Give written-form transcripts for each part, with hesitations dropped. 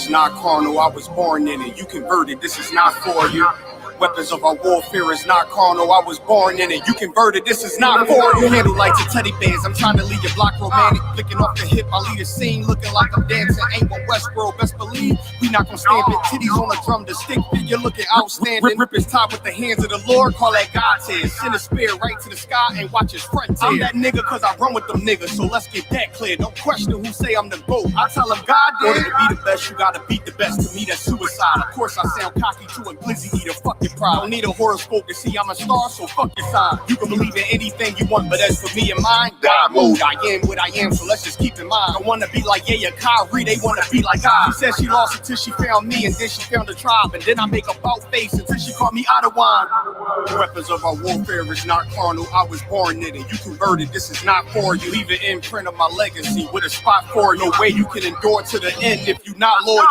is not carnal, I was born in it. You converted, this is not for you. Weapons of our warfare is not carnal, I was born in it. You converted, this is not for you. Handle like the teddy bears, I'm trying to leave your block romantic. Flicking off the hip, I lead a scene, looking like I'm dancing. Ain't one Westworld, best believe we not gon' stamp it. Titties on the drum, the stick figure looking outstanding. Rip his top with the hands of the Lord, call that God's hand. Send a spear right to the sky and watch his front tear. I'm that nigga cause I run with them niggas, so let's get that clear. Don't question who say I'm the GOAT. I tell them God did. To be the best, you gotta beat the best. To me, that's suicide. Of course, I sound cocky to a glizzy eater. Fuck your pride. Don't need a horoscope to see I'm a star, so fuck your sign. You can believe in anything you want, but as for me and mine, God mode. I am what I am, so let's just keep in mind. I wanna be like YAHANNA, they wanna be like I. She said she lost it till she found me, and then she found the tribe, and then I make a bout face until she called me out of wine. The weapons of our warfare is not carnal, I was born in it. You converted, this is not for you. Leave an imprint of my legacy with a spot for you. No way you can endure to the end if you not loyal.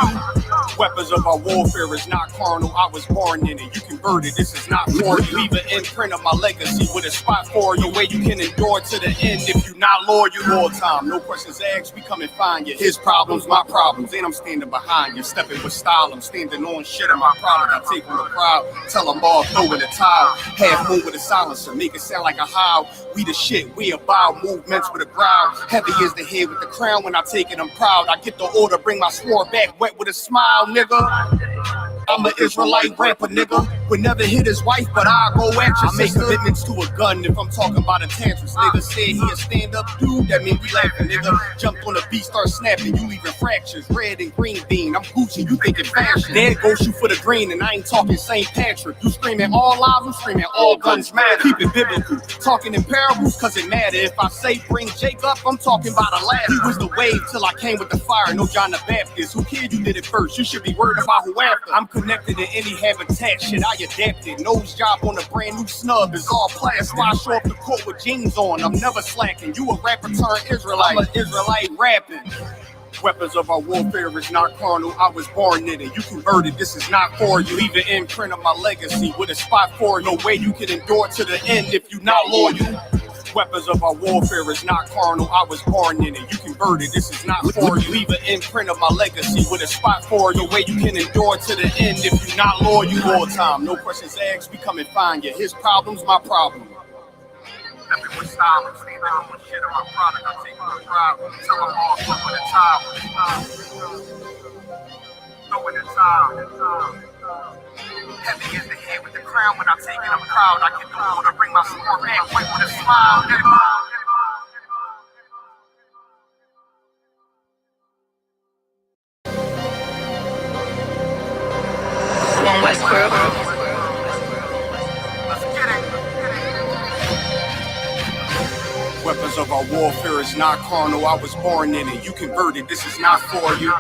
Weapons of our warfare is not carnal, I was born in it. You converted, this is not for you. Leave an imprint of my legacy with a spot for you. No way you can endure to the end if you not loyal. All time, no questions asked, we come and find you. His problems, my problems, and I'm standing behind you. Stepping with style, I'm standing on shit in my product. I take on the crowd, tell them all throw in the towel. Half moon with a silencer, make it sound like a howl. We the shit, we about movements with a growl. Heavy is the head with the crown, when I take it I'm proud. I get the order, bring my sword back wet with a smile, nigga. I'm an Israelite rapper, nigga. Would never hit his wife, but I'll go at you. I make commitments to a gun if I'm talking about a tantrums. Nigga said he a stand-up dude, that mean we laughing, nigga. Jumped on the beat, start snapping, you leaving fractures. Red and green bean, I'm Gucci, you thinking fashion. Dad go shoot for the green, and I ain't talking St. Patrick. You screaming all lives, I'm screaming all guns matter. Keep it biblical, talking in parables, cause it matter. If I say bring Jake up, I'm talking about a ladder. He was the wave till I came with the fire, no John the Baptist. Who cared you did it first? You should be worried about who after. I'm connected to any habitat, shit I adapted. Nose job on a brand new snub is all plastic. I show up the court with jeans on, I'm never slacking. You a rapper turned Israelite, I'm an Israelite rapping. Weapons of our warfare is not carnal, I was born in it. You converted, this is not for you. Leave an imprint of my legacy with a spot for you. No way you can endure to the end if you not loyal. Weapons of our warfare is not carnal, I was born in it. You converted, this is not for you. Leave an imprint of my legacy with a spot for you. No way you can endure to the end if you not loyal. All time, no questions asked, we come and find you. His problems, my problem. Stepping with style, I'm standing on shit on my product. I take on the crowd, tell them all throw in the towel. Throw in the towel. Heavy is the head with the crown, when I take it I'm proud. I get the order, bring my sword back, wait with a smile, nigga. One Westbrook. Weapons of our warfare is not carnal, I was born in it. You converted, this is not for you.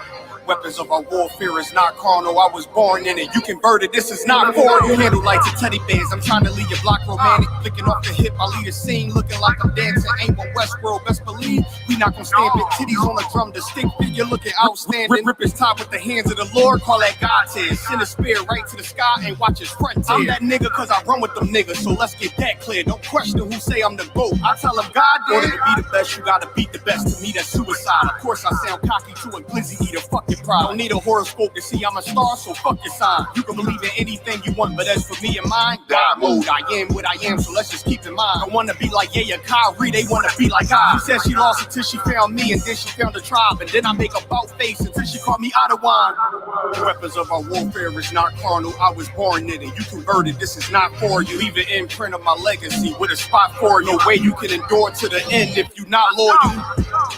Weapons of our warfare is not carnal, I was born in it. You converted, this is not for you. Handle like the teddy bears, I'm trying to leave your block romantic. Flicking off the hip, I lead a scene, looking like I'm dancing. Ain't one Westworld, best believe we not gon' stamp it. Titties on the drum, the stick figure looking outstanding. Rip his top with the hands of the Lord, call that God's hand. Send a spear right to the sky and watch his front tear. I'm that nigga cause I run with them niggas, so let's get that clear. Don't question who say I'm the GOAT. I tell them God did. To be the best, you gotta beat the best. To me, that's suicide. Of course, I sound cocky to a glizzy eater. Fuck your pride. Don't need a horoscope to see I'm a star, so fuck your sign. You can believe in anything you want, but as for me and mine, God mode. I am what I am, so let's just keep in mind. I wanna be like YAHANNA, they wanna be like I. She said she lost it till she found me, and then she found the tribe, and then I make a bout face until she called me out of wine. Weapons of our warfare is not carnal, I was born in it. You converted, this is not for you. Leave an imprint of my legacy with a spot for you. No way you can endure to the end if you not loyal.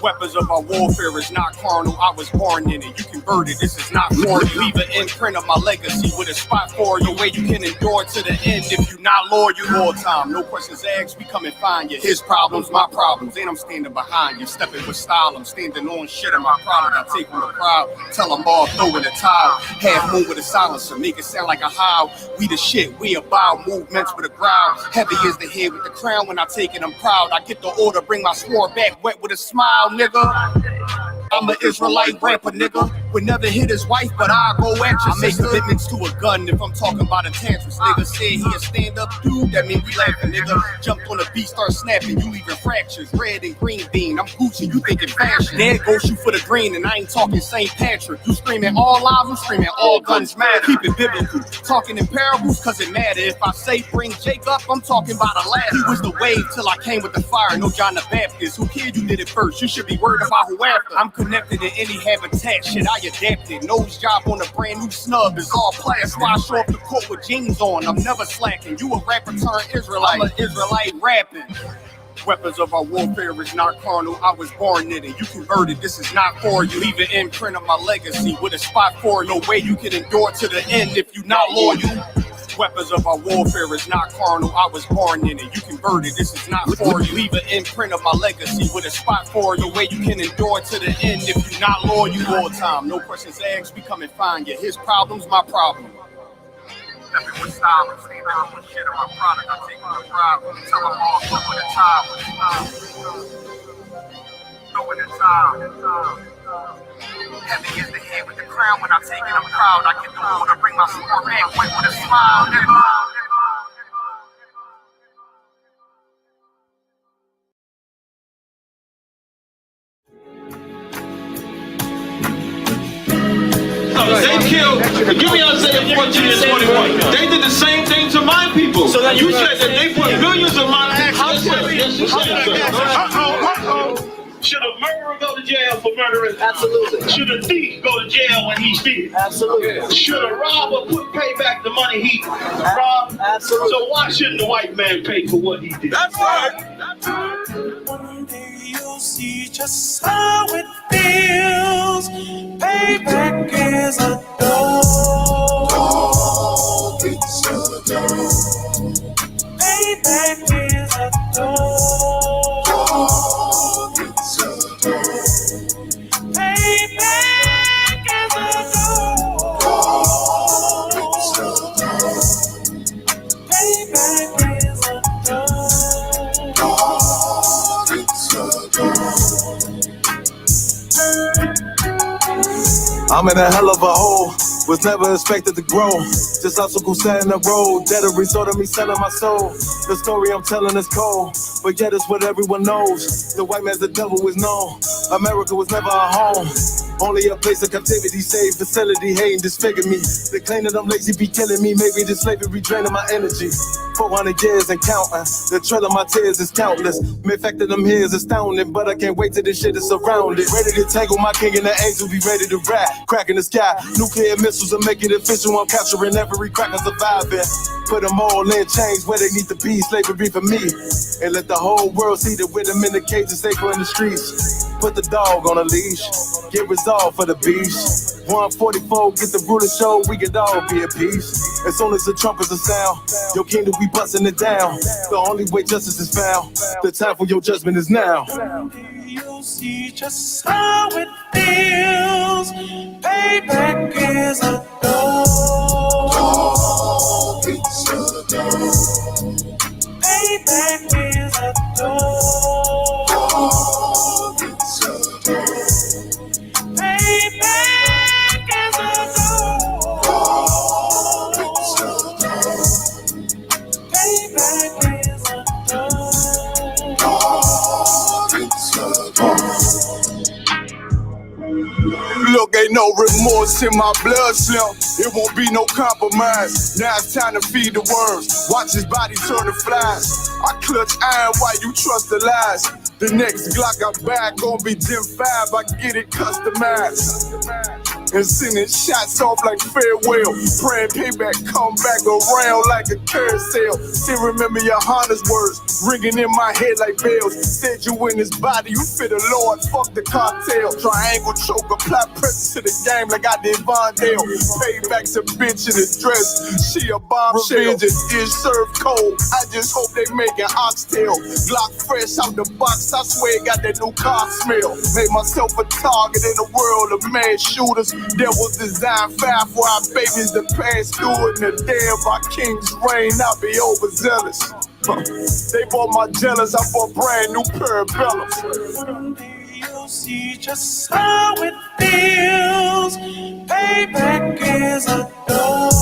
Weapons of our warfare is not carnal, I was born in it. You converted, this is not for you. Leave an imprint of my legacy with a spot for you. No way you can endure to the end if you not loyal. All time, no questions asked, we come and find you. His problems, my problems, and I'm standing behind you. Stepping with style, I'm standing on shit in my product. I take on the crowd, tell them all throw in the towel. Half moon with a silencer, make it sound like a howl. We the shit, we about movements with a growl. Heavy is the head with the crown, when I take it I'm proud. I get the order, bring my sword back wet with a smile, nigga. I'm an Israelite rapper, nigga. would never hit his wife, but I'll go at you. I make commitments to a gun if I'm talking about a tantrums. Nigga said he a stand-up dude, that mean we laughing. Nigga jumped on the beat, start snapping, you leaving fractures. Red and green bean, I'm Gucci, you thinking fashion. There goes you for the green, and I ain't talking St. Patrick. You screaming all lives, I'm screaming all guns matter. Keep it biblical, talking in parables, cause it matter. If I say bring Jake up, I'm talking about a ladder. He was the wave till I came with the fire, no John the Baptist. Who cared you did it first? You should be worried about who after. I'm connected in any habitat, shit I adapted. Nose job on a brand new snub is all plastic. I show up the court with jeans on, I'm never slacking. You a rapper turned Israelite, I'm an Israelite rapping. Weapons of our warfare is not carnal, I was born in it. You converted, this is not for you. Leave an imprint of my legacy with a spot for it. No way you can endure to the end if you not loyal. Weapons of our warfare is not carnal, I was born in it. You converted, this is not for you. Leave an imprint of my legacy with a spot for it. No way you can endure to the end if you not loyal. All time, no questions asked, we come and find you. His problem's my problem. Everyone style, I'm staying out with shit on my product. I take my pride when tell them all go with the time. Go with the time. Heavy is the head with the crown. When I take it, I'm proud. I get the world to bring my support back. Wait with a smile, nigga. They killed, give me Isaiah 14 and 21. They did the same thing to my people. So that you said that they put billions of my houses. Yes, you said so. Should a murderer go to jail for murdering? Absolutely. Should a thief go to jail when he steals? Absolutely. Should a robber pay back the money he robbed? Absolutely. So why shouldn't the white man pay for what he did? That's right. That's right. One day you'll see just how it feels. Payback is a dog. It's a dog. Payback is a dog. It's a dog. Payback is a dog. It's a dog. Payback is a dog. It's a dog. I'm in a hell of a hole, was never expected to grow. Just obstacle set in the road, dead a result of me selling my soul. The story I'm telling is cold, but yet it's what everyone knows. The white man's the devil is known. America was never a home, only a place of captivity, safe facility, hating, disfigure me. They claim that I'm lazy, be killing me. Maybe this slavery draining my energy. 400 years and counting, the trail of my tears is countless. The fact that I'm here is astounding, but I can't wait till this shit is surrounded. Ready to tangle my king and the angel, be ready to rap. Crack in the sky, nuclear missiles are making it official. I'm capturing every cracker surviving. Put them all in chains where they need to be, slavery for me. And let the whole world see that with them in the cages, safer in the streets. Put the dog on a leash, get resolved for the beast. 144, get the ruler show, we could all be at peace. As soon as the trumpets are sound, your kingdom we busting it down. The only way justice is found, the time for your judgment is now. You'll see just how it feels. Payback is a dog. It's a dog. Payback is a dog. It's a dog. Payback is a dog. It's a dog. Payback is a dog. It's a dog. Look, ain't no remorse in my blood slip. It won't be no compromise. Now it's time to feed the worms. Watch his body turn to flies. I clutch iron while you trust the lies. The next Glock I buy gon' be Gen 5. I get it customized. And sending shots off like farewell. Praying payback come back around like a carousel. Still remember YAHANNA's words ringing in my head like bells. Said you in his body, you fit the Lord, fuck the cartel. Triangle choke, apply pressure to the game like I did Vondale. Payback's a bitch in a dress, she a bombshell. Revenge is served cold, I just hope they make an oxtail. Glock fresh out the box, I swear it got that new car smell. Made myself a target in a world of mad shooters. There was design 5 for our babies to pass through it. And the day of our king's reign, I'll be overzealous. They bought my jealous, I bought brand new parabellums. see just how it feels. Payback is a dog.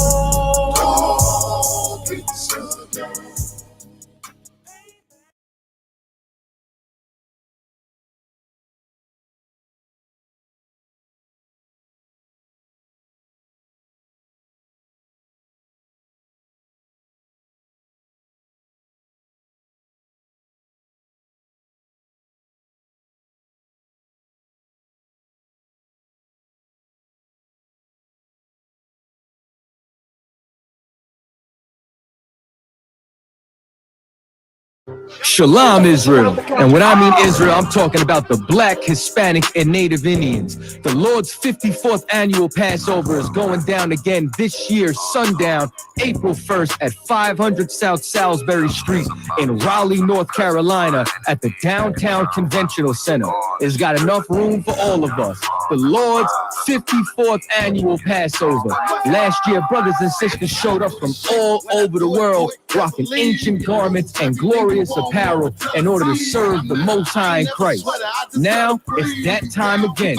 Shalom, Israel. And when I mean Israel, I'm talking about the Black, Hispanic, and Native Indians. The Lord's 54th annual Passover is going down again this year, sundown, April 1st at 500 South Salisbury Street in Raleigh, North Carolina at the Downtown Conventional Center. It's got enough room for all of us. The Lord's 54th annual Passover. Last year, brothers and sisters showed up from all over the world, rocking ancient garments and glorious apparel in order to serve the Most High in Christ. Now, it's that time again.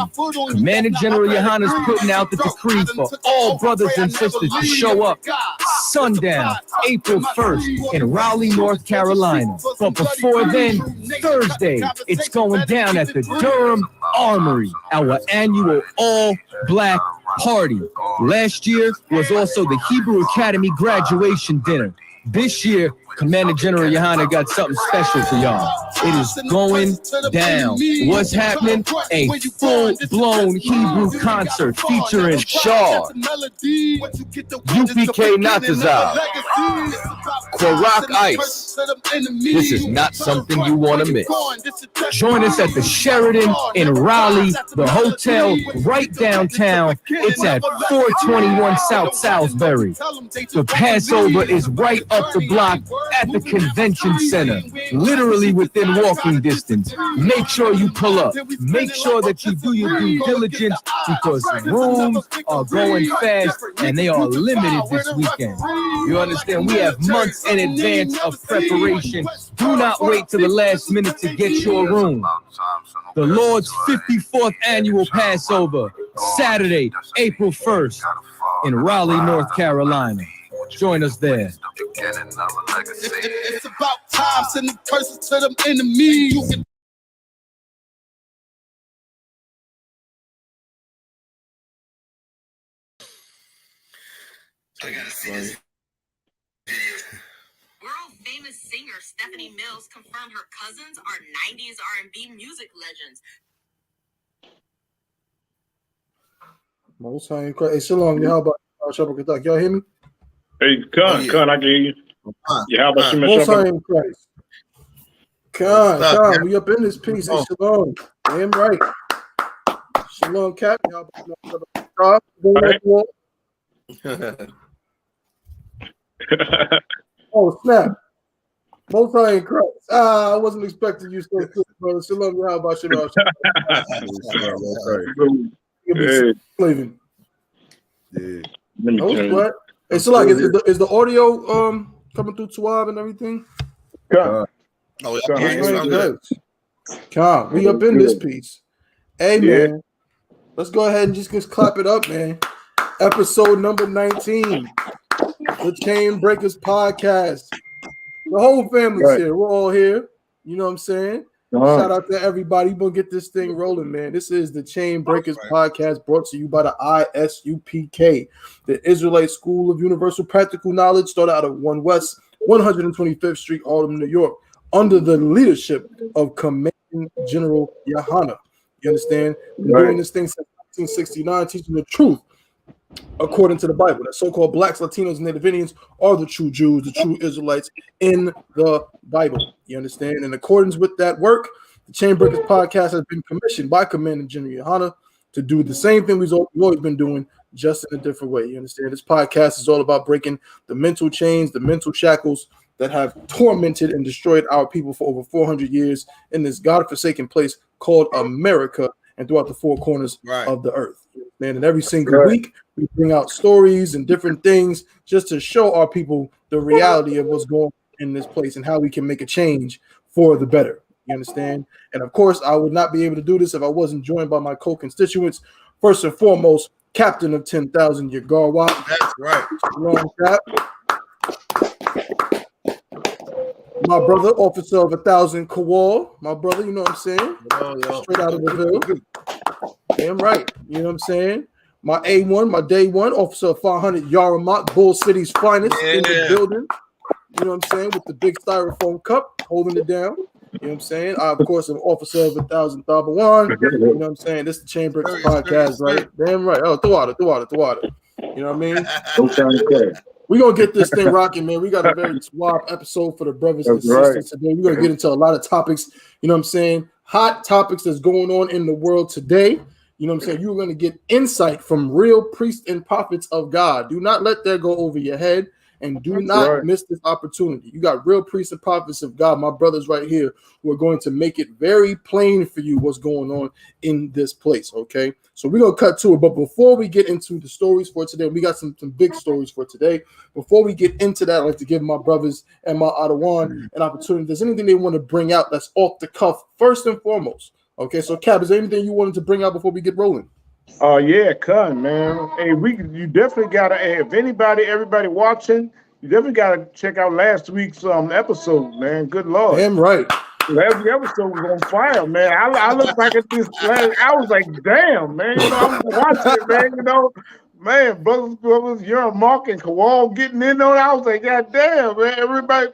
Commander General YAHANNA is putting out the decree for all brothers and sisters to show up sundown, April 1st in Raleigh, North Carolina. But before then, Thursday, it's going down at the Durham Armory, our annual all-black party. Last year was also the Hebrew Academy graduation dinner. This year, Commander General YAHANNA got something special for y'all. It is going down. What's happening? A full-blown Hebrew concert featuring Shaw, U.P.K. Natazal, Kwarak Ice. This is not something you want to miss. Join us at the Sheridan in Raleigh, the hotel right downtown. It's at 421 South Salisbury. The Passover is right up the block at the convention center, literally within walking distance. Make sure you pull up. Make sure that you do your due diligence because rooms are going fast and they are limited this weekend. You understand? We have months in advance of preparation. Do not wait till the last minute to get your room. The Lord's 54th annual Passover, Saturday, April 1st in Raleigh, North Carolina. Join us there. It's about time, sending curses to them enemies. I gotta see this. World famous singer Stephanie Mills confirmed her cousins are 90s R&B music legends. Most High in Christ. Hey, Shalom, how about y'all hear me? Hey, Con, I can hear you. Yeah, how about you, Most High in Christ. Con, we up in this piece. Hey, Shalom. Damn right. Shalom, Cap. Y'all about Oh, snap. Most High in Christ. I wasn't expecting you so quick, brother. Shalom, how about you? Yeah. Hey, so like, is the audio coming through Twab and everything? Con, we up in this piece. Hey, man, let's go ahead and just clap it up, man. Episode number 19, the Chain Breakers Podcast. The whole family's here. We're all here. You know what I'm saying? Shout out to everybody. We're going to get this thing rolling, man. This is the Chain Breakers Podcast brought to you by the I.S.U.P.K, the Israelite School of Universal Practical Knowledge, started out of 1 West 125th Street, Alderman, New York, under the leadership of Commander General YAHANNA. You understand? Been doing this thing since 1969, teaching the truth according to the Bible. That so-called Blacks, Latinos, and Native Indians are the true Jews, the true Israelites in the Bible. You understand? In accordance with that work, the Chain Breakers Podcast has been commissioned by Commander General YAHANNA to do the same thing we've always been doing, just in a different way. You understand? This podcast is all about breaking the mental chains, the mental shackles that have tormented and destroyed our people for over 400 years in this God-forsaken place called America and throughout the four corners of the earth. And every single week, we bring out stories and different things just to show our people the reality of what's going on in this place and how we can make a change for the better. You understand? And of course, I would not be able to do this if I wasn't joined by my co-constituents. First and foremost, Captain of 10,000, Yagarwa. That's right. Long Cap. My brother, Officer of 1,000, Kowal. My brother, you know what I'm saying? Straight out of the Ville. Damn right. You know what I'm saying? My A1, my day one, Officer of 500, Yaramak, Bull City's finest in the building. You know what I'm saying? With the big styrofoam cup, holding it down. You know what I'm saying? I, of course, am Officer of 1,000, Thabawan. You know what I'm saying? This is the Chain Breakers podcast, right? Damn right. Oh, Thawada. You know what I mean? We're going to get this thing rocking, man. We got a very suave episode for the brothers and sisters today. We're going to get into a lot of topics, you know what I'm saying? Hot topics that's going on in the world today. You know what I'm saying? You're going to get insight from real priests and prophets of God. Do not let that go over your head. And do not miss this opportunity. You got real priests and prophets of God, my brothers right here, who are going to make it very plain for you what's going on in this place, okay? So we're going to cut to it. But before we get into the stories for today, we got some big stories for today. Before we get into that, I'd like to give my brothers and my Adawan an opportunity. If there's anything they want to bring out that's off the cuff, first and foremost, okay? So, Cap, is there anything you wanted to bring out before we get rolling? Yeah, Con, man. Hey, you definitely gotta. If everybody watching, you definitely gotta check out last week's episode, man. Good Lord. Damn right. Last episode was on fire, man. I look back at this, I was like, damn, man. You know, I'm watching it, man. You know, man, brothers, you're Mark and Kowal getting in on it. I was like, God damn, man. Everybody,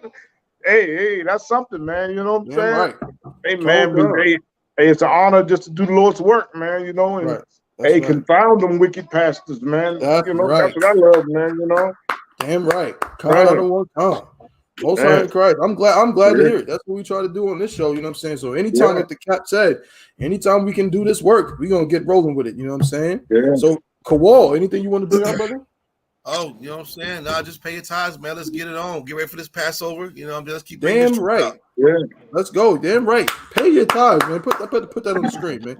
hey, that's something, man. You know what I'm saying? Right. Hey, man, hey, it's an honor just to do the Lord's work, man. You know, and confound them wicked pastors, man. That's you know, that's what I love, man. You know, damn right. Most High in Christ. I'm glad to hear it. That's what we try to do on this show. You know what I'm saying? So anytime, like the Cap said, anytime we can do this work, we're gonna get rolling with it. You know what I'm saying? Yeah. So Kowal, anything you want to bring up, brother? Oh, you know what I'm saying? Nah, just pay your tithes, man. Let's get it on. Get ready for this Passover. You know, let's keep damn right. Yeah, let's go. Damn right. Pay your tithes, man. Put that on the screen, man.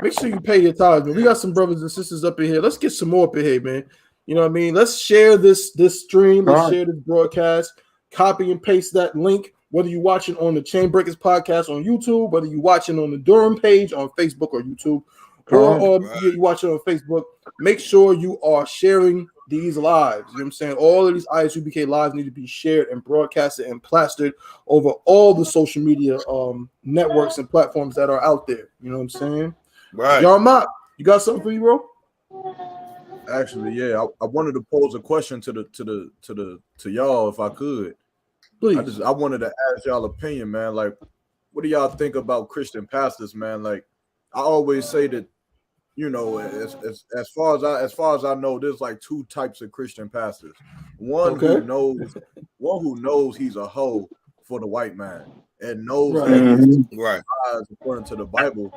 Make sure you pay your tithes, man. We got some brothers and sisters up in here. Let's get some more up in here, man. You know what I mean? Let's share this stream. Let's share this broadcast. Copy and paste that link. Whether you're watching on the Chain Breakers podcast on YouTube, whether you're watching on the Durham page on Facebook or YouTube, or you're watching on Facebook, make sure you are sharing these lives. You know what I'm saying? All of these I.S.U.P.K lives need to be shared and broadcasted and plastered over all the social media networks and platforms that are out there. You know what I'm saying? Right. Yaramak, you got something for you, bro? Actually, yeah. I wanted to pose a question to y'all if I could. Please. I wanted to ask y'all opinion, man. Like, what do y'all think about Christian pastors, man? Like, I always say that, you know, as far as I know, there's like two types of Christian pastors. One who knows he's a hoe for the white man and knows that he's lies according to the Bible.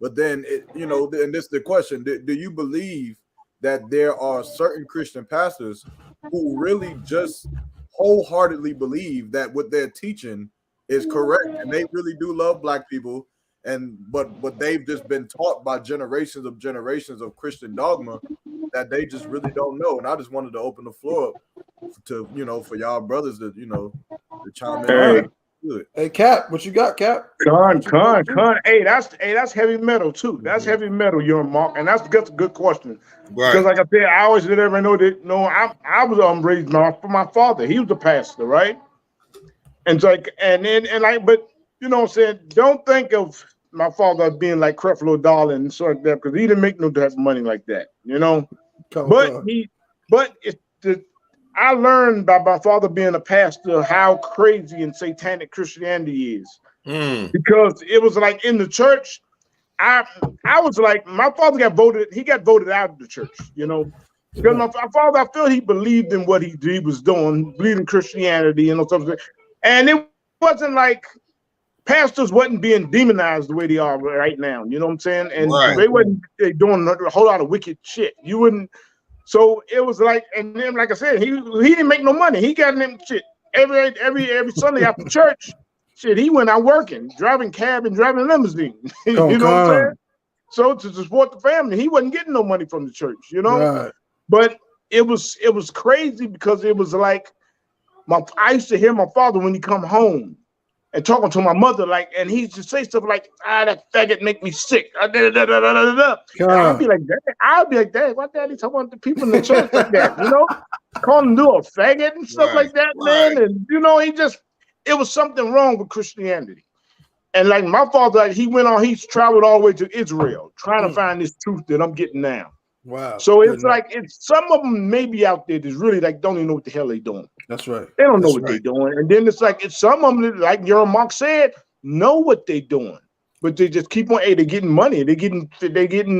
But then and this is the question: do you believe that there are certain Christian pastors who really just wholeheartedly believe that what they're teaching is correct and they really do love black people? But they've just been taught by generations of Christian dogma that they just really don't know. And I just wanted to open the floor up to for y'all brothers to chime in. Hey Cap, what you got, Cap? Con. Hey, that's heavy metal too. That's heavy metal, Mark, and that's a good question. Right. Because like I said, I always let everybody know that I was raised for my father. He was a pastor, right? And so but you know what I'm saying, don't think of my father being like Creflo Dollar and sort of that, because he didn't make no type of money like that, you know. I learned by my father being a pastor how crazy and satanic Christianity is. Because it was like in the church, I was like, my father got voted out of the church, you know. Because my father, I feel he believed in what he was doing, believed in Christianity, you know, something. And it wasn't like pastors wasn't being demonized the way they are right now. You know what I'm saying? And they wasn't doing a whole lot of wicked shit. You wouldn't. So it was like, and then like I said, he didn't make no money. He got them shit every Sunday after church. Shit, he went out working, driving cab and driving limousine. You know what I'm saying? So to support the family, he wasn't getting no money from the church. You know. Right. But it was crazy because it was like I used to hear my father when he come home. and talking to my mother, like, and he just say stuff like, that faggot make me sick. And I'll be like, Dad, why Daddy talking about the people in the church like that? You know, calling him a faggot and stuff like that, man. And you know, it was something wrong with Christianity. And like my father, like, he's traveled all the way to Israel trying to find this truth that I'm getting now. Wow. So it's like some of them may be out there that's really like don't even know what the hell they doing. That's right. They don't know what they're doing. And then it's like some of them, like your Mark said, know what they're doing, but they just keep on. Hey, they're getting money. They're getting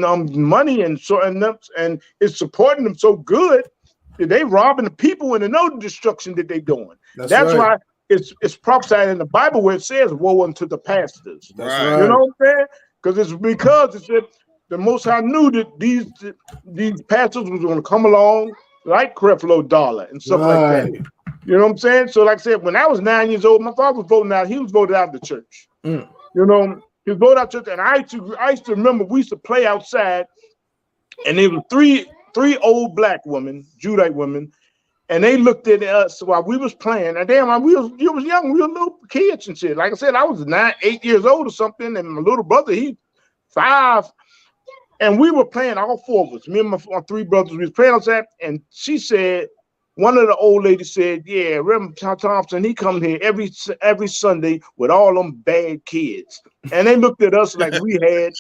money, and so and it's supporting them so good that they robbing the people and they know the destruction that they're doing. That's why it's prophesied in the Bible where it says, "Woe unto the pastors." That's right. You know what I'm saying? Because it said the Most High knew that these pastors was going to come along like Creflo Dollar and stuff like that. You know what I'm saying? So like I said, when I was 9 years old, my father was voting out. He was voted out of the church. You know, he was voted out of the church. And I used to remember we used to play outside, and there were three old black women, Judite women, and they looked at us while we was playing. And damn, you was young, we were little kids and shit. Like I said, I was 8 years old or something, and my little brother, he 5. And we were playing, all 4 of us, me and my 3 brothers, we was playing outside, and she said, one of the old ladies said, yeah, Reverend Thompson, he come here every Sunday with all them bad kids. And they looked at us like we had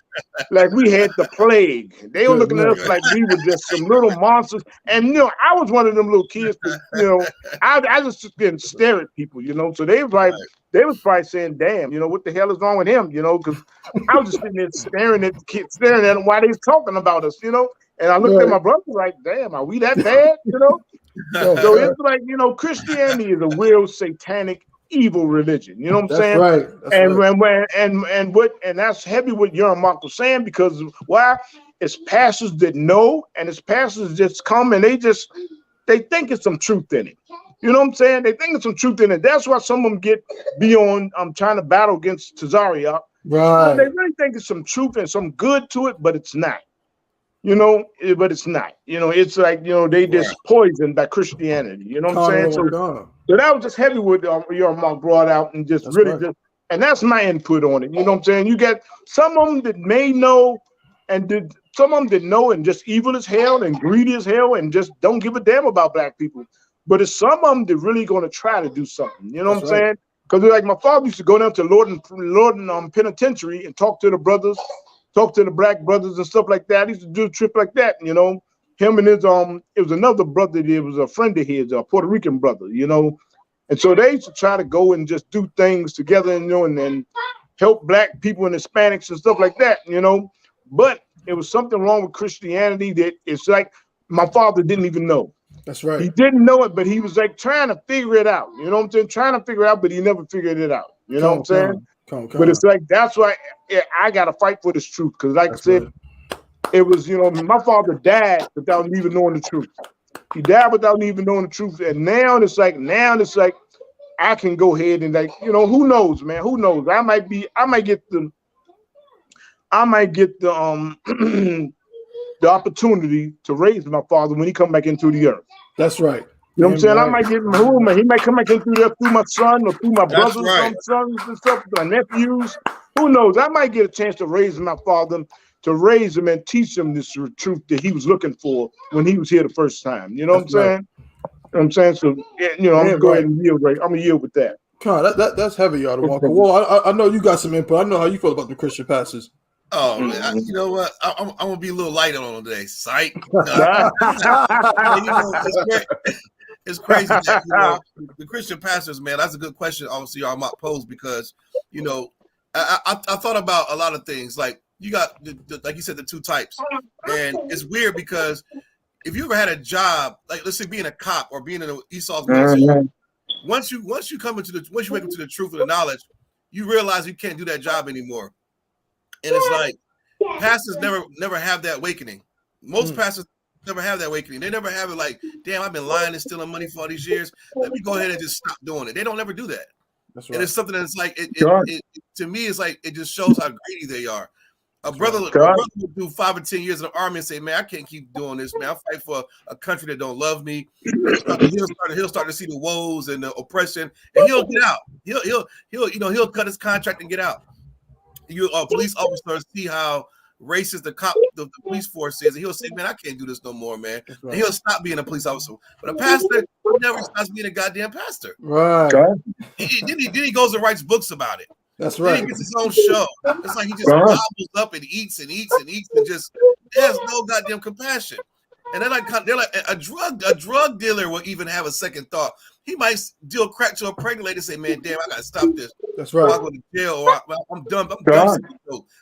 the plague. They were looking at us like we were just some little monsters. And, you know, I was one of them little kids, but, you know, I just didn't stare at people, you know. So they was probably saying, damn, you know, what the hell is wrong with him, you know, because I was just sitting there staring at the kids, staring at them while they was talking about us, you know. And I looked at my brother like, damn, are we that bad, you know? So it's like, you know, Christianity is a real satanic, evil religion. You know what I'm saying? Right. And that's heavy what young Mark was saying, because why? It's pastors that know, and it's pastors just come and they think it's some truth in it. You know what I'm saying? They think it's some truth in it. That's why some of them get beyond trying to battle against TITHES. Right. They really think it's some truth and some good to it, but it's not. You know, but it's not. You know, it's like, you know, they just poisoned by Christianity. You know what I'm saying? So that was just heavy what your Mark brought out, and just and that's my input on it. You know what I'm saying? You got some of them that may know, and some of them that know and just evil as hell and greedy as hell and just don't give a damn about black people. But it's some of them that really going to try to do something. You know what I'm saying? Because like my father used to go down to Lorden Penitentiary and talk to the brothers. Talk to the black brothers and stuff like that. He used to do a trip like that, you know. Him and his it was another brother that was a friend of his, a Puerto Rican brother, you know. And so they used to try to go and just do things together, and, you know, and then help black people and Hispanics and stuff like that, you know. But it was something wrong with Christianity that it's like my father didn't even know. That's right. He didn't know it, but he was like trying to figure it out. You know what I'm saying? Trying to figure it out, but he never figured it out. You know what I'm saying? But it's like, that's why I got to fight for this truth. Because like I said, it was, you know, my father died without even knowing the truth. He died without even knowing the truth. And now it's like I can go ahead and, like, you know, who knows, man? Who knows? I might get the the opportunity to raise my father when he come back into the earth. That's right. You know what I'm saying? I might get he might come back in through my son or through my brothers, sons and stuff, my nephews. Who knows? I might get a chance to raise my father, to raise him and teach him this truth that he was looking for when he was here the first time. You know what I'm saying? You know what I'm saying? So, you know, I'm gonna go ahead and yield. I'm gonna yield with that. That's heavy, y'all. Walker. Well, I know you got some input. I know how you feel about the Christian pastors. Oh man, you know what? I'm gonna be a little light on today. Psych. It's crazy that, you know, the Christian pastors, man. That's a good question. Obviously, y'all might pose, because, you know, I thought about a lot of things. Like, you got like you said, the 2 types, and it's weird because if you ever had a job, like let's say being a cop or being in the Esau's military, once you wake up to the truth and the knowledge, you realize you can't do that job anymore. And it's like pastors never have that awakening. Most pastors never have that awakening. They never have it like, damn, I've been lying and stealing money for all these years. Let me go ahead and just stop doing it. They don't ever do that. That's right. And it's something that's like, it to me, it's like, it just shows how greedy they are. A brother would do 5 or 10 years in the army and say, "Man, I can't keep doing this, man. I fight for a country that don't love me." He'll start to see the woes and the oppression, and he'll get out. He'll cut his contract and get out. Police officers see how racist the police force is, and he'll say, "Man, I can't do this no more, man." Right. And he'll stop being a police officer. But a pastor never stops being a goddamn pastor. Right. Then he goes and writes books about it. That's right. Then he gets his own show. It's like he just gobbles up and eats and just has no goddamn compassion. And they're like a drug dealer will even have a second thought. He might deal crack to a pregnant lady and say, "Man, damn, I gotta stop this. That's right. Or I go to jail, or I'm done. I'm done.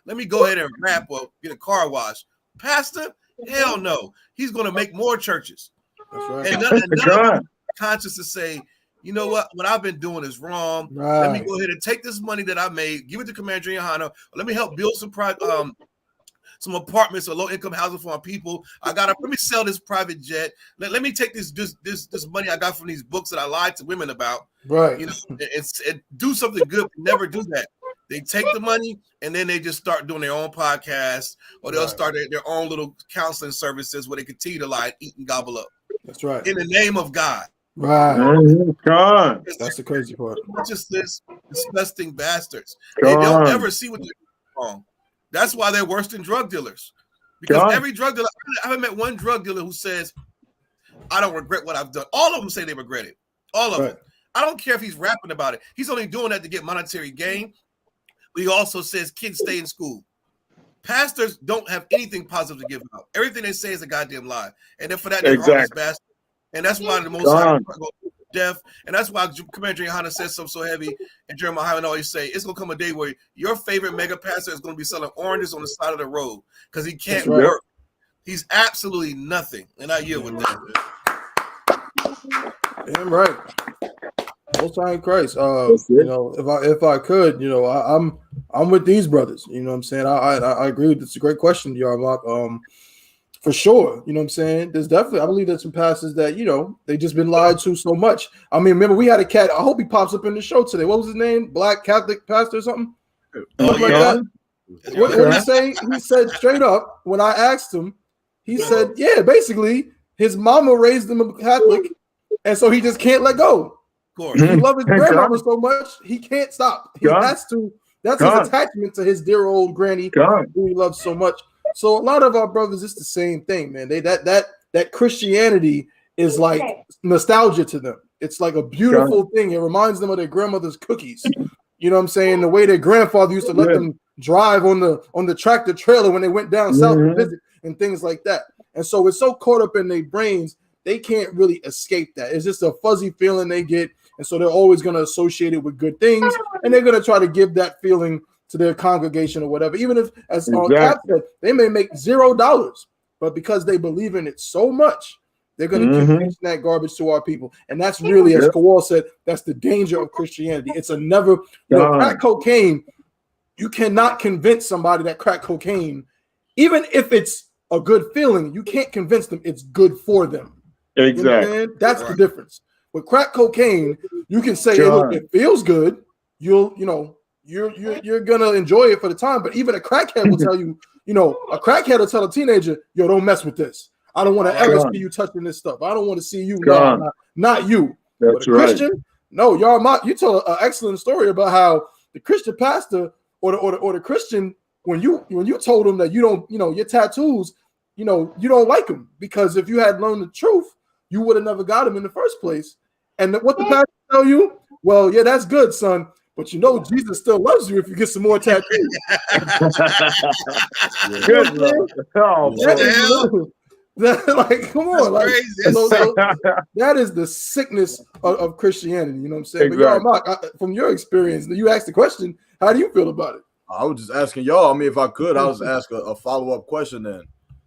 Let me go ahead and rap or get a car wash." Pastor, hell no. He's gonna make more churches. That's right. And none of conscious to say, "You know what I've been doing is wrong. Right. Let me go ahead and take this money that I made, give it to Commander YAHANNA. Let me help build some apartments or low-income housing for our people. Let me sell this private jet. Let me take this money I got from these books that I lied to women about, right? And do something good." Never do that. They take the money and then they just start doing their own podcast, or they'll start their own little counseling services where they continue to lie, eat, and gobble up. That's right. In the name of God. Right. God. That's the crazy part. Just this disgusting bastards. They don't ever see what they're doing wrong. That's why they're worse than drug dealers. Because every drug dealer, I haven't met one drug dealer who says, "I don't regret what I've done." All of them say they regret it. All of them. I don't care if he's rapping about it. He's only doing that to get monetary gain. But he also says kids stay in school. Pastors don't have anything positive to give out. Everything they say is a goddamn lie. And then for that, they're harmless bastards. And that's why the most death, and that's why Commander YAHANNA says something so heavy. And Jeremiah always say, it's gonna come a day where your favorite mega pastor is gonna be selling oranges on the side of the road because he can't work. He's absolutely nothing. And I yield with that. Damn right. Most High in Christ. If I could, I'm with these brothers. You know what I'm saying? I agree with this. It's a great question, Yarmak. For sure, you know what I'm saying? There's definitely, I believe there's some pastors that, they just been lied to so much. I mean, remember we had a cat, I hope he pops up in the show today. What was his name? Black Catholic pastor or something? Like that. What did he say? He said straight up, when I asked him, he said, yeah, basically his mama raised him a Catholic, and so he just can't let go. He loves his grandmama so much, he can't stop. He has to, that's his attachment to his dear old granny who he loves so much. So a lot of our brothers, it's the same thing, man. That Christianity is like nostalgia to them. It's like a beautiful thing. It reminds them of their grandmother's cookies. You know what I'm saying? The way their grandfather used to let them drive on the tractor trailer when they went down south to visit and things like that. And so it's so caught up in their brains, they can't really escape that. It's just a fuzzy feeling they get. And so they're always going to associate it with good things. And they're going to try to give that feeling to their congregation or whatever, even if, as Cap said, they may make $0, but because they believe in it so much, they're going to keep preaching that garbage to our people. And that's really, as Kowal said, that's the danger of Christianity. It's a never, crack cocaine, you cannot convince somebody that crack cocaine, even if it's a good feeling, you can't convince them it's good for them. Exactly. You know that's the difference. With crack cocaine, you can say, hey, look, it feels good. You're gonna enjoy it for the time, but even a crackhead will tell you, a crackhead will tell a teenager, yo, don't mess with this. I don't want to ever see you touching this stuff. I don't want to see you. No, not you. That's but a Christian, no, you tell an excellent story about how the Christian pastor or the Christian, when you told him that you don't, your tattoos, you don't like them, because if you had learned the truth, you would have never got them in the first place. And what the pastor tell you? Well, yeah, that's good, son. But Jesus still loves you if you get some more tattoos. Good Lord. Like, come on. Like, so that is the sickness of Christianity. You know what I'm saying? Exactly. But Mark, from your experience, you asked the question, how do you feel about it? I was just asking y'all. I mean, if I could, I was ask a follow-up question then.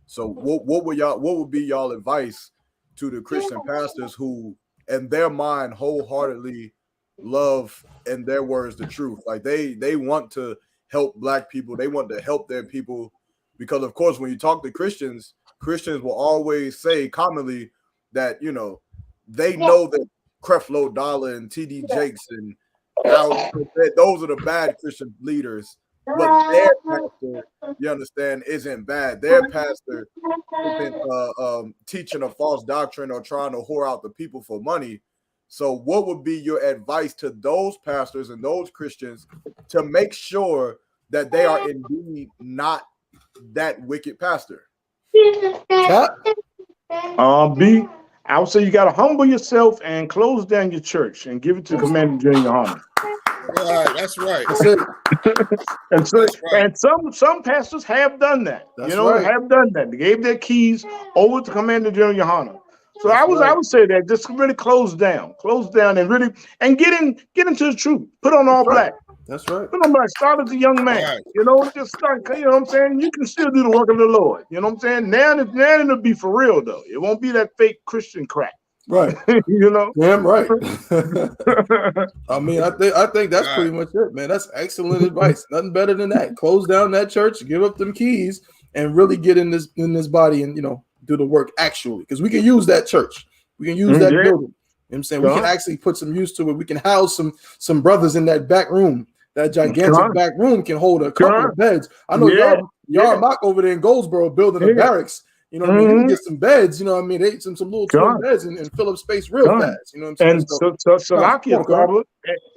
So what would be y'all advice to the Christian pastors who, in their mind, wholeheartedly love, in their words, the truth? Like they want to help Black people, they want to help their people, because of course when you talk to Christians will always say commonly that they know that Creflo Dollar and TD Jakes and those are the bad Christian leaders, but their pastor, you understand, isn't bad. Their pastor isn't teaching a false doctrine or trying to whore out the people for money. So what would be your advice to those pastors and those Christians to make sure that they are indeed not that wicked pastor? I would say you got to humble yourself and close down your church and give it to Commander General YAHANNA. Right, that's right. And so, and some pastors have done that. Have done that. They gave their keys over to Commander General YAHANNA. So I would say that just really close down and really get into the truth. Put on all black. That's right. Put on black. Start as a young man. Just start. You know what I'm saying? You can still do the work of the Lord. You know what I'm saying? Now it'll be for real though. It won't be that fake Christian crap. Right. Damn right. I mean, I think that's pretty much it, man. That's excellent advice. Nothing better than that. Close down that church, give up them keys, and really get in this body and do the work actually, because we can use that church. We can use that building. You know what I'm saying? We can actually put some use to it. We can house some brothers in that back room. That gigantic back room can hold a couple of beds. I know YAHANNA over there in Goldsboro building a barracks. You know what I mean? You can get some beds, you know what I mean? They some little twin beds and fill up space real fast. You know what I'm saying? And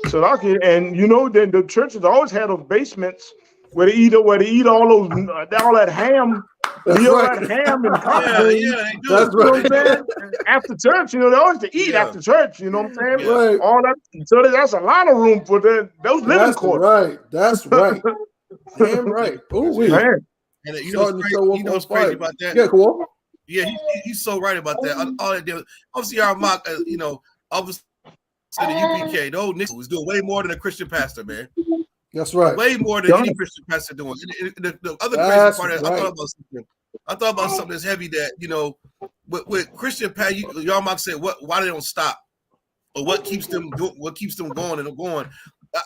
Salakia, and then the churches always had those basements where they eat all that ham. That ham and coffee. That's right. After church, they always eat after church. You know what I'm saying? Right. All that. So that's a lot of room for those living quarters. Right. That's right. Damn right. Oh, man. And what's crazy about that? Yeah, cool. Yeah, he's so right about that. All that did, obviously, our mock, obviously the U.P.K, the old nigga was doing way more than a Christian pastor, man. That's right. Way more than any Christian pastor doing. The other crazy part is I thought about something that's heavy that, with Christian pastor, y'all mock said, why they don't stop? Or what keeps them going and going.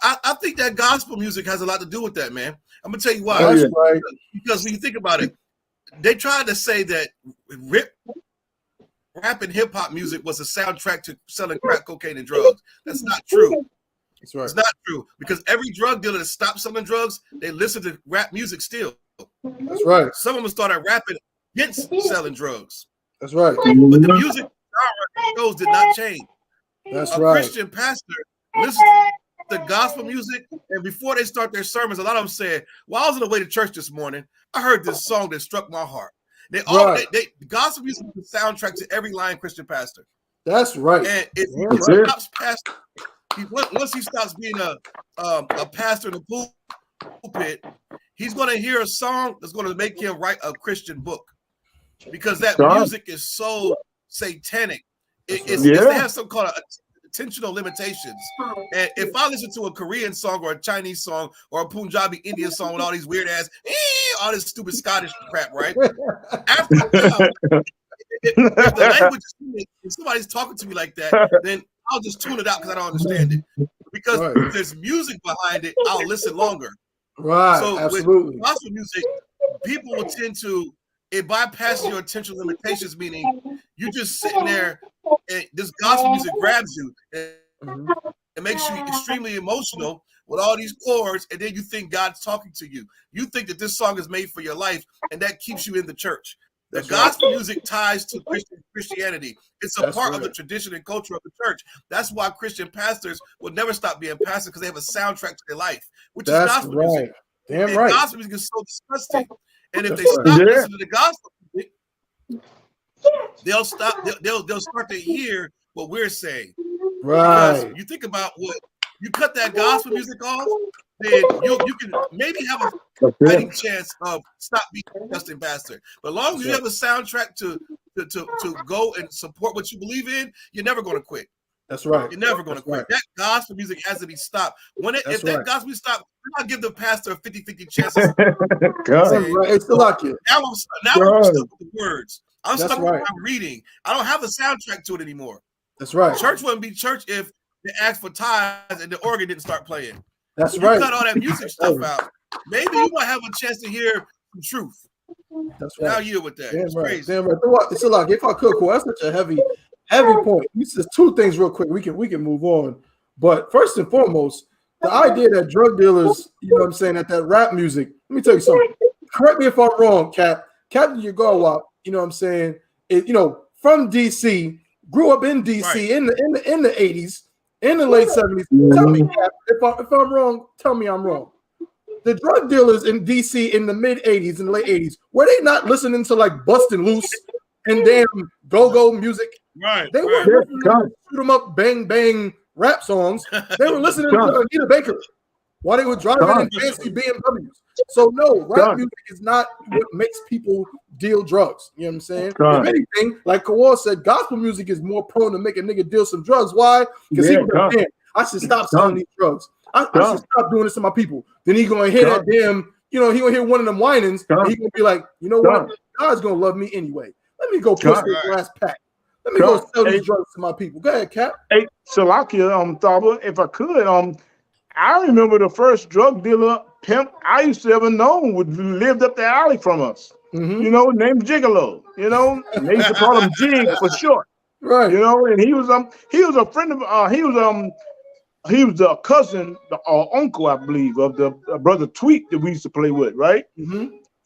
I think that gospel music has a lot to do with that, man. I'm gonna tell you why. That's right. Because when you think about it, they tried to say that rap and hip hop music was a soundtrack to selling crack cocaine and drugs. That's not true. That's right. It's not true, because every drug dealer that stopped selling drugs, they listen to rap music still. That's right. Some of them started rapping against selling drugs. That's right. But the music those did not change. That's a Christian pastor listens to gospel music, and before they start their sermons, a lot of them said, "Well, I was on the way to church this morning. I heard this song that struck my heart." They gospel music is the soundtrack to every lying Christian pastor. That's right. And if he stops pastor, once he stops being a pastor in the pulpit, he's going to hear a song that's going to make him write a Christian book, because that music is so satanic. They have something called intentional limitations. And if I listen to a Korean song or a Chinese song or a Punjabi Indian song with all these weird ass, all this stupid Scottish crap, right? After if the language is, if somebody's talking to me like that, then I'll just tune it out because I don't understand it. Because if there's music behind it, I'll listen longer. Right. So absolutely. With gospel music, people will tend to, it bypasses your attention limitations, meaning you just sitting there and this gospel music grabs you and it makes you extremely emotional with all these chords, and then you think God's talking to you. You think that this song is made for your life, and that keeps you in the church. The gospel music ties to Christianity. It's a part of the tradition and culture of the church. That's why Christian pastors will never stop being pastors, because they have a soundtrack to their life, which is gospel music. Damn and right. Gospel music is so disgusting. And if they stop listening to the gospel music, they'll stop. They'll start to hear what we're saying. Right. Because you think about what you cut that gospel music off, then you can maybe have a fighting chance of stop being a disgusting pastor. But as long as you have a soundtrack to go and support what you believe in, you're never going to quit. That's right. You're never going to quit. Right. That gospel music has to be stopped. If that gospel music stops, we're not give the pastor a 50-50 chance. It's still like it. Now I'm stuck with the words. I'm stuck with what I'm reading. I don't have the soundtrack to it anymore. That's right. Church wouldn't be church if they asked for tithes and the organ didn't start playing. That's right. You cut all that music stuff out. Maybe you might have a chance to hear some truth. That's right. Now you with that. Damn it's right. crazy. Damn right. It's a lot. If I could, that's such a heavy point. This is two things real quick. We can move on. But first and foremost, the idea that drug dealers, you know what I'm saying, that rap music. Let me tell you something. Correct me if I'm wrong, Cap. Captain Yagawa, you know what I'm saying, is, from DC, grew up in DC in the 80s, in the late 70s. Tell me, Cap, if I'm wrong, tell me I'm wrong. The drug dealers in DC in the mid 80s and late 80s, were they not listening to like Bustin' Loose and damn go-go music? Right. They weren't listening to shoot 'em up, bang, bang rap songs. They were listening to Anita Baker while they were driving in fancy BMWs. So no, rap music is not what makes people deal drugs. You know what I'm saying? If anything, like Kawhi said, gospel music is more prone to make a nigga deal some drugs. Why? Because he was like, man, I should stop selling these drugs. I should stop doing this to my people. Then he gonna hear that damn, he gonna hear one of them whinings, and he gonna be like, you know what? God's gonna love me anyway. Let me go push this last pack. Let me go sell these drugs to my people. Go ahead, Cap. Hey, Salakia, Thaba, if I could, I remember the first drug dealer pimp I used to ever know lived up the alley from us. Named Gigolo. And they used to call him Jig for short. Right. And he was a friend of he was a cousin or uncle, I believe, of the brother Tweet that we used to play with, right?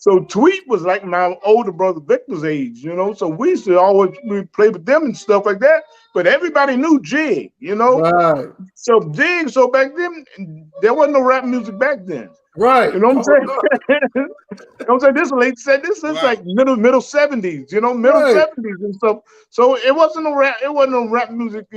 So Tweet was like my older brother Victor's age, so we used to always play with them and stuff like that. But everybody knew Jig, Right. So back then there wasn't no rap music back then. Right. You know what I'm saying? This is late set. This is like middle 70s, middle 70s and stuff. So it wasn't no rap music,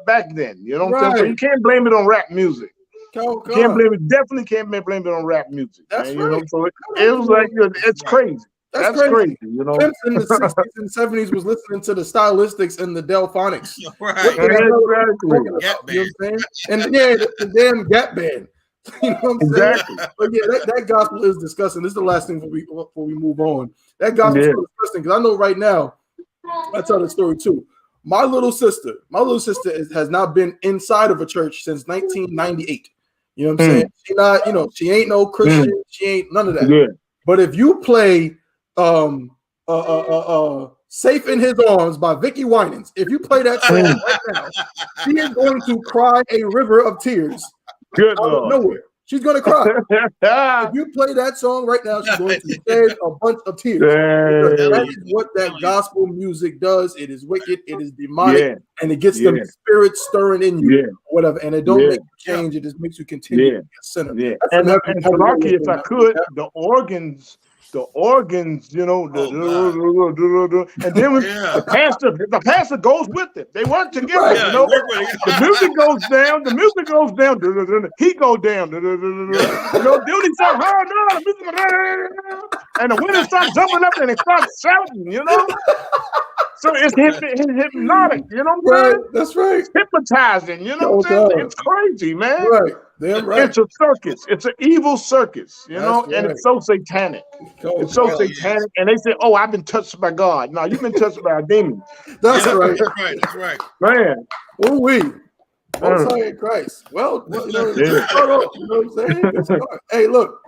back then. You know what I'm saying? So you can't blame it on rap music. Can't blame it. Definitely can't blame it on rap music. That's man, right. So it was like it's crazy. That's crazy. Pimps in the 60s and 70s was listening to the Stylistics and the Delphonics. Right. And the damn Gap Band. You know what I'm saying? But yeah, that gospel is disgusting. This is the last thing before we move on. That gospel is so disgusting because I know right now, I tell the story too. My little sister has not been inside of a church since 1998. You know what I'm saying? She not, she ain't no Christian. She ain't none of that. Yeah. But if you play Safe in His Arms by Vicky Winans, if you play that song right now, she is going to cry a river of tears. Out of nowhere. She's gonna cry. If you play that song right now, she's going to shed a bunch of tears. That is what that gospel music does. It is wicked, it is demonic, and it gets the spirit stirring in you, whatever. And it don't make you change, it just makes you continue to be a sinner. And Lucky, if I could, the organs, and then the pastor goes with it. They work together. The music goes down. He goes down. Duty starts and the women start jumping up and they start shouting. So it's hypnotic. You know what I'm saying? That's right. It's hypnotizing. You know what I'm saying? It's crazy, man. Right. Damn right. It's a circus. It's an evil circus, and it's so satanic. It's so satanic. And they say, "Oh, I've been touched by God." No, you've been touched by a demon. That's right. That's right. Man. Oh, we. Most High in Christ. Well, you know what I'm saying? Hey, look.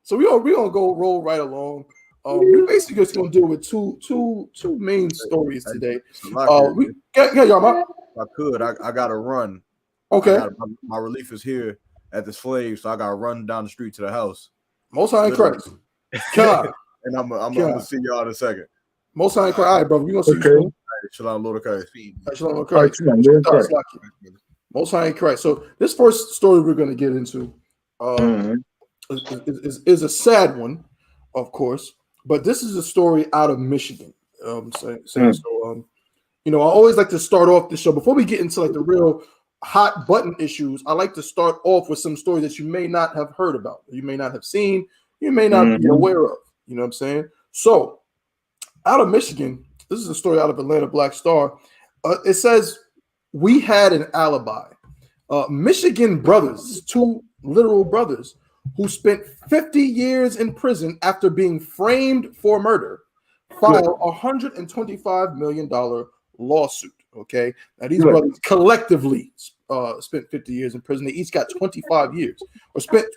So we gonna go roll right along. We basically just gonna deal with two main stories today. Y'all. If I could, I gotta run. Okay. My relief is here at the slave, so I gotta run down the street to the house. Most High in Christ. God. And I'm gonna see y'all in a second. Most High in Christ. All right, brother. We gonna see you. Shalom, Lord of Christ. Shalom, Lord of Christ. Most High in Christ. So this first story we're gonna get into is a sad one, of course, but this is a story out of Michigan. I always like to start off the show before we get into like the real hot button issues. I like to start off with some stories that you may not have heard about, you may not have seen, you may not be aware of. You know what I'm saying? So, out of Michigan, this is a story out of Atlanta Black Star. It says, "We had an alibi." Michigan brothers, two literal brothers, who spent 50 years in prison after being framed for murder, filed a $125 million lawsuit. Okay, now these brothers collectively spent 50 years in prison. They each got 25 years, or spent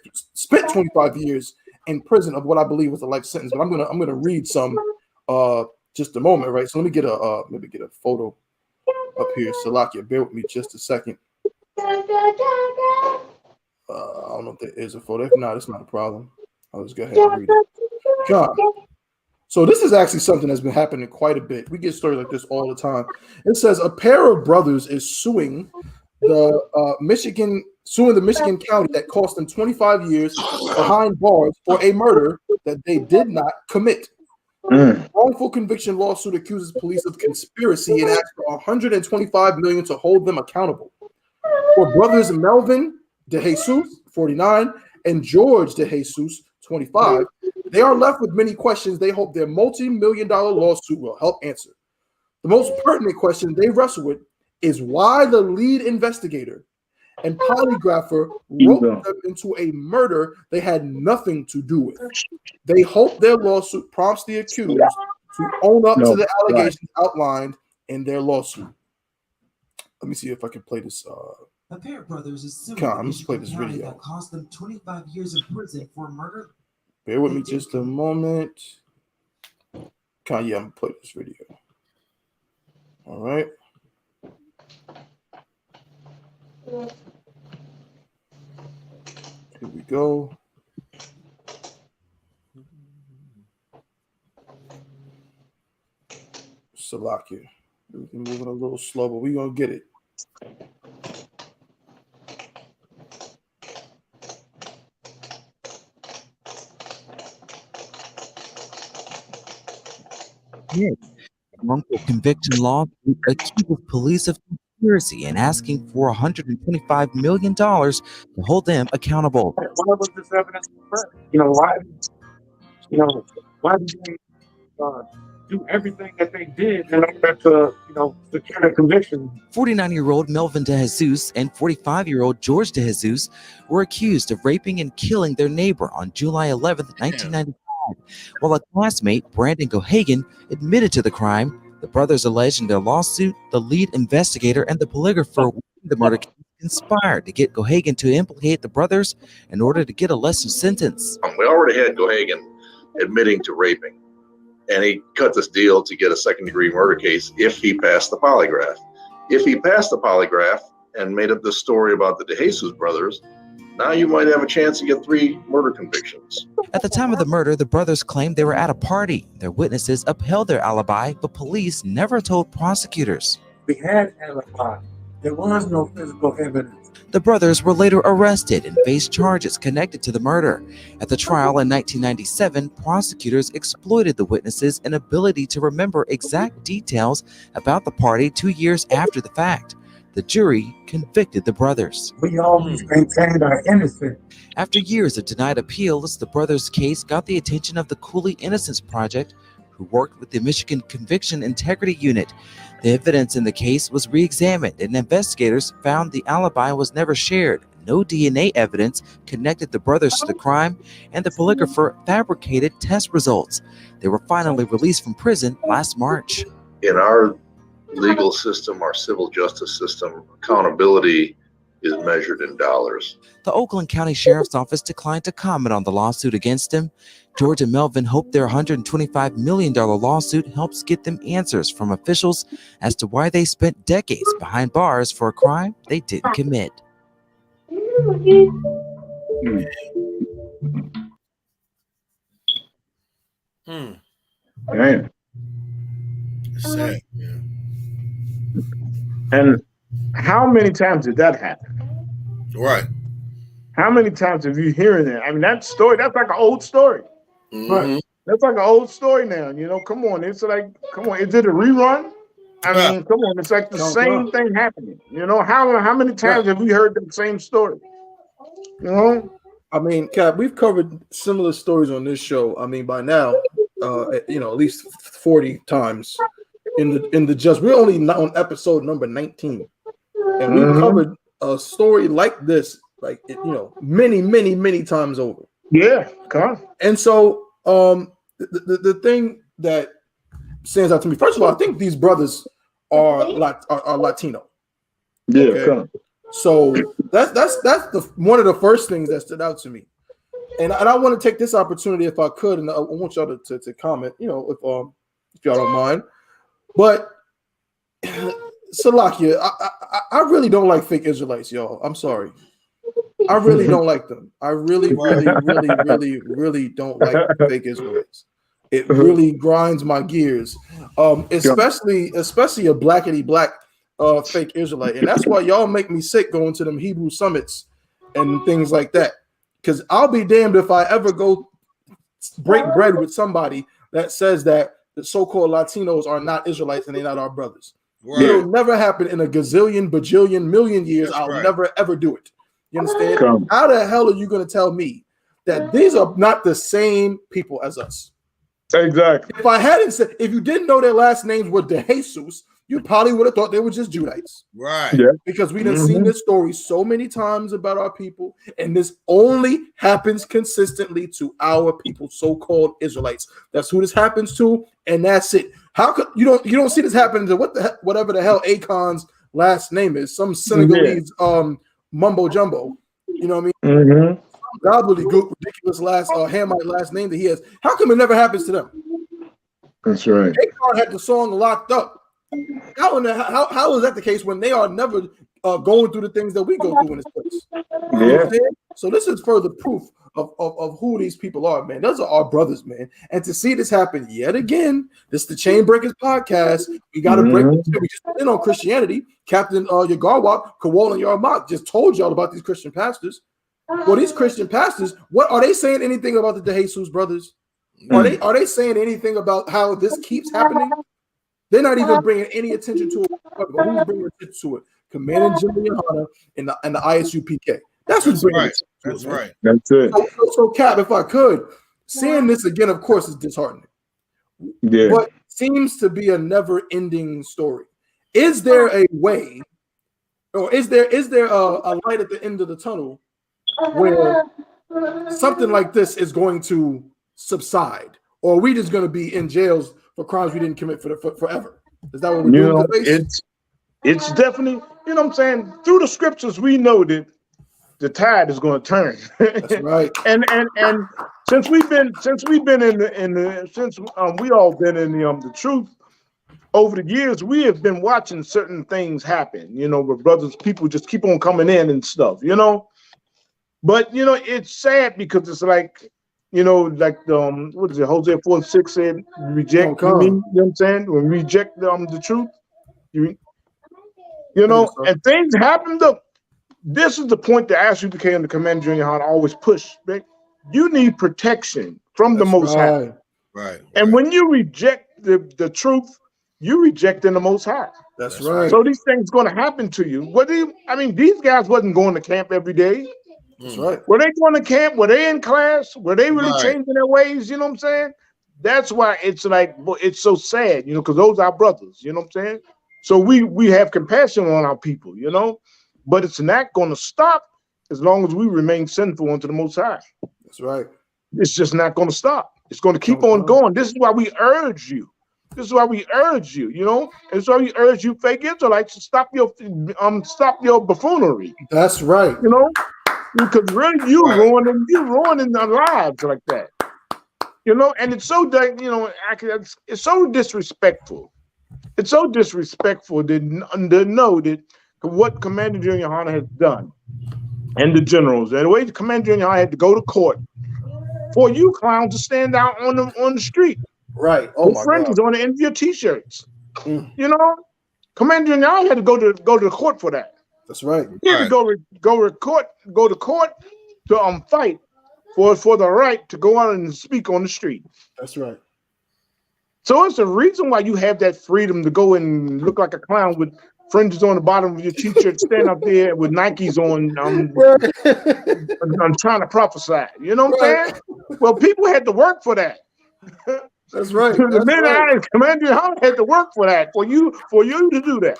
25 years in prison of what I believe was a life sentence. But I'm gonna read some just a moment, right? So let me get a photo up here. Salakia, bear with me just a second. don't know if there is a photo. If not, it's not a problem. I'll just go ahead and read it. God. So this is actually something that's been happening quite a bit. We get stories like this all the time. It says a pair of brothers is suing the Michigan county that cost them 25 years behind bars for a murder that they did not commit. Wrongful conviction lawsuit accuses police of conspiracy and asks for $125 million to hold them accountable. For brothers Melvin Dejesus, 49, and George Dejesus, 25, they are left with many questions they hope their multi-million-dollar lawsuit will help answer. The most pertinent question they wrestle with is why the lead investigator and polygrapher roped them into a murder they had nothing to do with. They hope their lawsuit prompts the accused to own up to the allegations outlined in their lawsuit. Let me see if I can play this. The pair of brothers is suing Come on, let's play this county video. that cost them 25 years in prison for murder. Bear with me just a moment. Come on, yeah, I'm gonna play this video. All right. Here we go. Salakia. Everything moving a little slow, but we're gonna get it. Yes. Wrongful conviction law accuses police of conspiracy and asking for $125 million to hold them accountable. Why was this evidence confirmed? Why did they do everything that they did in order to, secure a conviction? 49-year-old Melvin Dejesus and 45-year-old George Dejesus were accused of raping and killing their neighbor on July 11, 1995. While a classmate, Brandon Gohagan, admitted to the crime, the brothers alleged in their lawsuit the lead investigator and the polygrapher in the murder case conspired to get Gohagan to implicate the brothers in order to get a lesser sentence. We already had Gohagan admitting to raping, and he cut this deal to get a second-degree murder case if he passed the polygraph. If he passed the polygraph and made up this story about the Dejesus brothers, now you might have a chance to get 3 murder convictions. At the time of the murder, the brothers claimed they were at a party. Their witnesses upheld their alibi, but police never told prosecutors. We had alibi. There was no physical evidence. The brothers were later arrested and faced charges connected to the murder. At the trial in 1997, prosecutors exploited the witnesses' inability to remember exact details about the party 2 years after the fact. The jury convicted the brothers. We always maintained our innocence. After years of denied appeals, the brothers' case got the attention of the Cooley Innocence Project, who worked with the Michigan Conviction Integrity Unit. The evidence in the case was re-examined, and investigators found the alibi was never shared. No DNA evidence connected the brothers to the crime, and the polygrapher fabricated test results. They were finally released from prison last March. In our legal system, our civil justice system, accountability is measured in dollars. The Oakland County Sheriff's Office declined to comment on the lawsuit against him. George and Melvin hope their $125 million lawsuit helps get them answers from officials as to why they spent decades behind bars for a crime they didn't commit. Man. It's sad, yeah. And how many times did that happen? Right. How many times have you hearing that? I mean, that story, that's like an old story. Mm-hmm. That's like an old story now, come on. It's like, come on, is it a rerun? I mean, come on, it's like the same thing happening. How many times have we heard the same story? I mean, Cap, we've covered similar stories on this show. I mean, by now, at least 40 times in the just. We're only on episode number 19, and we've covered a story like this, many times over. Yeah, come. And so, the thing that stands out to me, first of all, I think these brothers are Latino. Yeah, okay? come. So that's one of the first things that stood out to me, and I want to take this opportunity, if I could, and I want y'all to comment, if y'all don't mind. But Salakia, I really don't like fake Israelites, y'all. I'm sorry. I really don't like them. I really don't like fake Israelites. It really grinds my gears, especially a blackety black fake Israelite, and that's why y'all make me sick going to them Hebrew summits and things like that. Because I'll be damned if I ever go break bread with somebody that says that the so-called Latinos are not Israelites and they're not our brothers. Right. It'll never happen in a gazillion, bajillion, million years. That's I'll never ever do it. You understand? How the hell are you going to tell me that these are not the same people as us? Exactly. If I hadn't said, if you didn't know their last names were Dejesus, you probably would have thought they were just Judites. Right. Yeah. Because we done seen this story so many times about our people, and this only happens consistently to our people, so-called Israelites. That's who this happens to, and that's it. How could you don't see this happen to whatever the hell Akon's last name is, some Senegalese mumbo jumbo. You know what I mean? Gobbledygook, ridiculous Hamite last name that he has. How come it never happens to them? That's right. Akon had the song locked up. How is that the case when they are never going through the things that we go through in this place? Yeah. So this is further proof of who these people are, man. Those are our brothers, man. And to see this happen yet again, this is the Chain Breakers podcast. We got to break. We just put in on Christianity. Captain Yagarwak, Kawal, and Yarmak just told y'all about these Christian pastors. Well, these Christian pastors, what are they saying anything about the Dejesus brothers? Are they saying anything about how this keeps happening? They're not even bringing any attention to it. But who's bringing attention to it? Commanding Jimmy YAHANNA and the I.S.U.P.K. That's who's bringing it. That's right. That's it. So, Cap, if I could, seeing this again, of course, is disheartening. Yeah. But seems to be a never-ending story. Is there a way, or is there a light at the end of the tunnel where something like this is going to subside, or are we just going to be in jails for crimes we didn't commit for forever? Is that what we're doing? It's definitely, you know what I'm saying, through the scriptures we know that the tide is going to turn. That's right. and since we all been in the truth over the years, we have been watching certain things happen, you know, where people just keep on coming in and stuff, you know. But you know, it's sad because it's like, you know, like what is it? Hosea 4:6 said, "Reject me." You know what I'm saying? When we reject the truth, you know, and things happen. This is the point that I.S.U.P.K and the Commander Junior Hahn always push. Right? You need protection from the Most High. Right. And when you reject the truth, you rejecting the Most High. That's right. So these things going to happen to you. These guys wasn't going to camp every day. That's right. Were they going to camp? Were they in class? Were they really changing their ways? You know what I'm saying? That's why it's like, it's so sad, you know, because those are our brothers, you know what I'm saying? So we have compassion on our people, you know, but it's not going to stop as long as we remain sinful unto the Most High. That's right. It's just not going to stop. It's going to keep on going. This is why we urge you. You know, and so we urge you, fake Israelites, to stop your buffoonery. That's right. You know, because really you ruining our lives like that. You know, and it's so that, you know, it's so disrespectful. It's so disrespectful to know that what Commander Junior Hahn has done, and the generals, and the way the Commander Junior Hahn had to go to court for you clowns to stand out on the street. Right. Oh my friends God. on the end of your t-shirts. You know, Commander Junior Hahn had to go to the court for that. That's right. He had to go to court to fight for the right to go out and speak on the street. That's right. So it's the reason why you have that freedom to go and look like a clown with fringes on the bottom of your t-shirt, stand up there with Nikes on. I'm trying to prophesy. You know what I'm saying? Well, people had to work for that. That's right. The men Commander Hahn had to work for that, for you to do that.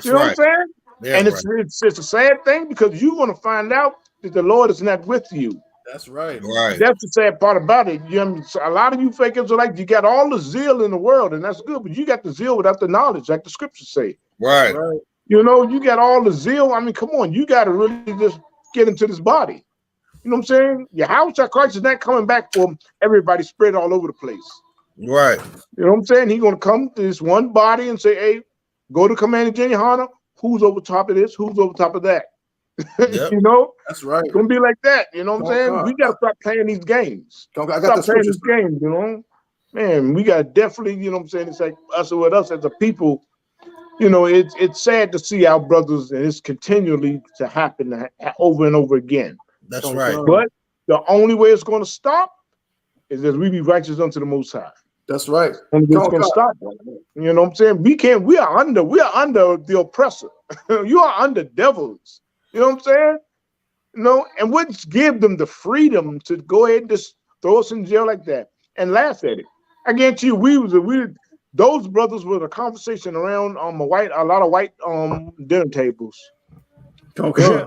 You know what I'm saying? Yeah, and it's a sad thing because you're going to find out that the Lord is not with you. That's right. Right. That's the sad part about it. A lot of you fakers are like, you got all the zeal in the world, and that's good, but you got the zeal without the knowledge, like the scriptures say. Right. You know, you got all the zeal. I mean, come on, you got to really just get into this body. You know what I'm saying? Your house of Christ is not coming back for everybody spread all over the place. Right. You know what I'm saying? He's going to come to this one body and say, hey, go to Commander Junior Hahn. Who's over top of this? Who's over top of that? Yep. You know, That's right. it's gonna be like that. You know what I'm saying? We gotta stop playing these games. I got Stop the playing scriptures. these games. You know, man, we gotta definitely. You know what I'm saying? It's like us with us as a people. You know, it's sad to see our brothers, and it's continually to happen over and over again. That's right. But the only way it's going to stop is as we be righteous unto the Most High. That's right. Only way it's going to stop. You know what I'm saying? We are under the oppressor. You are under devils. You know what I'm saying? You know, and what give them the freedom to go ahead and just throw us in jail like that and laugh at it? I guarantee you, those brothers were the conversation around a lot of white dinner tables. Okay.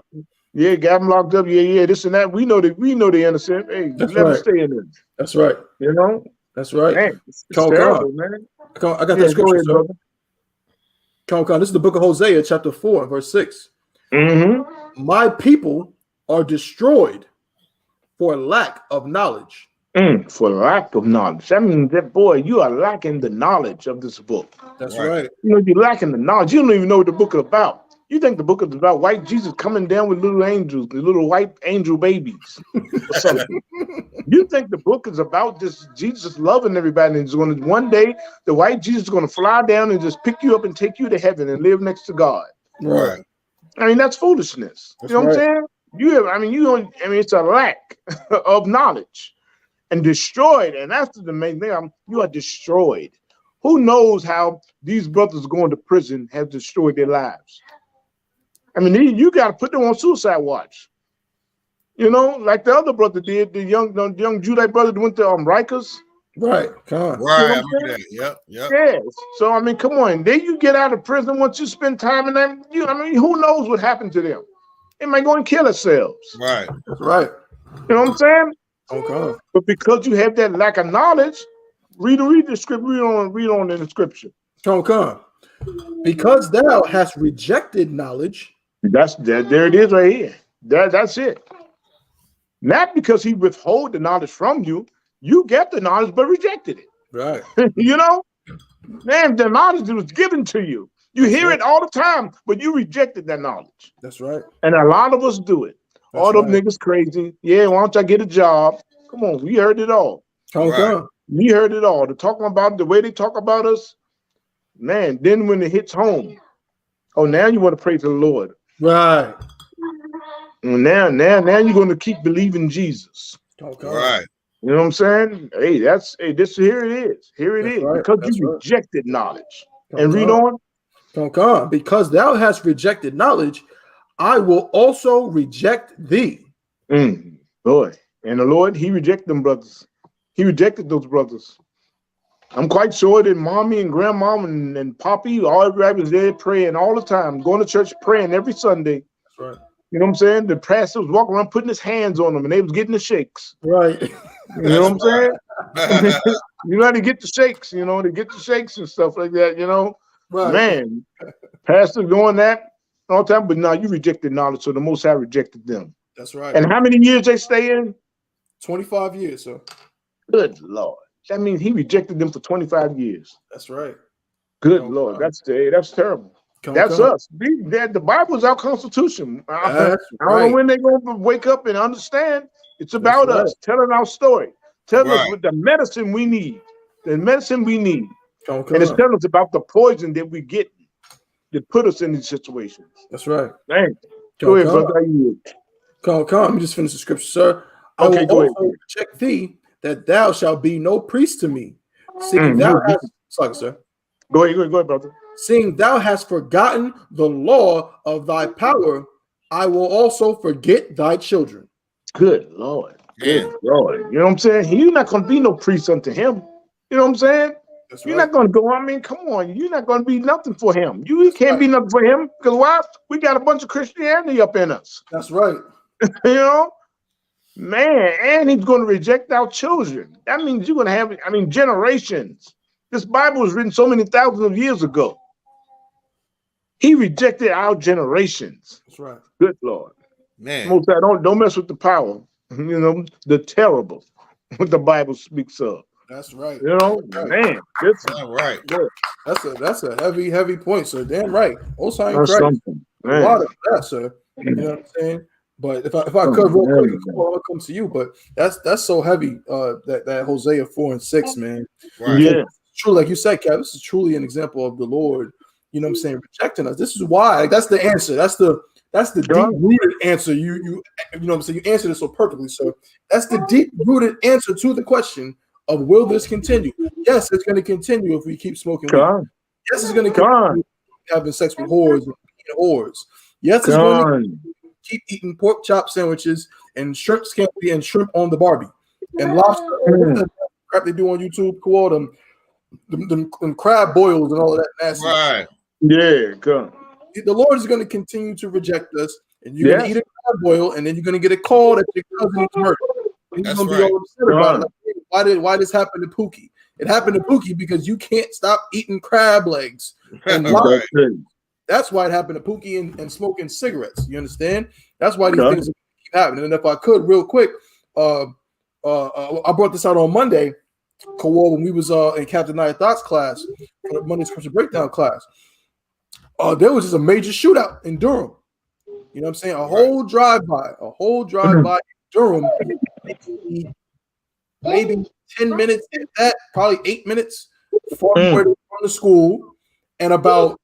Yeah, got them locked up. Yeah, this and that. We know they're innocent. Hey, That's let them right. stay in there. That's right. You know? That's right. Man, it's terrible, man. I got that scripture, sir. This is the book of Hosea, chapter 4, verse 6. Mm-hmm. My people are destroyed for lack of knowledge. For lack of knowledge. That means that, boy, you are lacking the knowledge of this book. That's right. You know, you're lacking the knowledge. You don't even know what the book is about. You think the book is about white Jesus coming down with little angels, the little white angel babies or something. You think the book is about this Jesus loving everybody, and it's going to one day the white Jesus is going to fly down and just pick you up and take you to heaven and live next to God. Right. I mean, that's foolishness. That's you know what right. I'm saying? It's a lack of knowledge and destroyed. And that's the main thing. You are destroyed. Who knows how these brothers going to prison have destroyed their lives? I mean, you got to put them on suicide watch. You know, like the other brother did, the young Judite brother that went to Rikers. Right. Come on. Right. You know I remember that. Yep. Yes. So I mean, come on. Then you get out of prison once you spend time in them. Who knows what happened to them? They might go and kill themselves. Right. That's right. You know what I'm saying? Okay. But because you have that lack of knowledge, read the script. Read on in the scripture. Okay. Because thou hast rejected knowledge. There it is right here. That's it. Not because he withhold the knowledge from you. You get the knowledge, but rejected it. Right. You know? Man, the knowledge was given to you. You hear it all the time, but you rejected that knowledge. That's right. And a lot of us do it. That's all them right. niggas crazy. Yeah, why don't I get a job? Come on, we heard it all. Okay. We heard it all. They're talking about the way they talk about us. Man, then when it hits home, oh, now you want to pray to the Lord. Right. Now you're going to keep believing Jesus. Okay. Right. You know what I'm saying? Hey, here it is. Here it That's is. right. Because That's you right. rejected knowledge. Okay. And read on. Okay. Because thou hast rejected knowledge, I will also reject thee. Boy. And the Lord, he rejected them brothers. He rejected those brothers. I'm quite sure that mommy and grandma and poppy, all everybody was there praying all the time, going to church praying every Sunday. That's right. You know what I'm saying? The pastor was walking around putting his hands on them and they was getting the shakes. Right. You know what I'm saying? You know how to get the shakes, to get the shakes and stuff like that, Right. Man, pastor doing that all the time, but no, you rejected knowledge, so the Most High rejected them. That's right. And how many years they stay in? 25 years, sir. Good Lord. That means he rejected them for 25 years. That's right. Good Lord. That's terrible. That's us. The Bible is our constitution. I don't know when they're going to wake up and understand. It's about us, telling our story, telling us what the medicine we need. The medicine we need. And it's telling us about the poison that we get that put us in these situations. That's right. Thank you. Go ahead, brother. Come. Let me just finish the scripture, sir. I will also reject thee, that thou shalt be no priest to me. Seeing thou hast, sorry, sir. Go ahead, brother. Seeing thou hast forgotten the law of thy power, I will also forget thy children. Good Lord. Good Lord. You know what I'm saying? You're not going to be no priest unto him. You know what I'm saying? You're not going to go, come on. You're not going to be nothing for him. You can't be nothing for him. Because why? We got a bunch of Christianity up in us. That's right. Man, and he's going to reject our children. That means you're going to have, generations. This Bible was written so many thousands of years ago. He rejected our generations. That's right. Good Lord. Man. Most of that, don't mess with the power. The terrible, what the Bible speaks of. That's right. Man. Right. That's a heavy point, sir. Damn right. Most High in That's Christ. something. A lot of that, sir. You know what I'm saying? But if I could real quick, I'll come to you. But that's so heavy. That Hosea 4:6, man. Right. Yeah. True, like you said, Kev. This is truly an example of the Lord. You know what I'm saying? Rejecting us. This is why. Like, that's the answer. That's the deep-rooted answer. You know what I'm saying? You answered it so perfectly. So that's the deep-rooted answer to the question of will this continue? Yes, it's going to continue if we keep smoking weed. Yes, it's going to continue having sex with whores and eating whores. Yes, it's going to keep eating pork chop sandwiches and shrimp scampi and shrimp on the Barbie and lobster. Crap they do on YouTube, call them crab boils and all of that nasty. Right. Yeah, come. The Lord is going to continue to reject us, and you're going to eat a crab boil, and then you're going to get a call that your cousin was murdered. And you're going to be all upset about it. Like, why this happened to Pookie? It happened to Pookie because you can't stop eating crab legs. And that's why it happened to Pookie and smoking cigarettes. You understand? That's why these things keep happening. And if I could, real quick, I brought this out on Monday, when we was in Captain I.S.U.P.K's class, for the Monday Scripture Breakdown class. There was just a major shootout in Durham. You know what I'm saying? A whole drive-by in Durham, maybe 10 minutes, probably 8 minutes from the school, and about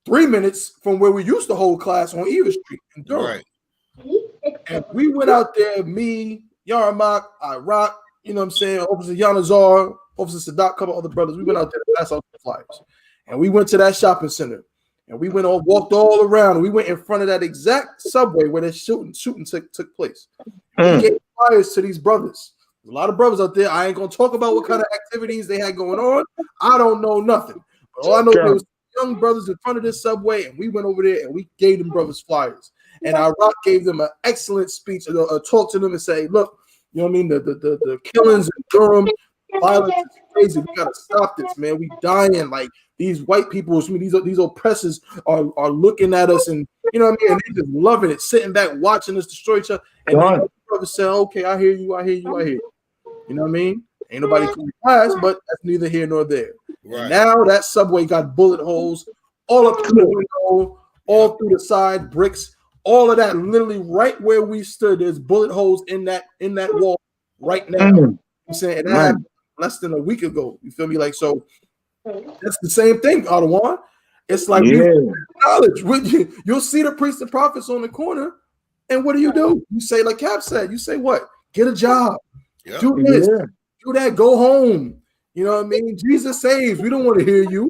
3 minutes from where we used to hold class on Eva Street in Durham. Right. And we went out there, me, Yarmak, I-Rock, you know what I'm saying, Officer Yanazar, Officer Sadat, a couple other brothers. We went out there to pass out the flyers. And we went to that shopping center. And we walked all around. And we went in front of that exact subway where that shooting took place. We gave flyers to these brothers. There's a lot of brothers out there. I ain't going to talk about what kind of activities they had going on. I don't know nothing. But all I know was young brothers in front of this subway, and we went over there and we gave them brothers flyers. And I-Rock gave them an excellent speech, a talk to them and say, look, you know what I mean? The killings in Durham, violence is crazy. We gotta stop this, man. We dying. Like these white people, these oppressors are looking at us, and you know what I mean? And they just loving it, sitting back, watching us destroy each other. And then the brother said, okay, I hear you. You know what I mean? Ain't nobody coming to class, but that's neither here nor there. Right. Now that subway got bullet holes all up through the window, all through the side, bricks. All of that, literally right where we stood, there's bullet holes in that wall right now. You know what I'm saying? And that happened less than a week ago. You feel me? Like, so that's the same thing, Adawan. It's like knowledge. You'll see the priests and prophets on the corner, and what do? You say, like Cap said, you say what? Get a job. Yep. Do this. Do that. Go home. You know what I mean? Jesus saves. We don't want to hear you.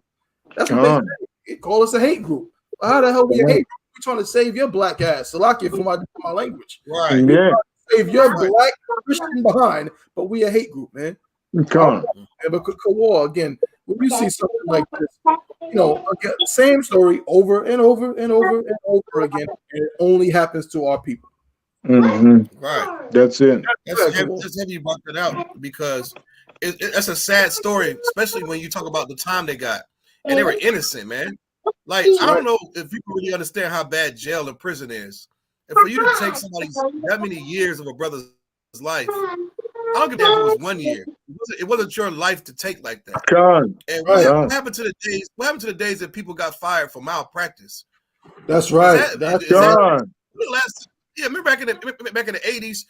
That's what they say. Call us a hate group. How the hell we a hate group? We're trying to save your black ass. Salakia for my language. Right. Yeah. Save your black Christian behind, but we a hate group, man. But again, when you see something like this, you know, again, same story over and over and over and over again, and it only happens to our people. Right. That's it. That's heavy you brought that out because that's a sad story, especially when you talk about the time they got. And they were innocent, man. Like, I don't know if people really understand how bad jail and prison is. And for you to take somebody's that many years of a brother's life, I don't give a damn if it was 1 year. It wasn't your life to take like that. And what happened to the days? What happened to the days that people got fired for malpractice? That's right. That's gone. Remember back in the 80s,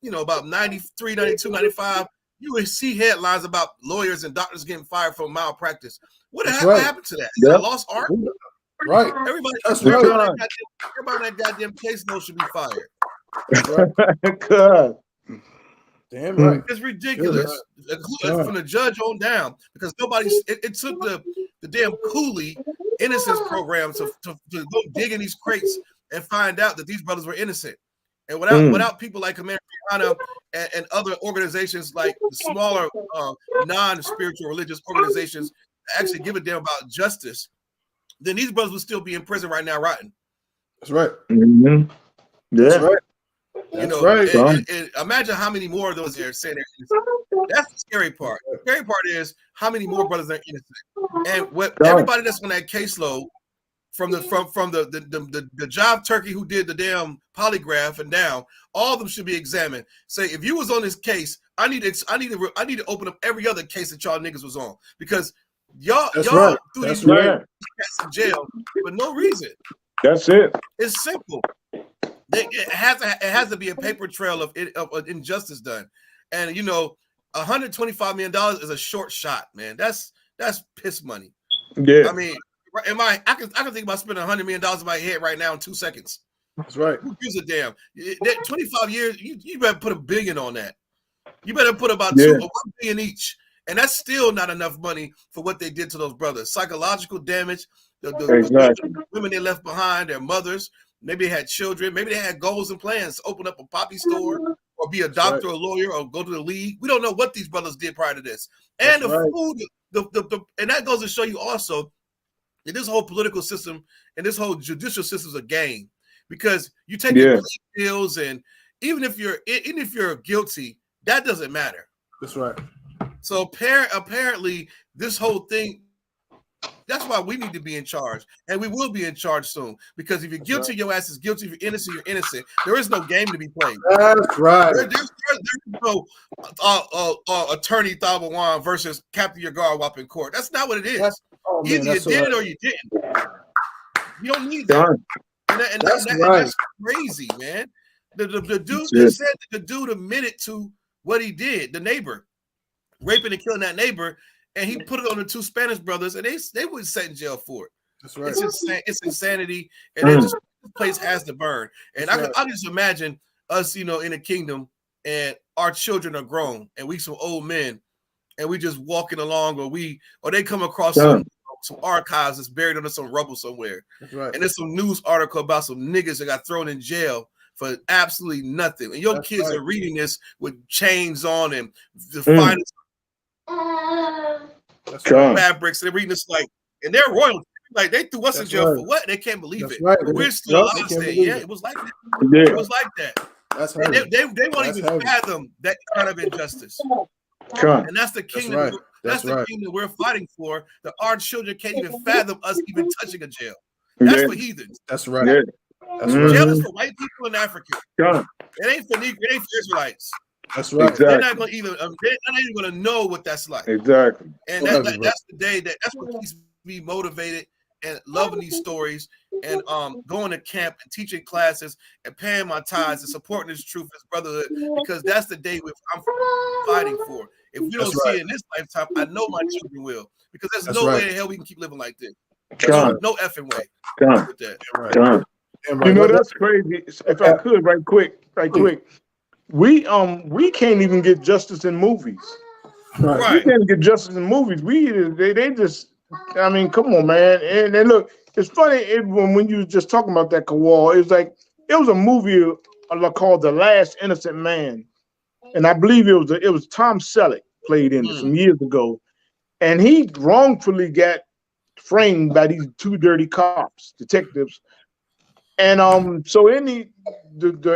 about 93, 92, 95, you would see headlines about lawyers and doctors getting fired for malpractice. What happened to that? Is that lost art? Right. Everybody on that goddamn case note should be fired. God. Damn right. It's ridiculous. From the judge on down, because it took the damn Cooley innocence program to go dig in these crates and find out that these brothers were innocent. And without people like Commander YAHANNA and other organizations like the smaller non-spiritual religious organizations that actually give a damn about justice, then these brothers would still be in prison right now rotting. That's right. Yeah. That's right. That's right. And imagine how many more of those are saying they're innocent. That's the scary part. The scary part is how many more brothers are innocent. And everybody that's on that caseload, from the job turkey who did the damn polygraph and down, all of them should be examined. Say, if you was on this case, I need to open up every other case that y'all niggas was on, because y'all threw these guys in jail for no reason. That's it. It's simple. It has to be a paper trail of injustice done, and you know, $125 million is a short shot, man. That's piss money. Yeah. I mean, I can think about spending $100 million in my head right now in 2 seconds. That's right. Who gives a damn? 25 years, you better put $1 billion on that. You better put about $1 billion each, and that's still not enough money for what they did to those brothers. Psychological damage, the women they left behind, their mothers. Maybe they had children. Maybe they had goals and plans to open up a poppy store or be a doctor or lawyer or go to the league. We don't know what these brothers did prior to this. And food, and that goes to show you also that this whole political system and this whole judicial system is a game, because you take the plea deals, and even if you're guilty, that doesn't matter. That's right. So apparently this whole thing, that's why we need to be in charge, and we will be in charge soon. Because if you're guilty, your ass is guilty. If you're innocent, you're innocent. There is no game to be played. That's right. There's no attorney Thabawan versus Captain Yagar Wap in court. That's not what it is. Either you did it or you didn't. You don't need that. And that's crazy, man. The dude that said that the dude admitted to what he did, the neighbor, raping and killing that neighbor. And he put it on the 2 Spanish brothers, and they were set in jail for it. That's right. It's insanity, and this place has to burn. And I just imagine us, you know, in a kingdom, and our children are grown, and we some old men, and we just walking along, or they come across some archives that's buried under some rubble somewhere. That's right. And there's some news article about some niggas that got thrown in jail for absolutely nothing. And your kids are reading this with chains on and the finest fabrics. They're reading this and they're royalty. Like, they threw us in jail for what? They can't believe it. Right. We're still alive saying, it was like that. It was like that. That's they won't even fathom that kind of injustice. And that's the kingdom. That's the kingdom we're fighting for. That our children can't even fathom us even touching a jail. That's for heathens. That's right. Yeah. That's jail is for white people in Africa. It ain't for Negro. It ain't for Israelites. That's right. Exactly. They're not even going to know what that's like. Exactly. And that's the day that's what keeps me motivated and loving these stories, and going to camp and teaching classes and paying my tithes and supporting this truth, this brotherhood, because that's the day I'm fighting for. If we don't see it in this lifetime, I know my children will, because there's no way in hell we can keep living like this. No effing way. With that. You know, that's crazy. If I could, right quick. We can't even get justice in movies. Right. We can't get justice in movies. They just, I mean, come on, man. And look, it's funny when you were just talking about that Kawal. It was a movie called The Last Innocent Man, and I believe it was Tom Selleck played in it some years ago, and he wrongfully got framed by these 2 dirty cops, detectives, and so in the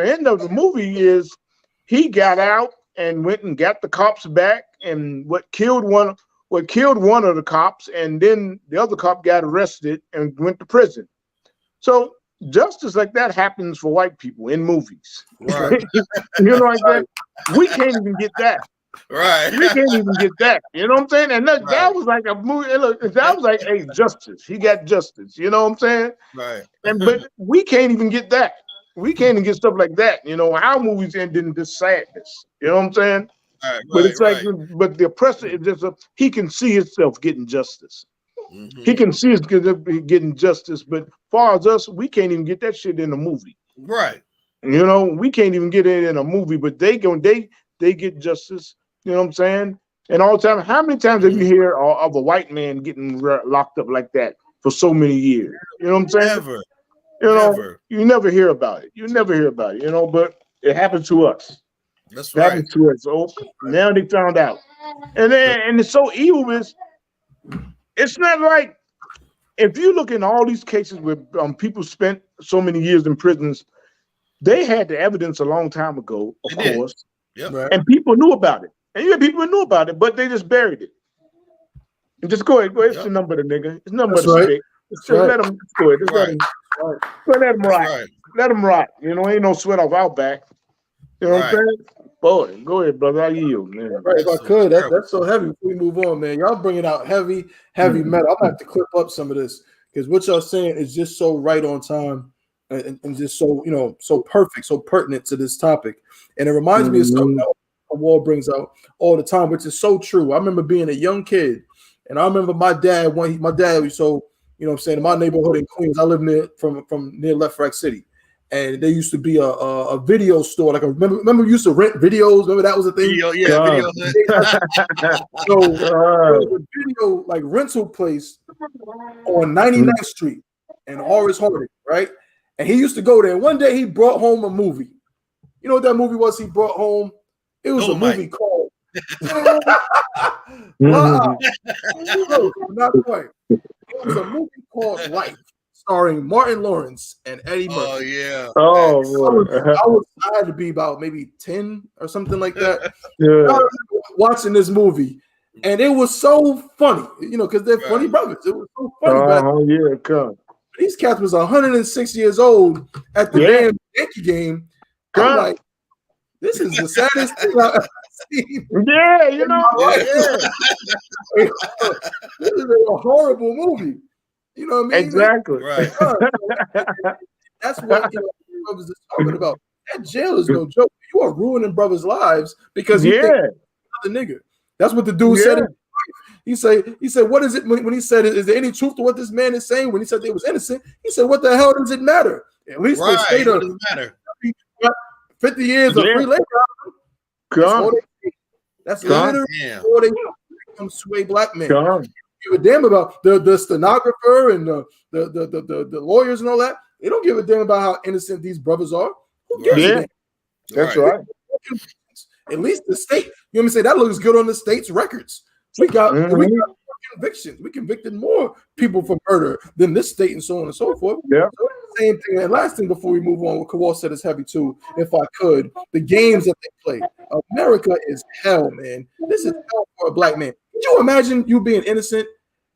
end of the movie is he got out and went and got the cops back, and what killed one of the cops, and then the other cop got arrested and went to prison. So justice like that happens for white people in movies. Right. You know what I'm saying? We can't even get that. Right. We can't even get that. You know what I'm saying? And that was like a movie. Look, that was like, hey, justice. He got justice. You know what I'm saying? Right. But we can't even get that. We can't even get stuff like that. You know, our movies end in this sadness. You know what I'm saying? Right, but it's but the oppressor is just he can see himself getting justice. Mm-hmm. He can see us getting justice, but far as us, we can't even get that shit in a movie. Right. You know, we can't even get it in a movie, but they get justice. You know what I'm saying? And all the time, how many times have you hear of a white man getting locked up like that for so many years? You know what I'm saying? Never. You know, you never hear about it. You never hear about it. You know, but it happened to us. That's right. Happened to us. So now they found out, and it's so evil. It's not like if you look in all these cases where people spent so many years in prisons, they had the evidence a long time ago, of course, and people knew about it. And you had people who knew about it, but they just buried it. And just go ahead. It's the number of the nigga. It's number of the stick. Let them go ahead. Let them rot. Right. Let them rot. You know, ain't no sweat off our back. You know what I'm saying? Boy, go ahead, brother. I yield, man. Right, if I could, that's so heavy. Before we move on, man, y'all bringing out heavy metal. I'm gonna have to clip up some of this because what y'all saying is just so right on time and just so, you know, so perfect, so pertinent to this topic. And it reminds me of something that Wall brings out all the time, which is so true. I remember being a young kid, and I remember my dad was so, you know what I'm saying, in my neighborhood in Queens, I live near from near Left Rack City. And there used to be a video store. Like, remember we used to rent videos. Remember that was a thing? Video. So there was a video like rental place on 99th Street in Horace Harding, right? And he used to go there. One day he brought home a movie. You know what that movie was he brought home? It was a movie called no, not quite. It was a movie called Life, starring Martin Lawrence and Eddie Murphy. Oh yeah. I had to be about maybe 10 or something like that. I remember watching this movie, and it was so funny, you know, because they're funny brothers. It was so funny. These cats was 106 years old at the damn Yankee game. I'm like, this is the saddest thing I've ever seen. Yeah, you know. This is a horrible movie. You know what I mean? Exactly. Right. That's what brothers is talking about. That jail is no joke. You are ruining brothers' lives because you think another nigga. That's what the dude said. He said, what is it when he said, is there any truth to what this man is saying? When he said they was innocent, he said, what the hell does it matter? At least the state of 50 years of free labor. That's literally what they become sway black men. Give a damn about the stenographer and the lawyers and all that. They don't give a damn about how innocent these brothers are. Who gives a damn? That's right. At least the state, you know what I'm saying? That looks good on the state's records. We got convictions. We convicted more people for murder than this state and so on and so forth. Yeah. So same thing. And last thing before we move on, what Kawal said is heavy too. If I could, the games that they play. America is hell, man. This is hell for a black man. Could you imagine you being innocent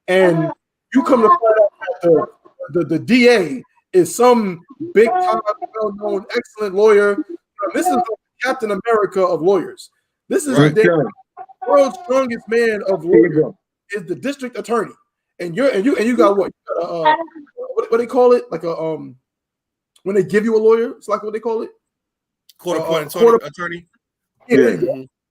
and you come to find out that the DA is some big time, well-known, excellent lawyer? This is the Captain America of lawyers. This is the world's strongest man of lawyers is the district attorney, and you got what? What they call it? Like a when they give you a lawyer, it's like what they call it? Court-appointed attorney. Yeah,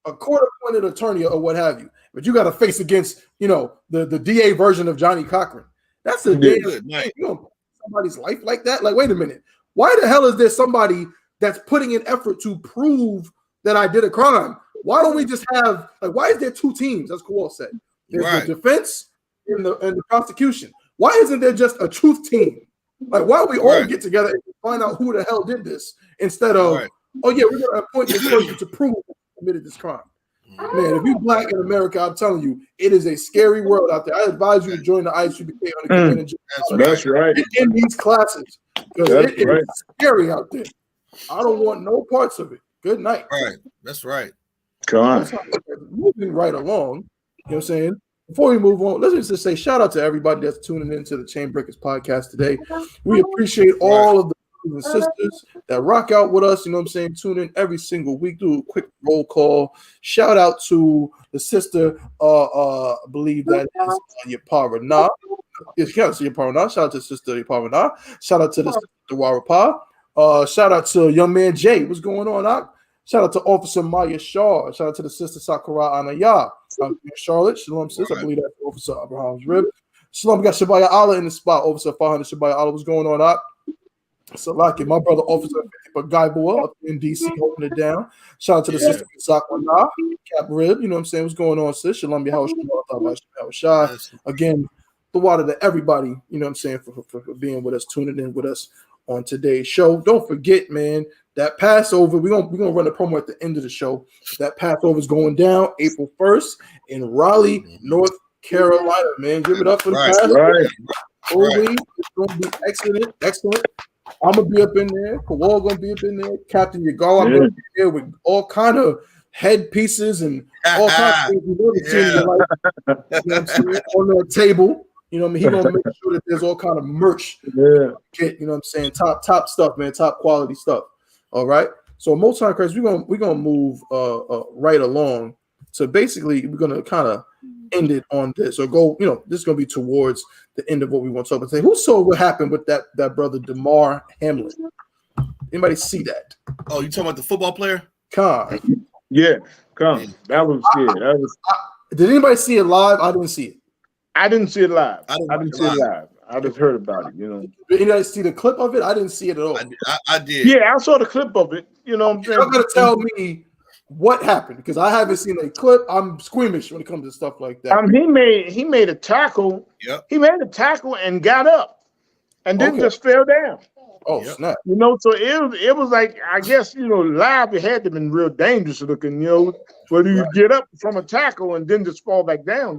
a court-appointed attorney or what have you. But you got to face against, you know, the DA version of Johnny Cochran. That's a damn thing. You know, somebody's life like that. Like, wait a minute, why the hell is there somebody that's putting an effort to prove that I did a crime? Why don't we just have, like, why is there two teams, as Kawal said? There's the defense and the prosecution. Why isn't there just a truth team? Like, why don't we all get together and find out who the hell did this instead of, oh yeah, we're gonna appoint this person to prove that he committed this crime. Man, if you're black in America, I'm telling you, it is a scary world out there. I advise you to join the I.S.U.P.K. on the community. That's right. In these classes, because it is scary out there. I don't want no parts of it. Good night. Right. That's right. Come on. Moving right along, you know what I'm saying? Before we move on, let's just say shout out to everybody that's tuning into the Chain Breakers podcast today. We appreciate all of the brothers and sisters that rock out with us, you know what I'm saying? Tune in every single week, do a quick roll call. Shout out to the sister, I believe that is Yaparana. Shout out to Yaparana. Shout out to sister Yaparana. Shout out to the sister Warapa. Shout out to young man Jay. What's going on, Doc? Shout out to Officer Maya Shaw. Shout out to the sister Sakura Anaya. Charlotte. Shalom, sis. I believe that's Officer Abraham's rib. Shalom, we got Shabaya Allah in the spot. Officer 500 Shabaya Allah. What's going on, Doc? Salaki, my brother, Officer Guy Boy up in DC, holding it down. Shout out to the sister Sakura, Cap Rib. You know what I'm saying? What's going on, sis? Shalom, Shy. Again, the water to everybody, you know what I'm saying, for being with us, tuning in with us on today's show. Don't forget, man, that Passover, we're gonna run a promo at the end of the show. That Passover is going down April 1st in Raleigh, North Carolina, man. Give it up for the Passover. It's gonna be excellent. I'm gonna be up in there. Kawal gonna be up in there. Captain Yagar, I'm gonna be there with all kind of headpieces and all kinds of things. You know what I'm saying? On the table. You know what I mean? He's gonna make sure that there's all kind of merch. Get, you know what I'm saying? Top stuff, man. Top quality stuff. All right. So most time, Chris, we're gonna move right along. So basically, we're gonna kind of end it on this, or go. This is gonna be towards the end of what we want to talk about today. Who saw what happened with that brother Damar Hamlin? Anybody see that? Oh, you talking about the football player? Con. Yeah, come. That was good. Did anybody see it live? I didn't see it. I didn't see it live. I didn't see it live. I just heard about it. Did anybody see the clip of it? I didn't see it at all. I did. Yeah, I saw the clip of it. You know what I'm saying? You're gonna tell me what happened, because I haven't seen a clip. I'm squeamish when it comes to stuff like that. He made a tackle. Yep. He made a tackle and got up, and then just fell down. Oh snap! So it was like, I guess live it had to been real dangerous looking. Whether you get up from a tackle and then just fall back down.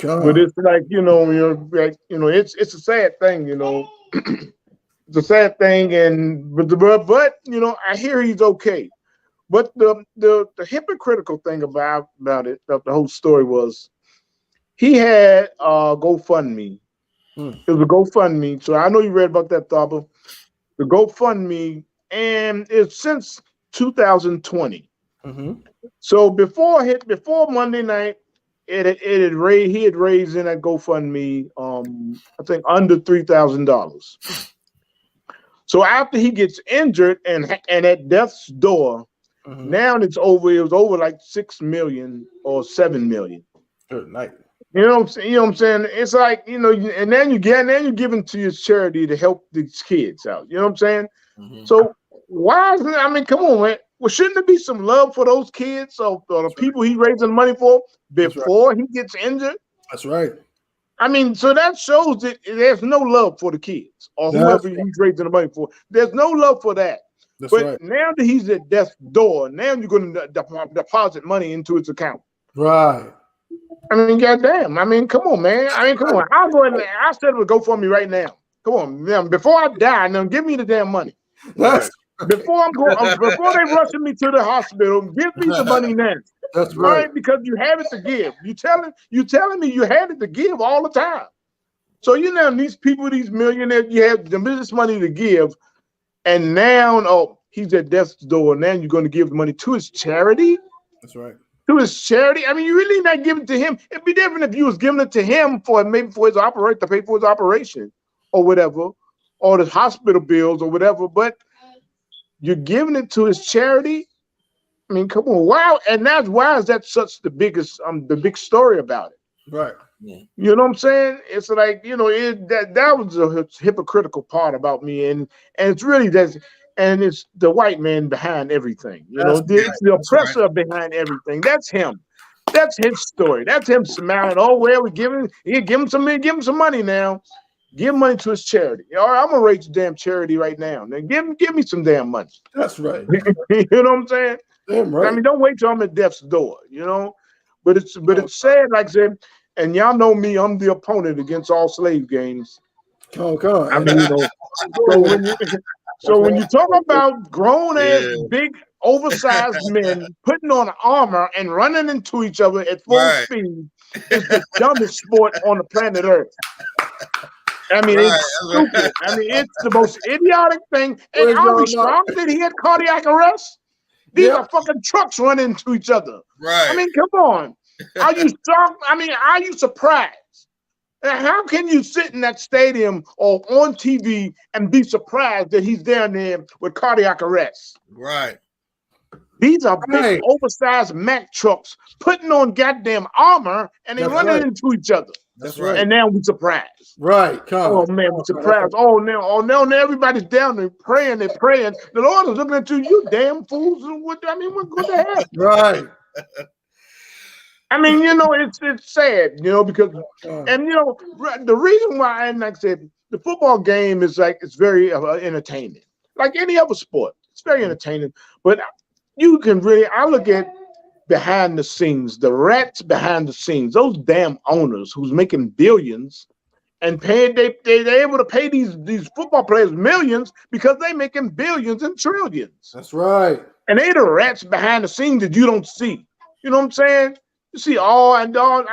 But it's like it's a sad thing. It's a sad thing, but I hear he's okay. But the hypocritical thing about it, the whole story was, he had GoFundMe. It was a GoFundMe. So I know you read about that, Thaba. The GoFundMe, and it's since 2020. So before Monday night, he had raised in that GoFundMe, I think under $3,000. So after he gets injured and at death's door, now it was over like 6 million or 7 million. Good night. You know what I'm saying? It's like, and then you're giving to your charity to help these kids out. You know what I'm saying? So why isn't it? I mean, come on, man. Well, shouldn't there be some love for those kids or the people he's raising money for before he gets injured? That's right. I mean, so that shows that there's no love for the kids or whoever he's raising the money for. There's no love for that. But now that he's at death's door, now you're going to deposit money into his account. Right. I mean, goddamn. I mean, come on, man. I mean, come on. I'll go in there. I said it would go for me right now. Come on, man. Before I die, now give me the damn money. Before they rushing me to the hospital, give me the money now. That's right. Because you have it to give. You telling me you had it to give all the time. So these people, these millionaires, you have this money to give, and now he's at death's door. Now you're going to give the money to his charity. That's right. To his charity. I mean, you're really not giving it to him. It'd be different if you was giving it to him for his operation, to pay for his operation or whatever, or the hospital bills or whatever. But you're giving it to his charity. I mean, come on. Wow. And why is that such the big story about it? Right. You know what I'm saying? It's like, that was a hypocritical part about me. And it's really and it's the white man behind everything. It's the oppressor behind everything. That's him. That's his story. That's him smiling. Oh, well, give him some money now. Give money to his charity. All right, I'm gonna raise the damn charity right now. Now give me some damn money. That's right. You know what I'm saying? Damn right. I mean, don't wait till I'm at death's door. But it's sad, like I said. And y'all know me. I'm the opponent against all slave games. Come on. I mean, So when you talk about grown-ass, big, oversized men putting on armor and running into each other at full speed, it's the dumbest sport on the planet Earth. I mean, it's stupid. I mean, it's the most idiotic thing. And are we shocked that he had cardiac arrest? These are fucking trucks running into each other. Right. I mean, come on. Are you shocked? I mean, are you surprised? How can you sit in that stadium or on TV and be surprised that he's down there with cardiac arrest? Right. These are big, oversized Mack trucks putting on goddamn armor, and they're running into each other. That's right. And now we're surprised. Right. Oh man, we're surprised. Oh now everybody's down there praying. They're praying. The Lord is looking at you damn fools. What the heck? Right. I mean, it's sad, because, and the reason why, and like I said, the football game is like, it's very entertaining, like any other sport. It's very entertaining, but you can really, I look at behind the scenes, the rats behind the scenes, those damn owners who's making billions and paying, they're able to pay these football players millions because they're making billions and trillions. That's right. And they the rats behind the scenes that you don't see. You know what I'm saying? You see all. I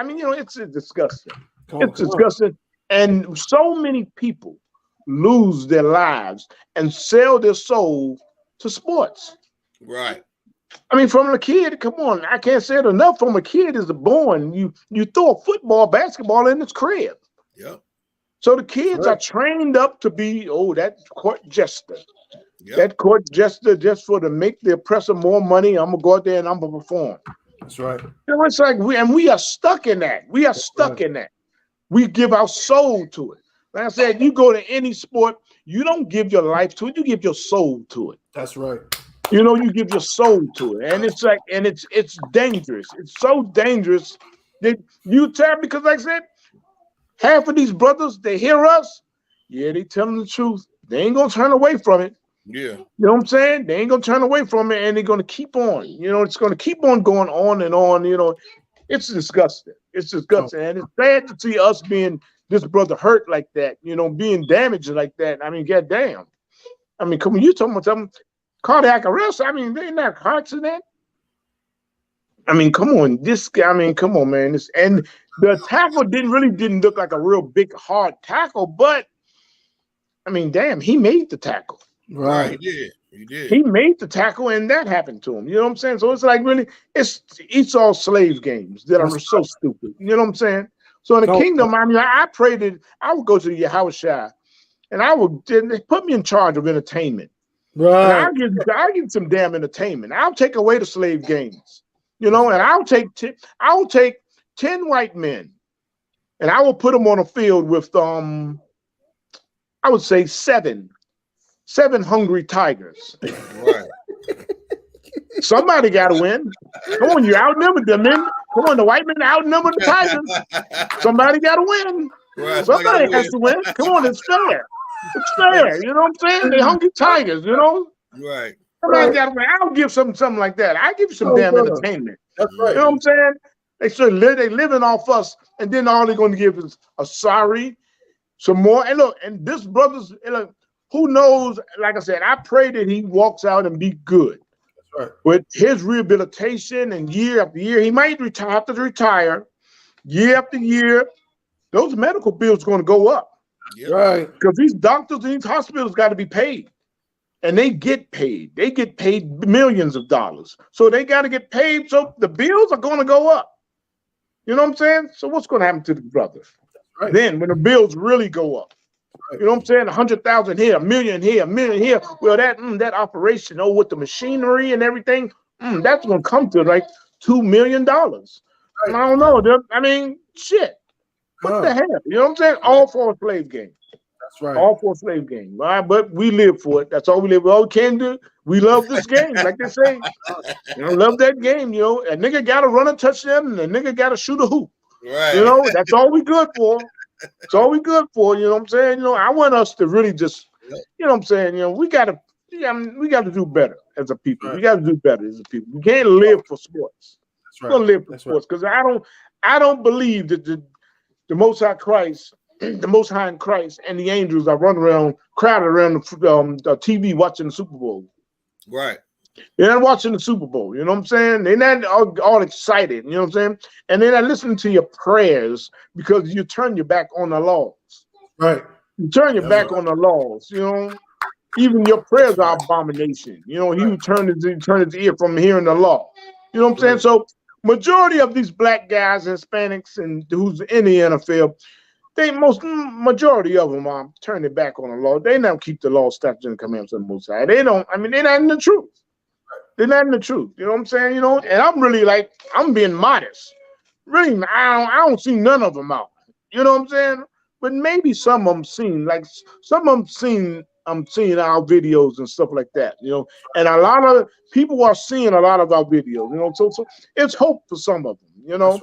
mean, it's disgusting. It's disgusting. And so many people lose their lives and sell their soul to sports. Right. I mean, from a kid, come on, I can't say it enough. From a kid is born, you throw a football, basketball in his crib. Yep. So the kids are trained up to be, that court jester. Yep. That court jester just for to make the oppressor more money. I'm gonna go out there and I'm gonna perform. That's right. You know, it's like we are stuck in that. We are stuck in that. We give our soul to it. Like I said, you go to any sport, you don't give your life to it, you give your soul to it. That's right. You know, you give your soul to it. And it's like, and it's dangerous. It's so dangerous that you tell, because like I said, half of these brothers, they hear us, they tell them the truth. They ain't gonna turn away from it. Yeah. You know what I'm saying? They ain't gonna turn away from it, and they're gonna keep on. You know, it's gonna keep on going on and on. You know, it's disgusting. It's disgusting, and it's sad to see us being this brother hurt like that. You know, being damaged like that. I mean, goddamn. I mean, come on, you talking about something cardiac arrest? I mean, they ain't not car accident. I mean, come on, this guy. I mean, come on, man. And the tackle didn't look like a real big hard tackle, but I mean, damn, he made the tackle. Right. He did. He made the tackle, and that happened to him. You know what I'm saying? So it's like really, it's all slave games that are so stupid. You know what I'm saying? So in the kingdom, I mean, I prayed that I would go to the YAHANNA, and they put me in charge of entertainment. Right. And I'll give some damn entertainment. I'll take away the slave games. You know, and I'll take 10 white men, and I will put them on a field with I would say seven hungry tigers. Right. Somebody got to win. Come on, you outnumbered them men. Come on, the white men outnumbered the tigers. Somebody got to win. Right. Somebody has to win. Come on, it's fair. It's fair. You know what I'm saying? They hungry tigers. You know. Right. Somebody got to win. I'll give something like that. I give you some damn entertainment. That's right. You know what I'm saying? They living off us, and then all they're going to give is a sorry, some more. And look, and this brother's, look, who knows? Like I said, I pray that he walks out and be good. That's right. With his rehabilitation and year after year, he might have to retire. Year after year, those medical bills are going to go up. Yep. Right. Because these doctors and these hospitals got to be paid. And they get paid. They get paid millions of dollars. So they got to get paid. So the bills are going to go up. You know what I'm saying? So what's going to happen to the brothers? Right. Then when the bills really go up, you know what I'm saying? 100,000 here, $1 million here, $1 million here. Well, that operation, with the machinery and everything, that's going to come to like $2 million. Right. And I don't know. I mean, shit. What the hell? You know what I'm saying? All for a slave game. That's right. All for a slave game. All right? But we live for it. That's all we live. All we can do. We love this game, like they say. You know, love that game. You know, a nigga got to run a touchdown, and a nigga got to shoot a hoop. Right. You know, that's all we good for. That's all we good for. You know what I'm saying? You know, I want us to really just, you know what I'm saying? You know, we got to do better as a people. Right. We got to do better as a people. We can't live for sports. That's right. We're gonna live for sports because I don't believe that the Most High Christ, the Most High in Christ, and the angels are running around, crowded around the TV watching the Super Bowl. Right. They're not watching the Super Bowl. You know what I'm saying? They're not all excited. You know what I'm saying? And they're not listening to your prayers because you turn your back on the laws. Right. You turn your back on the laws. You know, even your prayers are abomination. You know, he would turn his ear from hearing the law. You know what I'm saying? So majority of these black guys, Hispanics, and who's in the NFL, majority of them are turning their back on the law. They don't keep the law, statutes, and commandments of the Most High. They don't. I mean, they're not in the truth. They're not in the truth. You know what I'm saying? You know, and I'm really I'm being modest. Really, I don't see none of them out. You know what I'm saying? But maybe some of them seen, I'm seeing our videos and stuff like that, you know, and a lot of people are seeing a lot of our videos, you know, so it's hope for some of them, you know,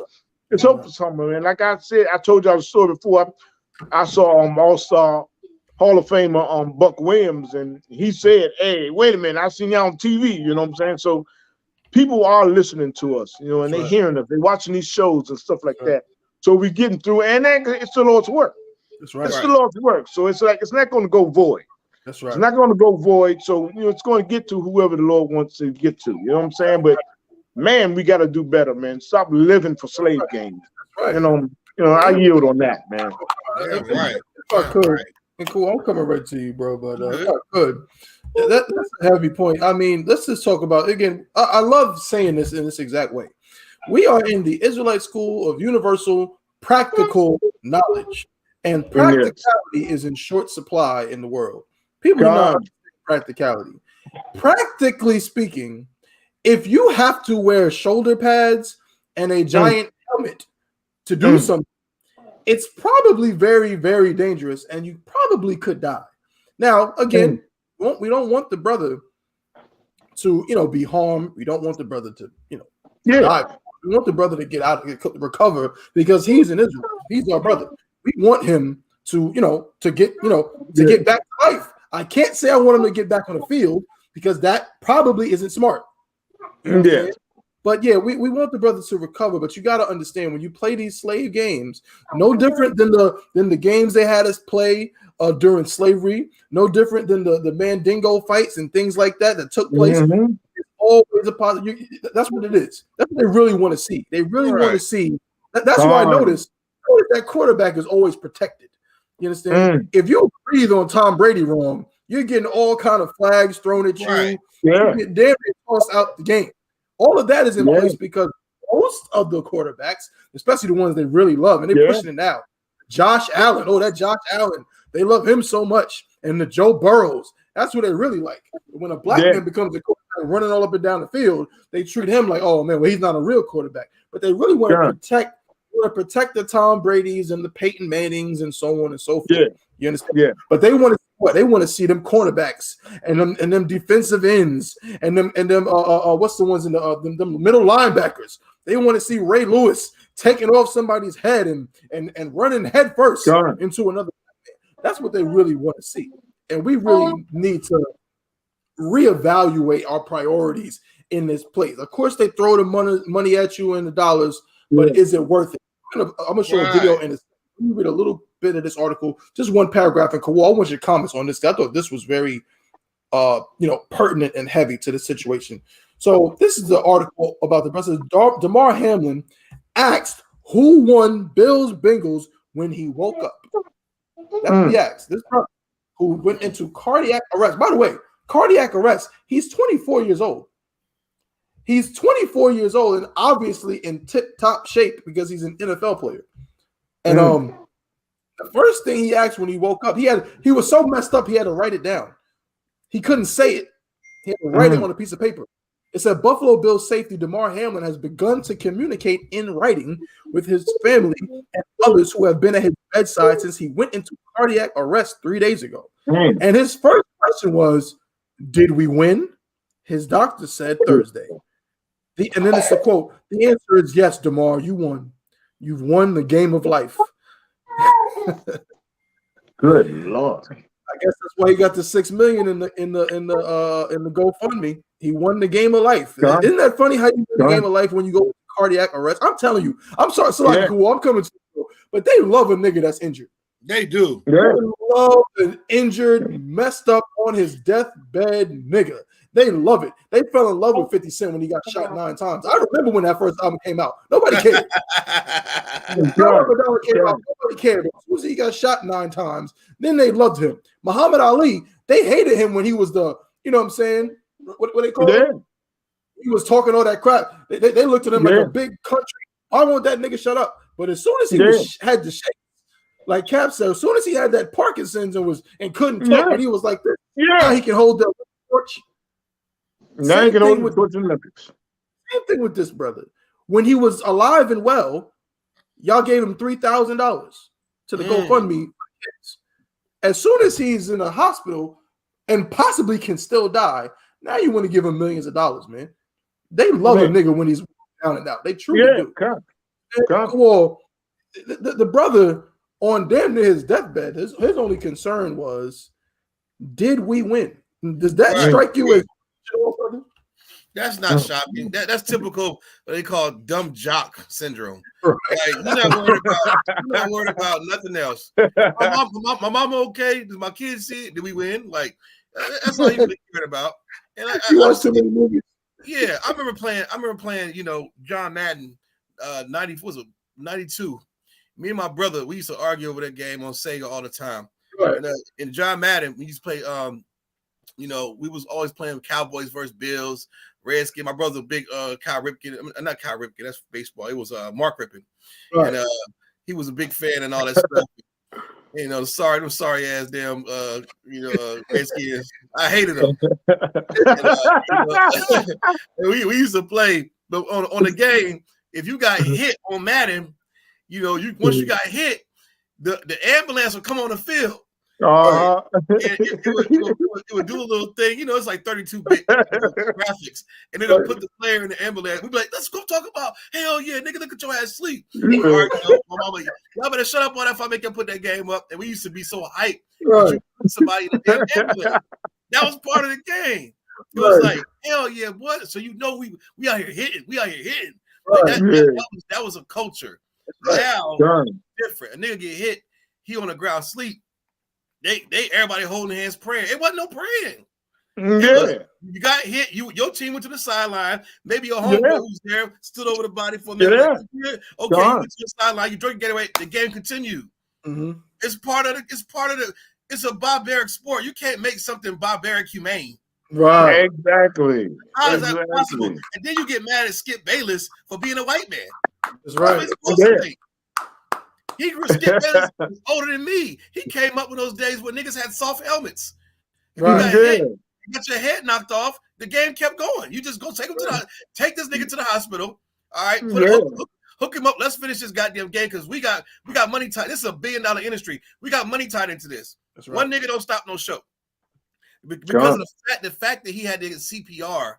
it's hope for some of them. And like I said, I told y'all the story before. I saw All-Star Hall of Famer Buck Williams, and he said, "Hey, wait a minute, I seen y'all on TV." You know what I'm saying? So people are listening to us, you know, and they're hearing us, they're watching these shows and stuff like that. So we're getting through, and it's the Lord's work. That's right. It's the Lord's work. So it's not going to go void. That's right. It's not going to go void. So it's going to get to whoever the Lord wants to get to. You know what I'm saying? But man, we got to do better, man. Stop living for slave games. Right. You know, I yield on that, man. Yeah, right. Cool. And cool. I'm coming right to you, bro. But if I could, That's a heavy point. I mean, let's just talk about again. I love saying this in this exact way. We are in the Israelite school of universal practical knowledge, and practicality is in short supply in the world. People do not understand practicality. Practically speaking, if you have to wear shoulder pads and a giant helmet to do something, it's probably very, very dangerous, and you probably could die. Now, again, we don't want the brother to, be harmed. We don't want the brother to, die. We want the brother to get out and recover because he's in Israel. He's our brother. We want him to, to get back to life. I can't say I want him to get back on the field because that probably isn't smart. But yeah, we want the brothers to recover. But you got to understand, when you play these slave games, no different than the games they had us play during slavery, no different than the Mandingo fights and things like that took place. It's always a positive. That's what it is. That's what they really want to see. They really want to see. That's why I noticed that quarterback is always protected. You understand? If you breathe on Tom Brady wrong, you're getting all kind of flags thrown at you. You get damn near tossed out the game. All of that is in place because most of the quarterbacks, especially the ones they really love, and they're pushing it out. Josh Allen, that Josh Allen, they love him so much. And the Joe Burrows, that's what they really like. When a black man becomes a quarterback running all up and down the field, they treat him like, oh man, well, he's not a real quarterback. But they really want to protect the Tom Bradys and the Peyton Mannings and so on and so forth. You understand? But they want to what? They want to see them cornerbacks and them defensive ends and them what's the ones in them middle linebackers. They want to see Ray Lewis taking off somebody's head and running head first into another. That's what they really want to see. And we really need to reevaluate our priorities in this place. Of course, they throw the money at you and the dollars, but is it worth it? I'm gonna show a video and let me read a little bit of this article, just one paragraph. And Kawal, I want your comments on this. I thought this was very, pertinent and heavy to the situation. So this is the article about the president. Damar Hamlin asked who won Bills Bengals when he woke up. That's what he asked. This person who went into cardiac arrest. By the way, cardiac arrest. He's 24 years old. He's 24 years old and obviously in tip-top shape because he's an NFL player. And the first thing he asked when he woke up, he was so messed up he had to write it down. He couldn't say it. He had to write it on a piece of paper. It said Buffalo Bills safety Damar Hamlin has begun to communicate in writing with his family and others who have been at his bedside since he went into cardiac arrest 3 days ago. And his first question was, did we win? His doctor said Thursday. And then it's a quote. The answer is yes, Damar, you won. You've won the game of life. Good Lord. I guess that's why he got the $6 million in the GoFundMe. He won the game of life. Isn't that funny how you win the game of life when you go cardiac arrest? I'm telling you. I'm sorry, so cool. I'm coming to you, but they love a nigga that's injured. They do. They love an injured, messed up on his deathbed nigga. They love it. They fell in love with 50 Cent when he got shot 9 times. I remember when that first album came out. Nobody cared. Nobody cared. As soon as he got shot 9 times, then they loved him. Muhammad Ali, they hated him when he was the, you know what I'm saying? What they call him? He was talking all that crap. They looked at him like a big country. I want that nigga shut up. But as soon as he had the shake, like Cap said, as soon as he had that Parkinson's and couldn't talk, and he was like this, now he can hold the torch. Now he can hold the torch in the Olympics. Same thing with this brother. When he was alive and well, y'all gave him $3,000 to the GoFundMe. As soon as he's in a hospital and possibly can still die, now you want to give him millions of dollars, man. They love a nigga when he's down and out. They truly do. Well, the brother on damn near his deathbed, his only concern was, did we win? Does that strike you as That's not shocking. That's typical what they call dumb jock syndrome. Like, you're not worried about nothing else. My mama okay? Does my kids see it? Did we win? Like that's all you really cared about. And you watch too many movies. Yeah, I remember playing. John Madden, 92. Me and my brother, we used to argue over that game on Sega all the time. Right. And in John Madden, we used to play You know, we was always playing Cowboys versus Bills, Redskins. My brother, big Kyle Ripken, not Kyle Ripken, that's baseball. It was Mark Ripken, and he was a big fan and all that stuff. You know, I'm sorry ass damn Redskins. I hated them. And, we used to play, but on the game, if you got hit on Madden, you know, once you got hit, the ambulance would come on the field. It would do a little thing, you know. It's like 32-bit graphics, and it'll put the player in the ambulance. We'd be like, "Let's go talk about hell yeah, nigga, look at your ass sleep." All right, my mama, y'all better shut up on that if I make him put that game up. And we used to be so hyped. You put somebody in the damn ambulance. That was part of the game. It was like hell yeah, what? So you know we out here hitting. We out here hitting. Like that was a culture. Now different. A nigga get hit, he on the ground sleep. They everybody holding hands praying. It wasn't no praying. You got hit. Your team went to the sideline. Maybe your homeboy who's there stood over the body for a minute. Like, okay, you went to the sideline. You drink, get away. The game continued. It's part of the. It's a barbaric sport. You can't make something barbaric humane. Right. Exactly. How is that possible? And then you get mad at Skip Bayless for being a white man. That's right. He was older than me. He came up with those days when niggas had soft helmets. Right. You got your head knocked off. The game kept going. You just go take this nigga to the hospital. All right, hook him up. Let's finish this goddamn game because we got money tied. This is a $1 billion industry. We got money tied into this. That's right. One nigga don't stop no show because of the fact that he had the CPR.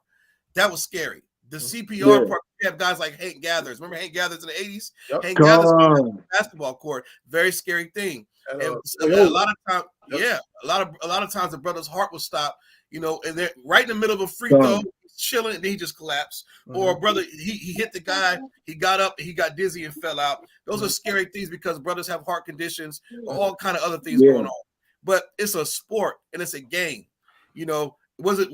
That was scary. The CPR part, we have guys like Hank Gathers. Remember Hank Gathers in the 80s? Hank Gathers on the basketball court. Very scary thing. And a lot of times, a lot of times the brother's heart would stop, you know, and they're right in the middle of a free throw, chilling, and then he just collapsed. Or a brother, he hit the guy, he got up, and he got dizzy and fell out. Those are scary things because brothers have heart conditions, or all kind of other things going on. But it's a sport and it's a game. You know, was it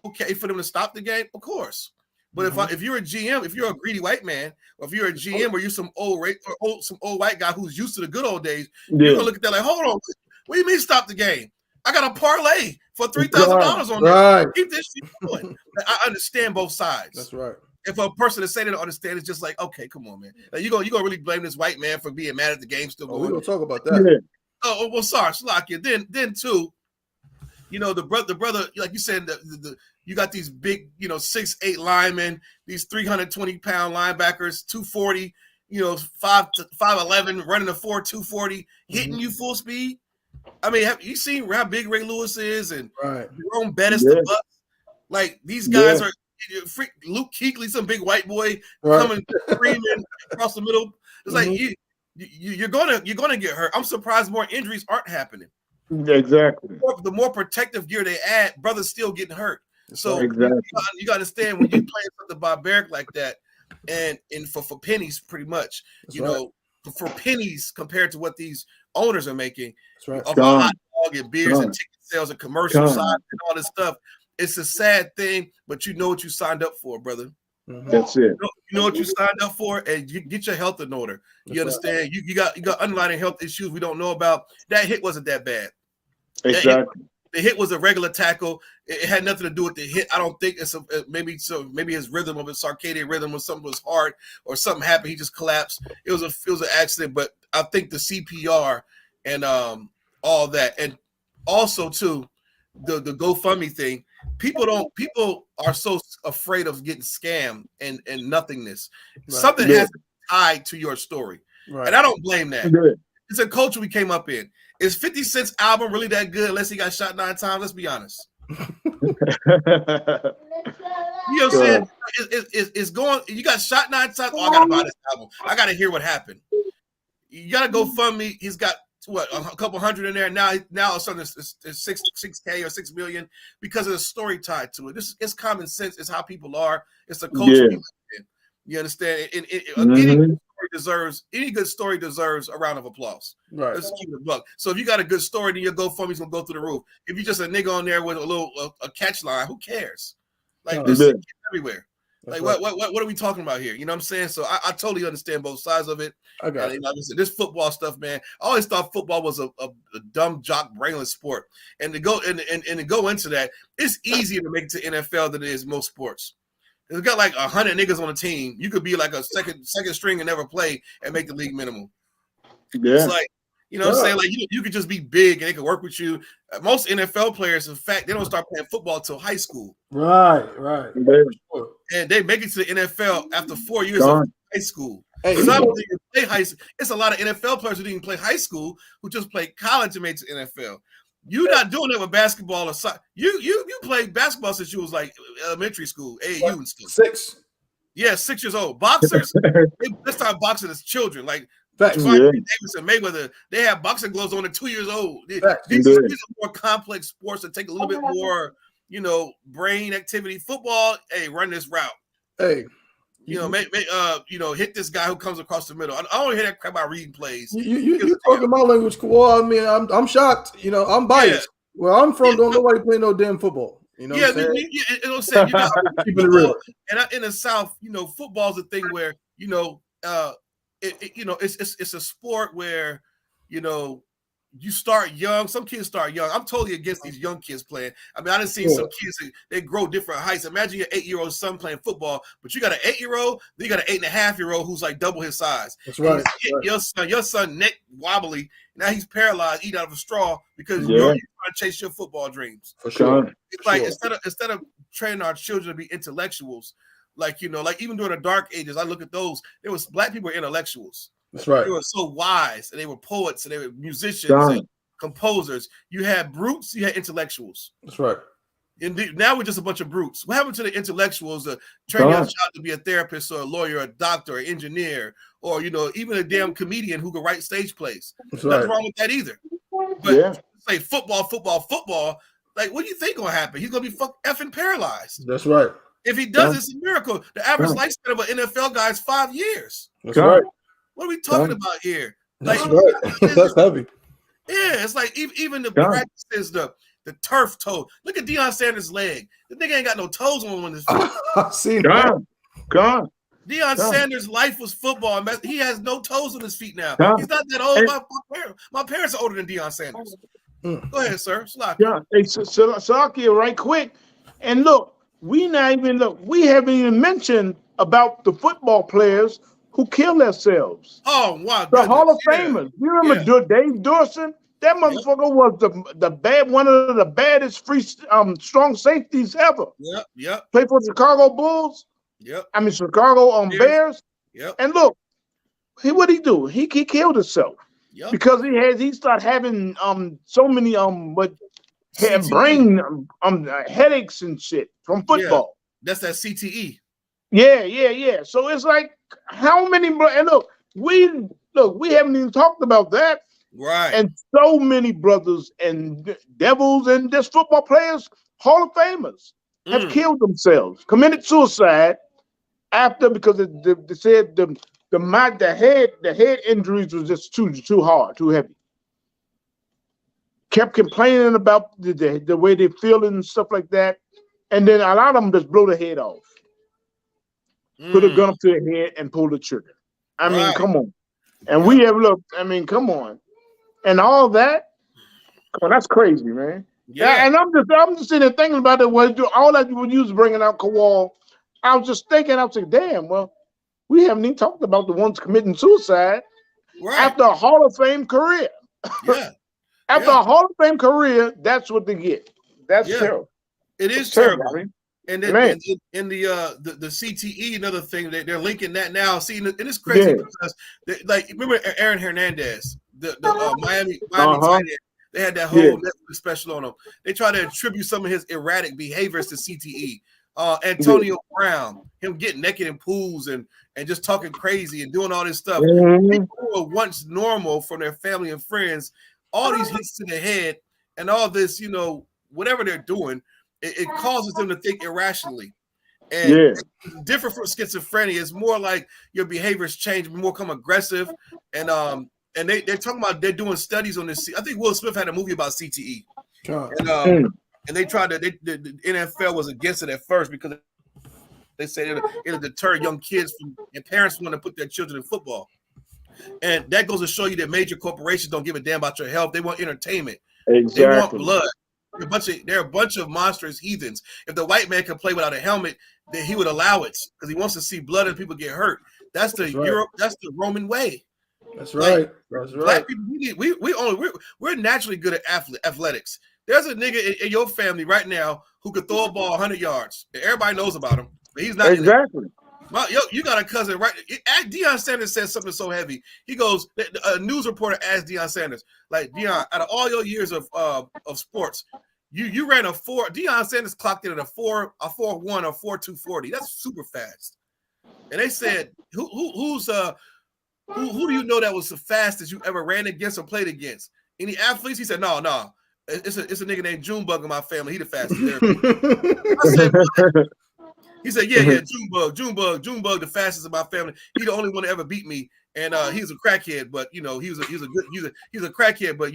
okay for them to stop the game? Of course. But if you're a GM, if you're a greedy white man, or if you're a GM or you're some old white guy who's used to the good old days, you're gonna look at that like, hold on, what do you mean stop the game? I got a parlay for $3,000 on this. Keep this shit going. I understand both sides. That's right. If a person is saying they don't understand, it's just like, okay, come on, man. Like, you gonna really blame this white man for being mad at the game still going? We're gonna talk about that. Oh well, sorry, Slakia. Then too, you know, the brother, like you said, you got these big, you know, 6'8" linemen, these 320-pound linebackers, 240, you know, 5'11", running a 4.240, hitting you full speed. I mean, have you seen how big Ray Lewis is and Jerome Bettis, the Bucks? Like these guys are Luke Kuechly, some big white boy coming screaming across the middle. It's like you're gonna get hurt. I'm surprised more injuries aren't happening. Exactly. The more protective gear they add, brothers still getting hurt. So you got to understand when you play something barbaric like that, and for pennies, pretty much, you know, for pennies compared to what these owners are making, of a hot dog and beers and ticket sales and commercial side and all this stuff. It's a sad thing, but you know what you signed up for, brother. That's it. You know what you signed up for, and you get your health in order. You understand? You got underlying health issues we don't know about. That hit wasn't that bad. Exactly. The hit was a regular tackle. It had nothing to do with the hit. I don't think it's maybe his rhythm of his circadian rhythm or something was hard or something happened. He just collapsed. It was an accident, but I think the CPR and all that, and also too the GoFundMe thing. People are so afraid of getting scammed and nothingness. Something has to be tied to your story, and I don't blame that. It's a culture we came up in. Is 50 Cent's album really that good unless he got shot 9 times? Let's be honest. You know what I'm saying? It's going, you got shot 9 times. Oh, I gotta buy this album. I gotta hear what happened. You gotta go fund me. He's got what, a couple hundred in there. Now it's on it's 6K or 6 million because of the story tied to it. It's common sense. It's how people are. It's a culture we live in. You understand? Any good story deserves a round of applause. Right. Let's keep it a buck. So if you got a good story, then your GoFundMe's gonna go through the roof. If you're just a nigga on there with a little a catch line, who cares? Like this everywhere. Like what are we talking about here? You know what I'm saying? So I totally understand both sides of it. I got it. Like I said, this football stuff, man. I always thought football was a dumb jock brainless sport. And to go and to go into that, it's easier to make it to NFL than it is most sports. It's got like 100 niggas on the team. You could be like a second string and never play and make the league minimum. Yeah. It's like, you know what I'm saying? Like you could just be big and they could work with you. Most NFL players, in fact, they don't start playing football till high school. Right. And they make it to the NFL after 4 years of high school. Hey, it's a lot of NFL players who didn't play high school who just played college and made it to NFL. You're not doing it with basketball or soccer. You played basketball since you was like elementary school, AAU and stuff. 6. Yeah, 6 years old. Boxers, they start boxing as children. Like Davis and Mayweather, they have boxing gloves on at 2 years old. These are more complex sports that take a little bit more, brain activity. Football, hey, run this route. Hey, hit this guy who comes across the middle. I don't hear that crap about reading plays. You talking my language, well, I mean, I'm shocked. I'm biased. Yeah. Where I'm from, don't nobody play no damn football. You know, keep it real. And in the South, football's a thing where it's a sport where you start young. Some kids start young. I'm totally against these young kids playing. I mean, I done seen some kids, they grow different heights. Imagine your 8-year-old son playing football, but you got an 8-year-old, then you got an 8.5-year-old who's like double his size. That's right. Your son neck wobbly. Now he's paralyzed, eat out of a straw because you're trying to chase your football dreams. For sure. It's like instead of training our children to be intellectuals, like even during the dark ages, I look at those. There was black people were intellectuals. That's right. They were so wise, and they were poets, and they were musicians and composers. You had brutes, you had intellectuals. That's right. And now we're just a bunch of brutes. What happened to the intellectuals to train your child to be a therapist or a lawyer, or a doctor, or engineer, or even a damn comedian who can write stage plays? Nothing wrong with that either. But say football. Like, what do you think gonna happen? He's gonna be effing paralyzed. That's right. If he does, it's a miracle. The average lifespan of an NFL guy is 5 years. That's right. What are we talking about here? That's right. That's heavy. Yeah, it's like even the practices, the turf toe. Look at Deion Sanders' leg. The nigga ain't got no toes on his feet. I see that. Gone. Deion Sanders' life was football. He has no toes on his feet now. He's not that old. My parents are older than Deion Sanders. Go ahead, sir. Hey, Salakia, right quick. And look, we haven't even mentioned about the football players who kill themselves. Oh, wow. The Hall of Famers. You remember Dave Dorson? That motherfucker was one of the baddest strong safeties ever. Yep. Played for the Chicago Bulls. Yep. I mean Chicago Bears. Yep. And look, what'd he do? He killed himself. Yep. Because he started having so many brain headaches and shit from football. Yeah. That's that CTE. Yeah. So it's like how many and look, we haven't even talked about that. Right. And so many brothers and devils and just football players, Hall of Famers, have killed themselves, committed suicide because they said the head injuries was just too hard, too heavy. Kept complaining about the way they feel and stuff like that. And then a lot of them just blow the head off. Put a gun up to their head and pull the trigger. I mean, come on. And we have looked, come on. And all that, come on, that's crazy, man. Yeah. And I'm just sitting there thinking about it. All that you was bringing out Kowal. I was just thinking, I was like, damn, well, we haven't even talked about the ones committing suicide after a Hall of Fame career. Yeah. After a Hall of Fame career, that's what they get. That's terrible. It is terrible. I mean. And then in the CTE, another thing, they're linking that now. See, and it's crazy because, remember Aaron Hernandez, the Miami tight end? They had that whole Netflix special on him. They try to attribute some of his erratic behaviors to CTE. Antonio Brown, him getting naked in pools and just talking crazy and doing all this stuff. People who were once normal from their family and friends, all these hits to the head and all this, whatever they're doing, it causes them to think irrationally. And it's different from schizophrenia. It's more like your behaviors change, more come aggressive. And they're talking about they're doing studies on this. I think Will Smith had a movie about CTE. And they tried to. The NFL was against it at first because They say it'll deter young kids from and parents want to put their children in football. And that goes to show you that major corporations don't give a damn about your health. They want entertainment. Exactly. They want blood. They're a bunch of monstrous heathens. If the white man can play without a helmet, then he would allow it because he wants to see blood and people get hurt. That's the Europe. That's the Roman way. That's right. That's right. Black people, we're naturally good at athletics. There's a nigga in your family right now who could throw a ball 100 yards. Everybody knows about him, but he's not. Exactly. You got a cousin, right? Deion Sanders said something so heavy. He goes, a news reporter asked Deion Sanders, like, Deion, out of all your years of sports, you ran a 4. Deion Sanders clocked in at a 4.1 or 4.2 40. That's super fast. And they said, who do you know that was the fastest you ever ran against or played against? Any athletes? He said, no. It's a nigga named Junebug in my family. He the fastest there. He said, yeah, Junebug, the fastest in my family. He the only one to ever beat me. And he's a crackhead, but he's a crackhead, but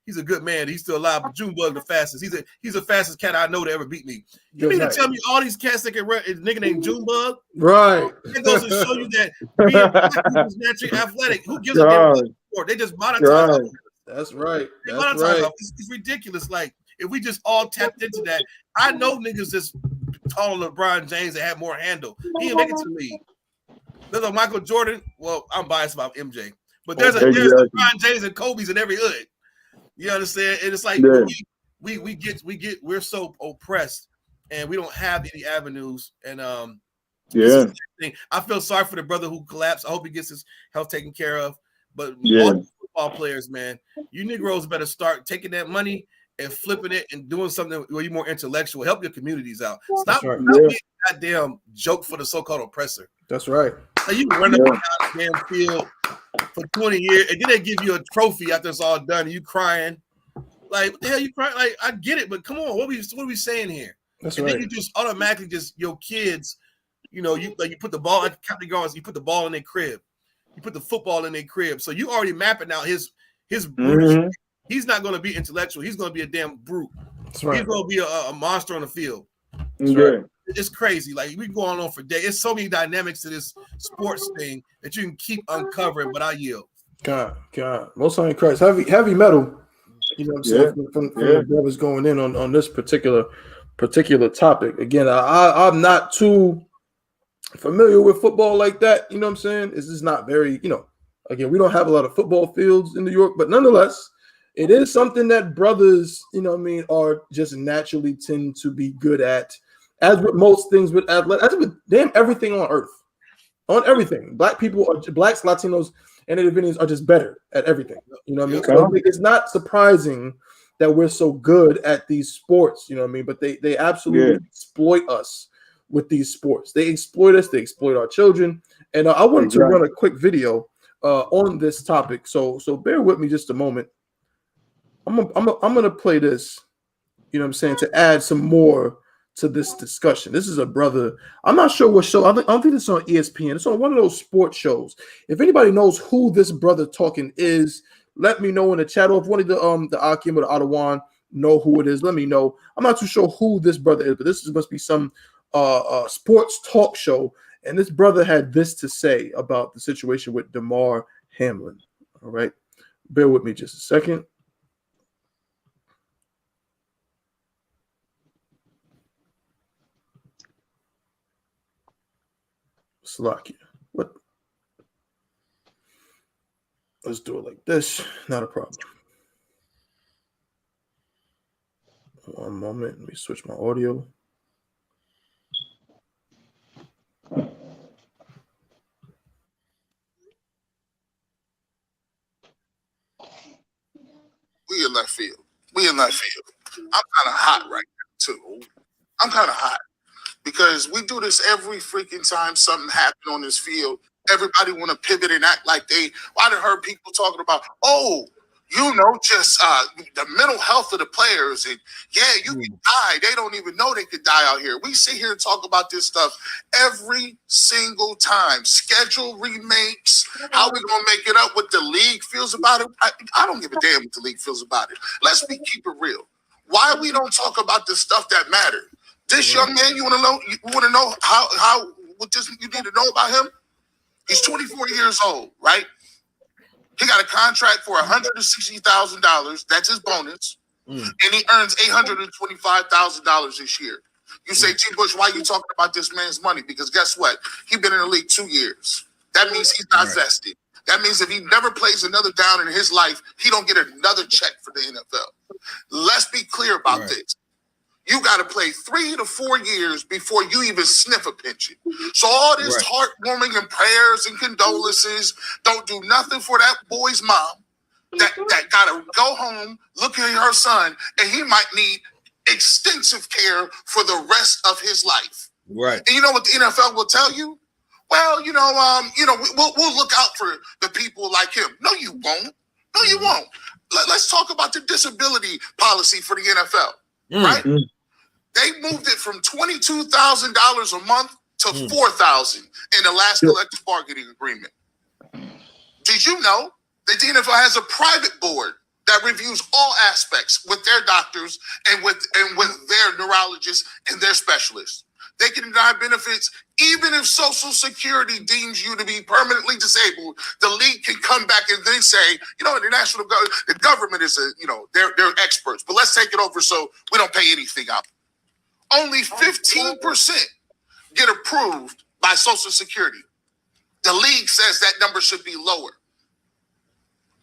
he's a good man. He's still alive. But Junebug the fastest. He's the fastest cat I know to ever beat me. You mean to tell me all these cats that can run is a nigga named Junebug? Right. It goes to show you that being black people is naturally athletic. Who gives a damn about sport? They just monetize. Right. That's right. That's right. It's ridiculous. Like if we just all tapped into that, I know niggas just taller than LeBron James that have more handle. He didn't make it to the league. There's a Michael Jordan. Well, I'm biased about MJ, but there's LeBron James and Kobe's in every hood. You understand? And it's like we're so oppressed, and we don't have any avenues. And I feel sorry for the brother who collapsed. I hope he gets his health taken care of. But all football players, man, you Negroes better start taking that money and flipping it and doing something where you're more intellectual. Help your communities out. Stop being a goddamn joke for the so-called oppressor. That's right. Like you run up the goddamn field for 20 years, and then they give you a trophy after it's all done, and you crying. Like, what the hell you crying? Like, I get it, but come on, what are we saying here? That's and right. Then you just automatically your kids, you put the ball at Captain Guards, you put the ball in their crib. You put the football in their crib. So you already mapping out his brute. He's not going to be intellectual. He's going to be a damn brute. That's right. He's going to be a monster on the field. That's right. It's crazy. Like we go on for days. It's so many dynamics to this sports thing that you can keep uncovering, but I yield. God. Most High in Christ. Heavy metal. You know what I'm saying? From the brothers going in on this particular topic. Again, I'm not too familiar with football like that. You know what I'm saying? It's just not very, again, we don't have a lot of football fields in New York, but nonetheless, it is something that brothers, are just naturally tend to be good at. As with most things with athletics, as with damn everything on earth. On everything. Blacks, Latinos, and Native Indians are just better at everything. You know what I mean? So it's not surprising that we're so good at these sports, you know what I mean? But they absolutely exploit us with these sports. They exploit us, they exploit our children. And I wanted to run a quick video on this topic. So bear with me just a moment. I'm gonna play this, you know what I'm saying, to add some more to this discussion. This is a brother. I'm not sure what show. I don't think it's on ESPN. It's on one of those sports shows. If anybody knows who this brother talking is, let me know in the chat. Or if one of the Akim or the Ottawa know who it is, let me know. I'm not too sure who this brother is, but this must be some sports talk show. And this brother had this to say about the situation with Damar Hamlin. All right, bear with me just a second. Slovakia. What? Let's do it like this. Not a problem. One moment. Let me switch my audio. We in left field. I'm kind of hot right now, too. I'm kind of hot. Because we do this every freaking time something happened on this field. Everybody want to pivot and act like I done heard people talking about, just the mental health of the players. And you can die. They don't even know they could die out here. We sit here and talk about this stuff every single time. Schedule remakes, how we going to make it up, what the league feels about it. I don't give a damn what the league feels about it. Let's keep it real. Why we don't talk about the stuff that matters? This young man, you want to know? You want to know how? What this you need to know about him? He's 24 years old, right? He got a contract for $160,000. That's his bonus, and he earns $825,000 this year. You say, T. Bush, why are you talking about this man's money? Because guess what? He's been in the league 2 years. That means he's not vested. That means if he never plays another down in his life, he don't get another check for the NFL. Let's be clear about this. You got to play 3 to 4 years before you even sniff a pension. So all this heartwarming and prayers and condolences don't do nothing for that boy's mom that got to go home, look at her son, and he might need extensive care for the rest of his life. Right. And you know what the NFL will tell you? Well, we'll look out for the people like him. No, you won't. No, you won't. Let's talk about the disability policy for the NFL. Right? They moved it from $22,000 a month to $4,000 in the last collective bargaining agreement. Did you know that the NFL has a private board that reviews all aspects with their doctors and with their neurologists and their specialists? They can deny benefits even if Social Security deems you to be permanently disabled. The league can come back and they say, the government is they're experts, but let's take it over so we don't pay anything out. Only 15% get approved by Social Security. The league says that number should be lower.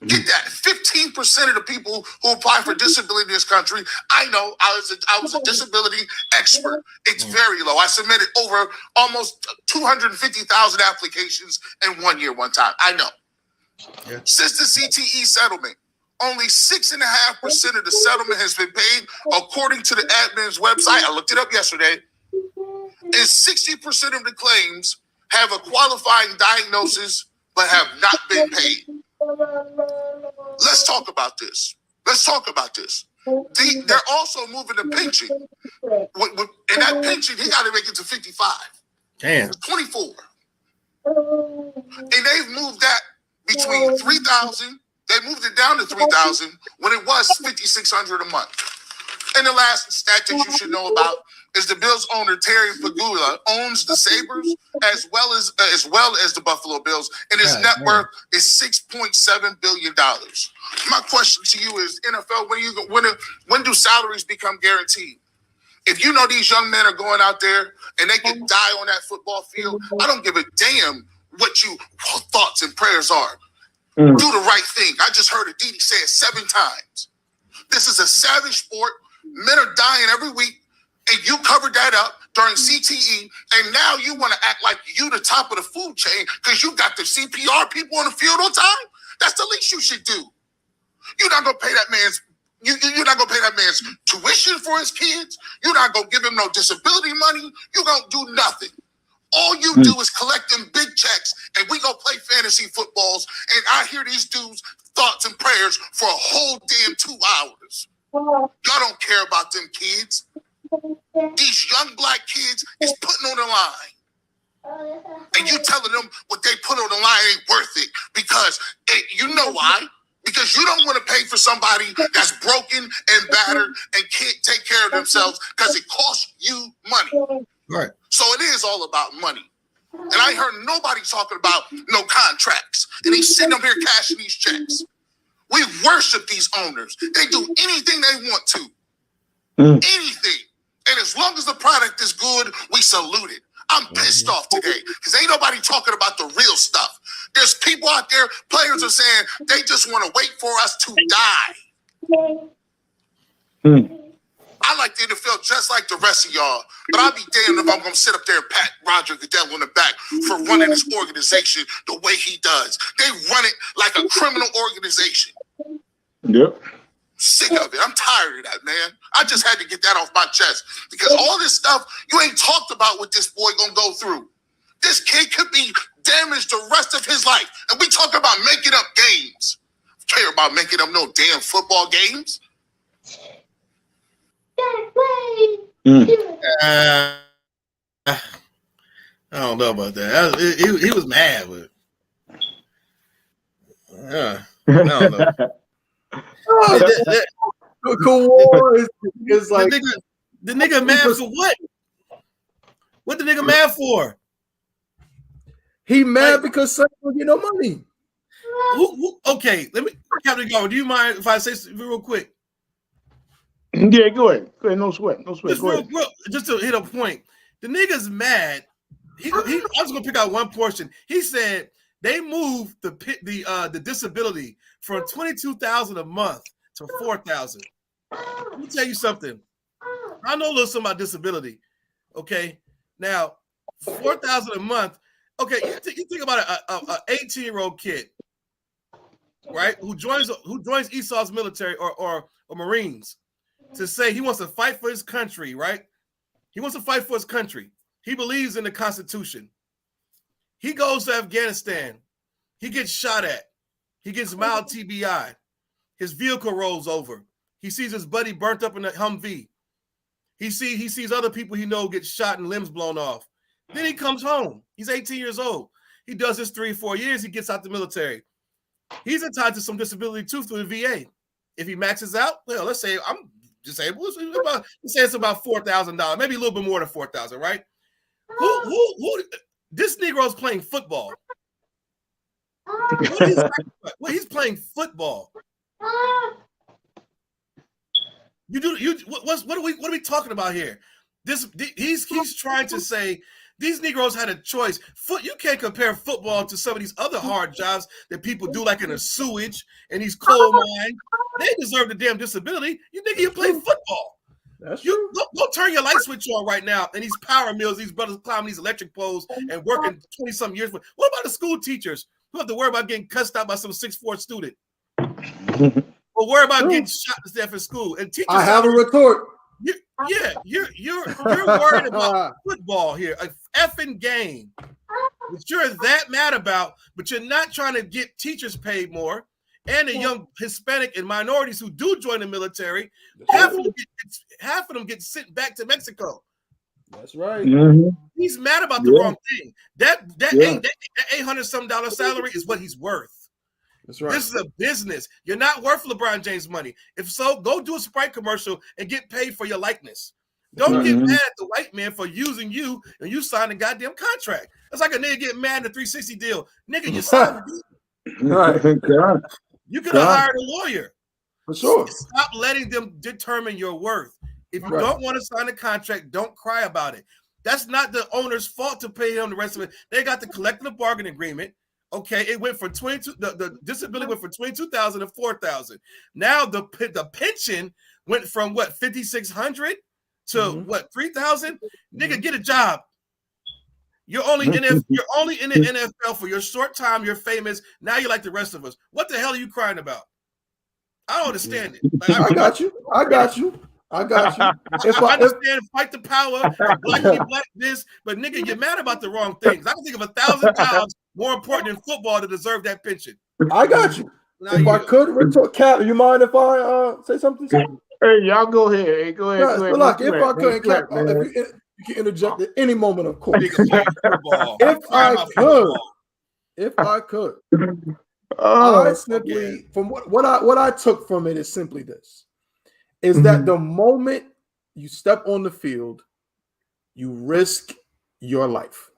Get that. 15% of the people who apply for disability in this country, I know, I was a disability expert. It's very low. I submitted over almost 250,000 applications in 1 year, one time. I know. Yeah. Since the CTE settlement, only 6.5% of the settlement has been paid, according to the admin's website. I looked it up yesterday. And 60% of the claims have a qualifying diagnosis but have not been paid. Let's talk about this. They're also moving the pension. And that pension, he got to make it to 55. Damn. 24. And they've moved that between 3,000. They moved it down to 3,000 when it was 5,600 a month. And the last stat that you should know about is the Bills owner Terry Pagula owns the Sabres as well as the Buffalo Bills, and his net worth is $6.7 billion. My question to you is, NFL, when do salaries become guaranteed? If you know these young men are going out there and they can die on that football field, I don't give a damn what your thoughts and prayers are. Do the right thing. I just heard Aditi say it 7 times. This is a savage sport. Men are dying every week, and you covered that up during CTE, and now you want to act like you the top of the food chain because you got the CPR people on the field on time? That's the least you should do. You're not gonna pay that man's you're not gonna pay that man's tuition for his kids. You're not gonna give him no disability money. You're gonna do nothing. All you do is collect them big checks, and we go play fantasy footballs, and I hear these dudes' thoughts and prayers for a whole damn 2 hours. Y'all don't care about them kids. These young black kids is putting on the line. And you telling them what they put on the line ain't worth it because you know why? Because you don't want to pay for somebody that's broken and battered and can't take care of themselves because it costs you money. Right. So it is all about money. And I heard nobody talking about no contracts. And he's sitting up here cashing these checks. We worship these owners. They do anything they want to. Anything. And as long as the product is good, we salute it. I'm pissed off today because ain't nobody talking about the real stuff. There's people out there, players are saying they just want to wait for us to die. I like the NFL just like the rest of y'all, but I'll be damned if I'm going to sit up there and pat Roger Goodell on the back for running this organization the way he does. They run it like a criminal organization. Yep. Sick of it. I'm tired of that, man. I just had to get that off my chest because all this stuff, you ain't talked about what this boy going to go through. This kid could be damaged the rest of his life. And we talk about making up games. Care about making up no damn football games. I don't know about that. He was mad, but I don't know. Cool War is like the nigga mad for what? What the nigga mad for? He mad because son don't get no money. Okay, let me, Captain Go. Do you mind if I say something real quick? Yeah, go ahead. Go ahead. No sweat. No sweat. Just to hit a point. The nigga's mad. I was gonna pick out one portion. He said they moved the disability from $22,000 a month to $4,000. Let me tell you something. I know a little something about disability. Okay, now $4,000 a month. Okay, you think about a 18-year-old kid, right? Who joins Esau's military or Marines to say he wants to fight for his country, right? He wants to fight for his country. He believes in the Constitution. He goes to Afghanistan. He gets shot at. He gets mild TBI. His vehicle rolls over. He sees his buddy burnt up in a Humvee. He sees other people he knows get shot and limbs blown off. Then he comes home. He's 18 years old. He does this 3 or 4 years. He gets out the military. He's entitled to some disability too through the VA. If he maxes out, well, let's say I'm disabled. Let's say it's about $4,000, maybe a little bit more than $4,000, right? Who? This Negro's playing football. He's playing football. What are we talking about here? He's trying to say these Negroes had a choice. You can't compare football to some of these other hard jobs that people do, like in a sewage and these coal mines. They deserve the damn disability. You play football. That's you go turn your light switch on right now, and these power mills, these brothers climbing these electric poles and working 20-something years. What about the school teachers who have to worry about getting cussed out by some 6'4" student? Or worry about getting shot to death in school? And teachers, I have a retort. You're worried about football here, a effing game that you're that mad about, but you're not trying to get teachers paid more. And the young Hispanic and minorities who do join the military, half of them get sent back to Mexico. That's right. Mm-hmm. He's mad about the wrong thing. That $800-some salary is what he's worth. That's right. This is a business. You're not worth LeBron James money. If so, go do a Sprite commercial and get paid for your likeness. Don't get mad at the white man for using you and you signed a goddamn contract. That's like a nigga getting mad at a 360 deal. Nigga, you signed a deal. Right. You could have hired a lawyer. For sure. Stop letting them determine your worth. If you don't want to sign a contract, don't cry about it. That's not the owner's fault to pay him the rest of it. They got the collective bargaining agreement. Okay, it went from 22. The disability went from 22,000 to 4,000. Now the pension went from what 5,600 to what 3,000. Nigga, get a job. You're only in the NFL for your short time. You're famous. Now you're like the rest of us. What the hell are you crying about? I don't understand it. Like, I got you. I understand fight the power, black this, but nigga, you're mad about the wrong things. I can think of 1,000 jobs more important than football to deserve that pension. I got you. If I could retort, Cap, you mind if I say something? Hey, y'all go ahead. Hey, go ahead. Yes, but look, if I could, Cap, you can interject at any moment, of course. If I could, I simply, from what I took from it is simply this: is that the moment you step on the field, you risk your life.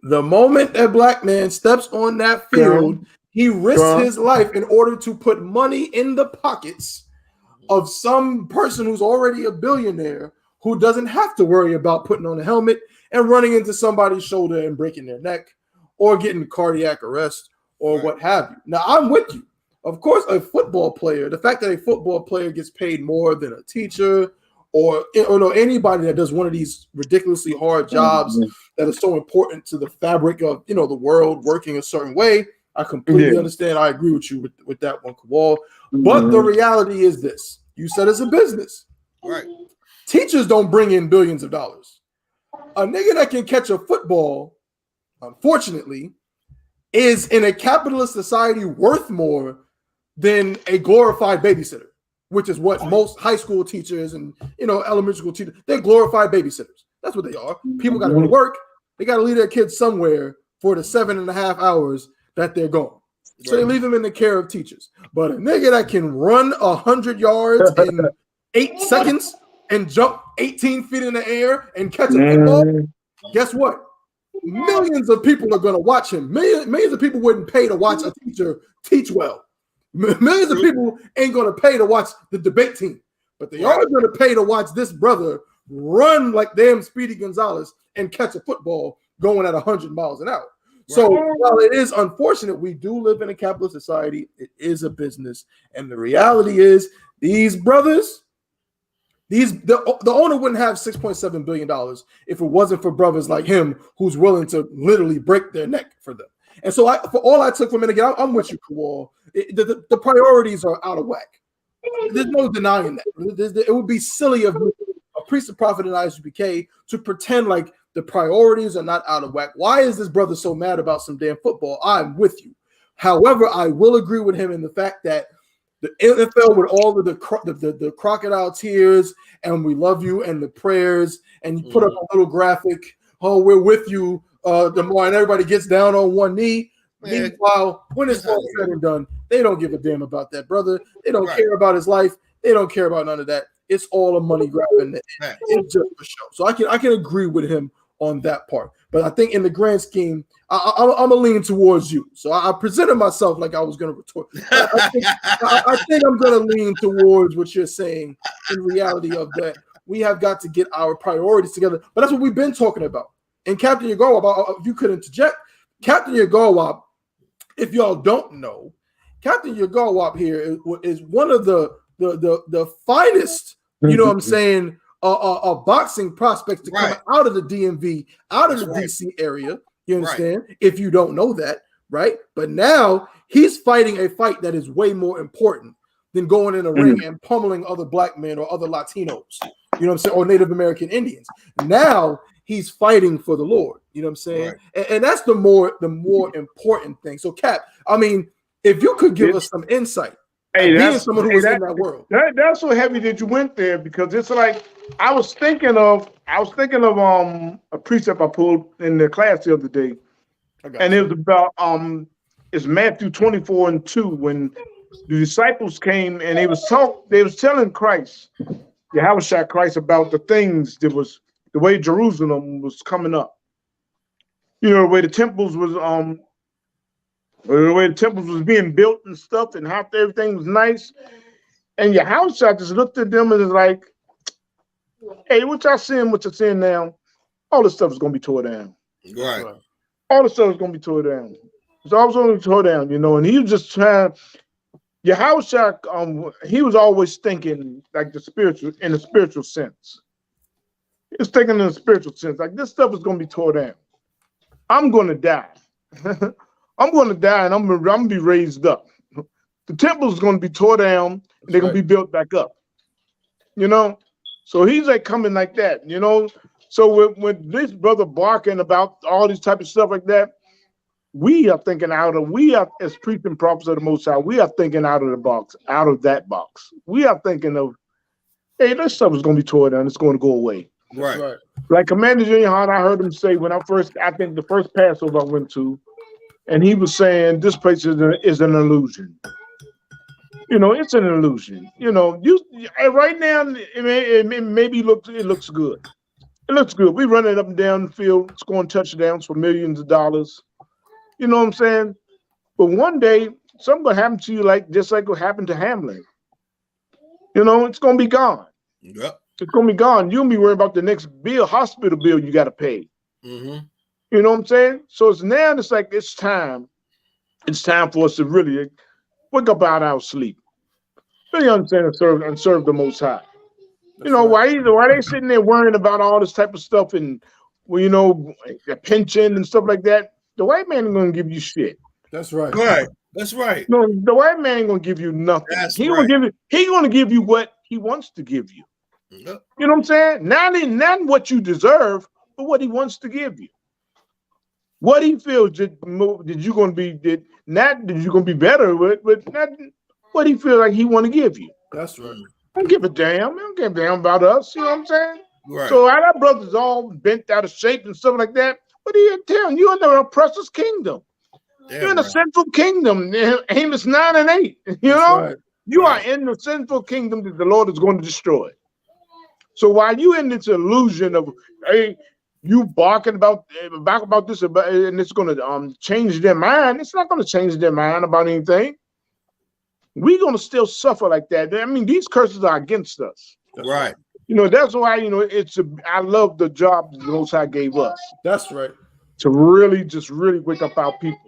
The moment a black man steps on that field, he risks his life in order to put money in the pockets of some person who's already a billionaire who doesn't have to worry about putting on a helmet and running into somebody's shoulder and breaking their neck or getting cardiac arrest or what have you. Now, I'm with you. Of course, a football player, the fact that a football player gets paid more than a teacher or anybody that does one of these ridiculously hard jobs that are so important to the fabric of, the world working a certain way, I completely understand. I agree with you with that one, Kowal. But the reality is this. You said it's a business. Right. Teachers don't bring in billions of dollars. A nigga that can catch a football, unfortunately, is in a capitalist society worth more than a glorified babysitter, which is what most high school teachers and elementary school teachers, they're glorified babysitters. That's what they are. People got to go to work. They got to leave their kids somewhere for the 7.5 hours that they're gone. So they leave them in the care of teachers. But a nigga that can run 100 yards in 8 seconds and jump 18 feet in the air and catch a football, guess what? Millions of people are going to watch him. Millions of people wouldn't pay to watch a teacher teach well. Millions of people ain't going to pay to watch the debate team, but they are going to pay to watch this brother run like damn Speedy Gonzalez and catch a football going at 100 miles an hour. So while it is unfortunate, we do live in a capitalist society. It is a business, and the reality is these brothers, the owner wouldn't have $6.7 billion if it wasn't for brothers like him who's willing to literally break their neck for them. And so for all I took from it, again, I'm with you, Kawal. The priorities are out of whack. There's no denying that. It would be silly of me, a priest and prophet in I.S.U.P.K, to pretend like the priorities are not out of whack. Why is this brother so mad about some damn football? I'm with you. However, I will agree with him in the fact that the NFL, with all of the crocodile tears and we love you and the prayers, and you put up a little graphic, oh, we're with you, Damar, and everybody gets down on one knee. Meanwhile, when it's all said and done, they don't give a damn about that brother. They don't care about his life. They don't care about none of that. It's all a money grab, and it's just a show. So I can agree with him on that part. But I think in the grand scheme, I'm gonna lean towards you. So I presented myself like I was gonna retort. I think I'm gonna lean towards what you're saying. In reality, of that, we have got to get our priorities together. But that's what we've been talking about. And Captain Yagawab, if you could interject, Captain Yagawab, if y'all don't know, Captain Yagawab here is one of the finest, you know what I'm saying, boxing prospects to come out of the DMV, out of the DC area. You understand? If you don't know that, right? But now he's fighting a fight that is way more important than going in a ring and pummeling other black men or other Latinos, you know what I'm saying, or Native American Indians. Now he's fighting for the Lord, you know what I'm saying? And that's the more important thing. So Cap, I mean, if you could give us some insight. Hey, that's someone who was in that world. That's so heavy that you went there, because it's like I was thinking of a precept I pulled in the class the other day, and it was about it's Matthew 24:2, when the disciples came and they was telling Christ, YAHANNA Christ, about the things that was the way Jerusalem was coming up. You know, the way the temples was the way the temples was being built and stuff, and how everything was nice. And YAHANNA just looked at them and was like, hey, what you're seeing now, all this stuff is going to be tore down. Right. All the stuff is going to be tore down. It's always going to be tore down, you know. And he was just trying, YAHANNA, he was always thinking like in the spiritual sense. He was thinking in the spiritual sense, like this stuff is going to be tore down. I'm going to die. I'm going to die, and I'm going to be raised up. The temple is going to be tore down, and they're going to be built back up. You know? So he's like coming like that, you know? So with this brother barking about all these type of stuff like that, we are as priests and prophets of the Most High, we are thinking out of the box, out of that box. We are thinking of, hey, this stuff is going to be tore down. It's going to go away. Right. Like Commander Junior, I heard him say when I think the first Passover I went to, and he was saying this place is an illusion. You know, it's an illusion. You know, right now it looks good. It looks good. We running up and down the field, scoring touchdowns for millions of dollars. You know what I'm saying? But one day something gonna happen to you, just like what happened to Hamlin. You know, it's gonna be gone. Yep. It's gonna be gone. You'll be worried about the next hospital bill you got to pay. Mm-hmm. You know what I'm saying? So it's time. It's time for us to really wake up out of our sleep. Really understand and serve the Most High. You know, why they sitting there worrying about all this type of stuff and, well, you know, a pension and stuff like that? The white man ain't gonna give you shit. That's right. Right. That's right. No, the white man ain't gonna give you nothing. He gonna give you what he wants to give you. Yep. You know what I'm saying? Not what you deserve, but what he wants to give you. What he feels that you're gonna be better with, but not what he feels like he want to give you. That's right. I don't give a damn. I don't give a damn about us. You know what I'm saying? Right. So our brothers all bent out of shape and stuff like that. What are you telling? You're in the oppressor's kingdom. Damn, you're in the sinful kingdom. Amos 9 and 8. You know, you are in the sinful kingdom that the Lord is going to destroy. So while you in this illusion of, hey, you barking about this, and it's going to change their mind. It's not going to change their mind about anything. We're going to still suffer like that. I mean, these curses are against us. Right. You know, that's why, you know, I love the job the Most High gave us. That's right. To really wake up our people.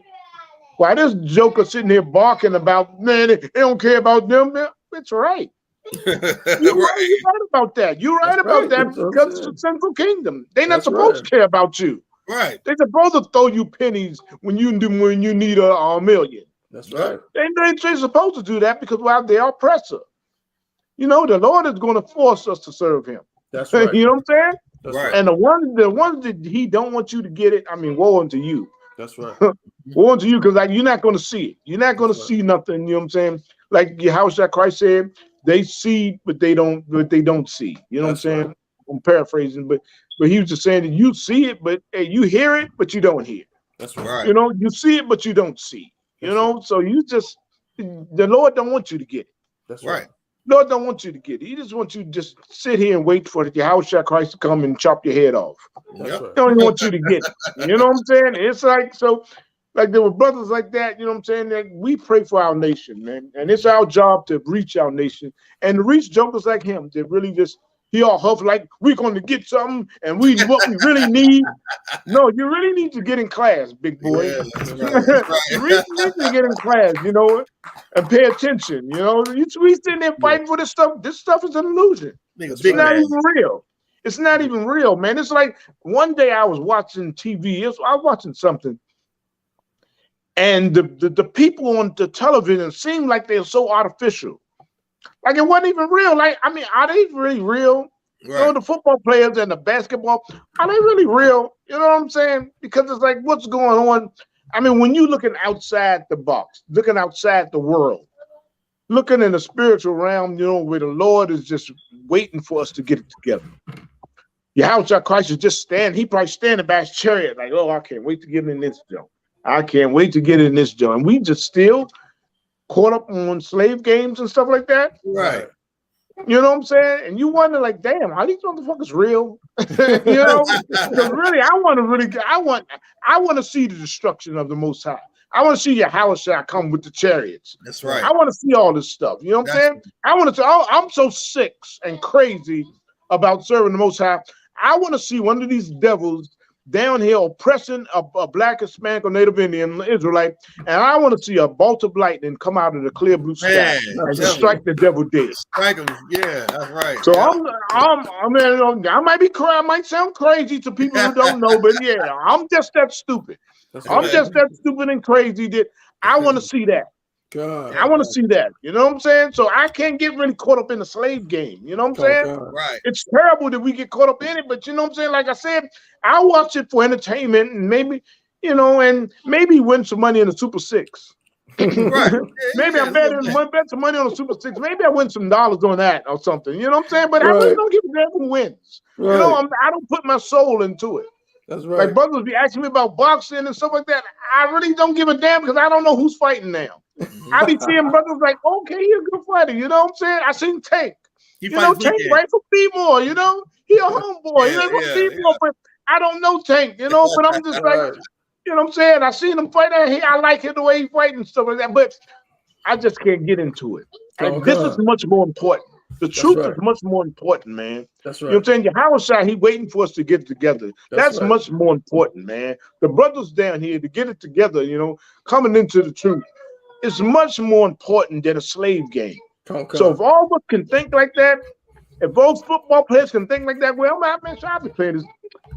Why this joker sitting here barking about, man, they don't care about them. It's right. You're right about that. You're right about that because it's a sinful kingdom. They're not supposed to care about you. Right. They're supposed to throw you pennies when you need a million. That's right. They're supposed to do that because they are oppressor. You know, the Lord is going to force us to serve him. That's right. You know what I'm saying? That's right. And the ones that he don't want you to get it, I mean, woe unto you. That's right. Woe unto you, because you're not going to see it. You're not going to see nothing. You know what I'm saying? Like Yahushua Christ said, they see, but they don't see. You know what I'm saying? Right. I'm paraphrasing, but he was just saying that you see it, but you hear it, but you don't hear. That's right. You know, you see it, but you don't see. You know, so the Lord don't want you to get it. That's right. Lord don't want you to get it. He just wants you to just sit here and wait for the Yahushua Christ to come and chop your head off. He don't even want you to get it. You know what I'm saying? It's like, so, like there were brothers like that, you know what I'm saying? That we pray for our nation, man. And it's our job to reach our nation and to reach jokers like him that really just, he all huff like we're going to get something and what we really need. No, you really need to get in class, big boy. Yeah, that's right. You really need to get in class, you know, and pay attention. You know, we sitting there fighting for this stuff. This stuff is an illusion. It's not even real. It's not even real, man. It's like one day I was watching TV. I was watching something, and the people on the television seemed like they're so artificial. Like it wasn't even real. Like, I mean, are they really real? Right. You know, the football players and the basketball, are they really real? You know what I'm saying? Because it's like, what's going on? I mean, when you're looking outside the box, looking outside the world, looking in the spiritual realm, you know, where the Lord is just waiting for us to get it together. Yahushua Christ is just he probably standing by his chariot, like, oh, I can't wait to get in this joint. I can't wait to get in this joint. And we just still caught up on slave games and stuff like that. Right. You know what I'm saying? And you wonder, like, damn, are these motherfuckers real? You know? Because really, I want to see the destruction of the Most High. I want to see Yahushua come with the chariots. That's right. I want to see all this stuff. You know what I'm saying? I want to. I'm so sick and crazy about serving the Most High. I want to see one of these devils down here oppressing a black, Hispanic, or Native Indian Israelite, and I want to see a bolt of lightning come out of the clear blue sky and strike the devil dead. Strike him, yeah, that's right. So I might be crying, I might sound crazy to people who don't know, but yeah, I'm just that stupid. I'm just that stupid and crazy that I want to see that. God. I want to see that. You know what I'm saying? So I can't get really caught up in the slave game. You know what I'm saying? Right. It's terrible that we get caught up in it, but you know what I'm saying? Like I said, I watch it for entertainment and maybe, you know, and maybe win some money in the Super Six. Right. Maybe I bet some money on the Super Six. Maybe I win some dollars on that or something. You know what I'm saying? But I really don't give a damn who wins. You know, I don't put my soul into it. That's right. Like brothers be asking me about boxing and stuff like that. I really don't give a damn because I don't know who's fighting now. I be seeing brothers like, okay, he's a good fighter. You know what I'm saying? I seen Tank. You know, Tank right from B-More, you know? He a homeboy. He from B-More, but I don't know Tank, you know? But I'm just like, you know what I'm saying? I seen him fight out here. I like it the way he fight and stuff like that, but I just can't get into it. And this is much more important. The truth is much more important, man. That's right. You know what I'm saying? Yahushua, he waiting for us to get it together. That's much more important, man. The brothers down here to get it together, you know, coming into the truth. It's much more important than a slave game. So if all of us can think like that, if those football players can think like that, well, man, I'll be playing this.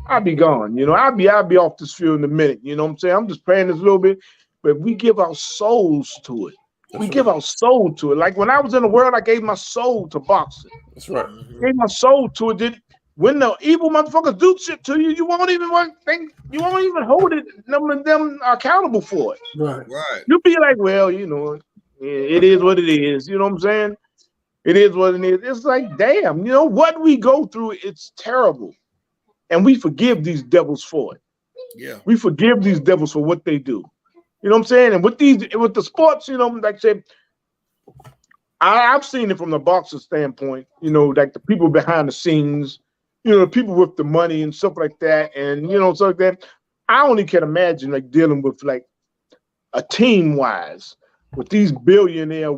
I'll be gone. You know, I'll be off this field in a minute. You know what I'm saying? I'm just playing this a little bit, but we give our souls to it. We give our soul to it. Like when I was in the world, I gave my soul to boxing. That's right. Gave my soul to it. When the evil motherfuckers do shit to you, you won't even think. You won't even hold it. Them accountable for it. Right. Right. You'll be like, well, you know, it is what it is. You know what I'm saying? It is what it is. It's like, damn, you know what we go through. It's terrible, and we forgive these devils for it. Yeah. We forgive these devils for what they do. You know what I'm saying? And with the sports, you know, like I said, I've seen it from the boxer standpoint. You know, like the people behind the scenes. people with the money and stuff like that, and stuff like that. I only can imagine like dealing with like a team wise what these billionaire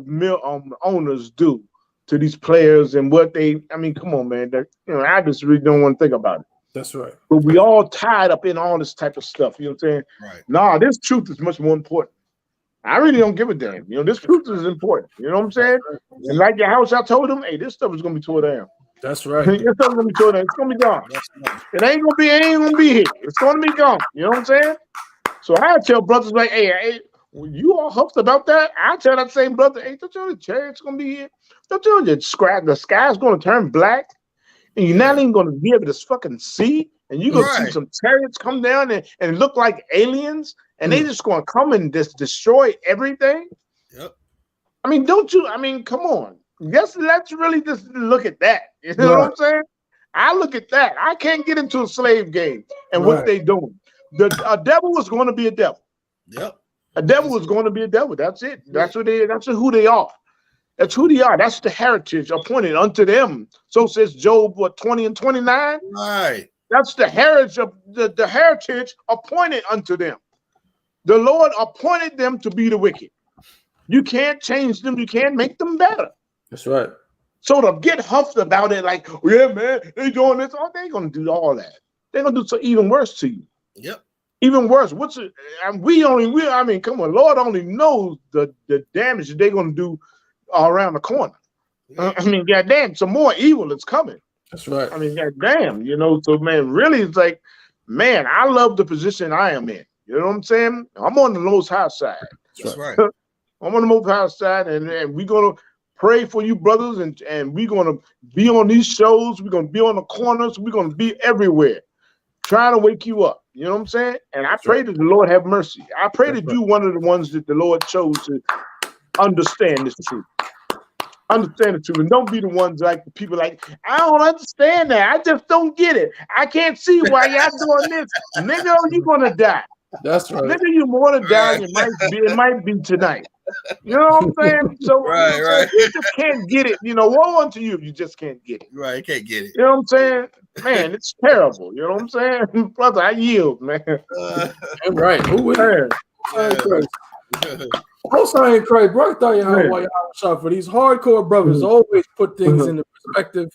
owners do to these players and what they. I mean, come on, man. I just really don't want to think about it. That's right. But we all tied up in all this type of stuff. You know what I'm saying? Right. Nah, this truth is much more important. I really don't give a damn. This truth is important. You know what I'm saying? And like your house, I told them, hey, this stuff is gonna be tore down. That's right. This stuff is gonna be tore down. It's gonna be gone. It ain't gonna be here. It's gonna be gone. You know what I'm saying? So I tell brothers like, hey, you all huffed about that? I tell that same brother, hey, don't you know the chariot's gonna be here? Don't you know the sky's gonna turn black? And you're not even gonna be able to fucking see, and you're gonna see some chariots come down and look like aliens, and they just gonna come and just destroy everything. Yep. I mean, come on. Let's really just look at that. You know what I'm saying? I look at that. I can't get into a slave game and what they doing. A devil is going to be a devil. Yep. A devil is going to be a devil. That's it. That's who they are. That's who they are. That's the heritage appointed unto them. So says Job, 20 and 29? Right. That's the heritage of the heritage appointed unto them. The Lord appointed them to be the wicked. You can't change them. You can't make them better. That's right. So to get huffed about it, like, yeah, man, they doing this. Oh, they ain't gonna do all that. They're gonna do so even worse to you. Yep. Even worse. I mean, come on, Lord only knows the damage that they're gonna do around the corner. I mean, goddamn, some more evil is coming. That's right. I mean, goddamn, so man, really, it's like, man, I love the position I am in. You know what I'm saying? I'm on the Most High side. That's right. I'm on the Most High side, and we're gonna pray for you, brothers, and we're gonna be on these shows. We're gonna be on the corners. We're gonna be everywhere, trying to wake you up. You know what I'm saying? And I pray that the Lord have mercy. I pray that you one of the ones that the Lord chose to understand this truth. Understand the truth, and don't be the ones like the people like, I don't understand that. I just don't get it. I can't see why y'all doing this. Nigga, you're gonna die. That's right. Nigga, you more than die. It might be tonight. You know what I'm saying? So right. You just can't get it. Woe unto you if you just can't get it. Right, you can't get it. You know what I'm saying? Man, it's terrible. You know what I'm saying? Brother, I yield, man. Right. Who is I ain't crazy, bro. I thought you had why y'all shot for these hardcore brothers. Always put things into perspective,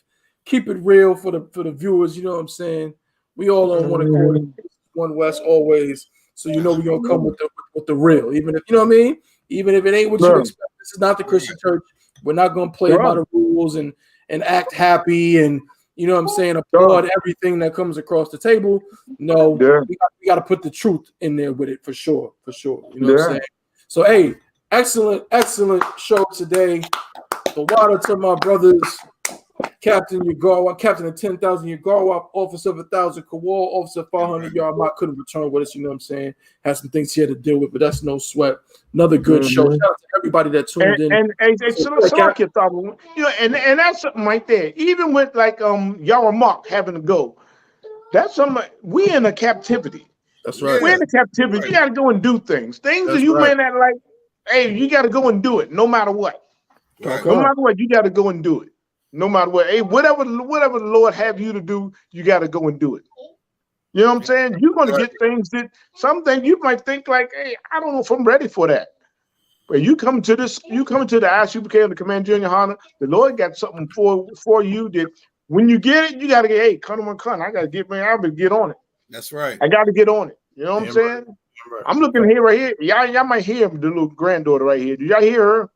keep it real for the viewers. You know what I'm saying? We all on one accord, one West, always. So we're gonna come with the real, even if you know what I mean. Even if it ain't what you expect. This is not the Christian church. We're not gonna play by the rules and act happy and you know what I'm saying, applaud everything that comes across the table. No, we got to put the truth in there with it for sure. You know what I'm saying? So, hey, excellent show today. The water to my brothers, Captain Yagarwa, Captain of 10,000 Yagarwa, Officer of 1,000 Kowal, Officer of 500 yard. I couldn't return with us, you know what I'm saying? Had some things he had to deal with, but that's no sweat. Another good show. Shout out to everybody that tuned in. And that's something right there. Even with like Y.A.H.N.Na having to go, that's something. We in a captivity. That's right. We're in a captivity. Right. You got to go and do things. Things that you may not like. Hey, you got to go and do it, no matter what. Right. No matter what, you got to go and do it. No matter what. Hey, whatever the Lord have you to do, you got to go and do it. You know what I'm saying? You're going to get things that some things you might think like, hey, I don't know if I'm ready for that. But you come to the I.S.U.P.K and the Command Junior YAHANNA, the Lord got something for you that when you get it, you got to get, hey, come on, I got to get on it. That's right. I got to get on it. You know what I'm saying? Right. I'm looking here right here. Y'all might hear the little granddaughter right here. Did y'all hear her?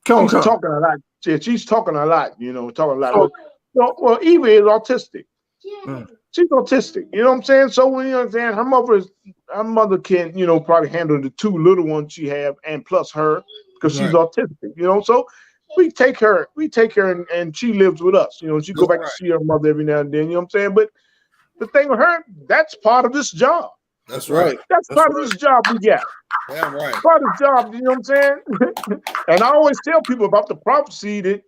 She's talking a lot. She's talking a lot, talking a lot. Well, Eva is autistic. She's autistic. You know what I'm saying? So you know what I'm saying, her mother can, probably handle the two little ones she have and plus her because she's autistic, So we take her and she lives with us. She go back to see her mother every now and then, you know what I'm saying? But the thing with her, that's part of this job. That's right. That's part of this job we got. Yeah, right. Part of the job, you know what I'm saying? And I always tell people about the prophecy that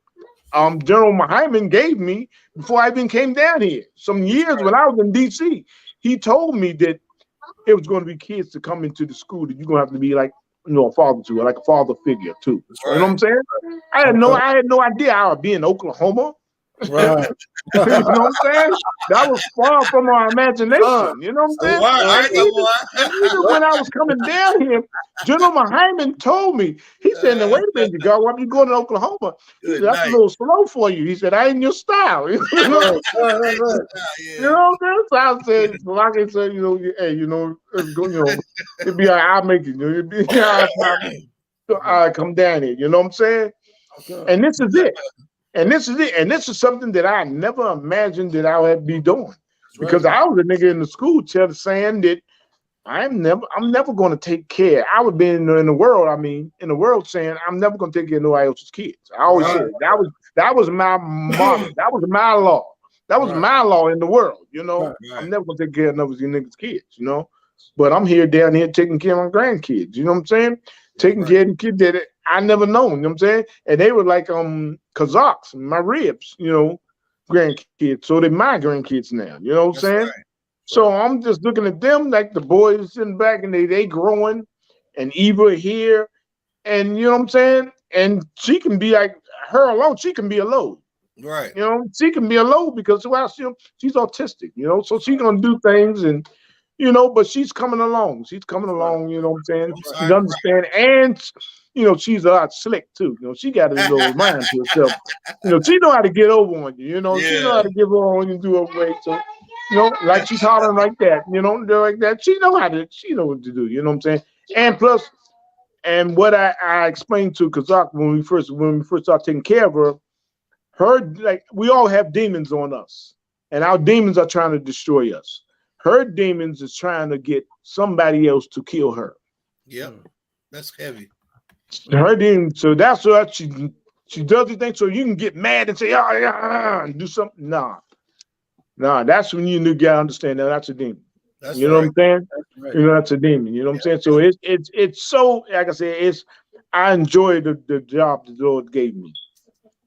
General Muhammad gave me before I even came down here. Some years when I was in D.C., he told me that it was going to be kids to come into the school that you're going to have to be like, a father to, like a father figure too. Right. You know what I'm saying? I had no idea I would be in Oklahoma Right. You know what I'm saying? That was far from our imagination. You know what I'm saying? And even when I was coming down here, General Hyman told me, he said, now wait a minute, you go, why you going to Oklahoma? He said, that's a little slow for you. He said, I ain't your style. You know? You know what I'm saying? So I said, like I said, hey, let's go, it'd be all right, I'll make it. It'd be all right, I come down here. You know what I'm saying? Okay. And this is it. And this is it. And this is something that I never imagined that I would be doing. Because I was a nigga in the school saying that I'm never going to take care. I would be in the world saying I'm never going to take care of nobody else's kids. I always said it. That was my motto. That was my law. That was my law in the world. I'm never going to take care of none of you niggas' kids. But I'm here down here taking care of my grandkids. You know what I'm saying? Taking care of the kids that I never known. You know what I'm saying? And they were like Kazakhs, my ribs. Grandkids. So they're my grandkids now. You know what I'm saying? So I'm just looking at them like the boys sitting back and they growing, and Eva here, and you know what I'm saying? And she can be like her alone, she can be a load. Right. She can be a load because she's autistic, so she's gonna do things and but she's coming along. She's coming along, you know what I'm saying? She's understanding, and she's slick too. She got a little mind to herself. She know how to get over on you, she know how to give over on you and do her way. So like she's hollering like that, like that. She know what to do, you know what I'm saying? And plus, and what I explained to Kazak when we first started taking care of her, like we all have demons on us, and our demons are trying to destroy us. Her demons is trying to get somebody else to kill her. Yep, that's heavy. Her demons, so that's what she does the thing so you can get mad and say, and do something. Nah, that's when you gotta understand that that's a demon. That's know what I'm saying? That's that's a demon. You know what I'm saying? So it's so, like I said, I enjoy the job the Lord gave me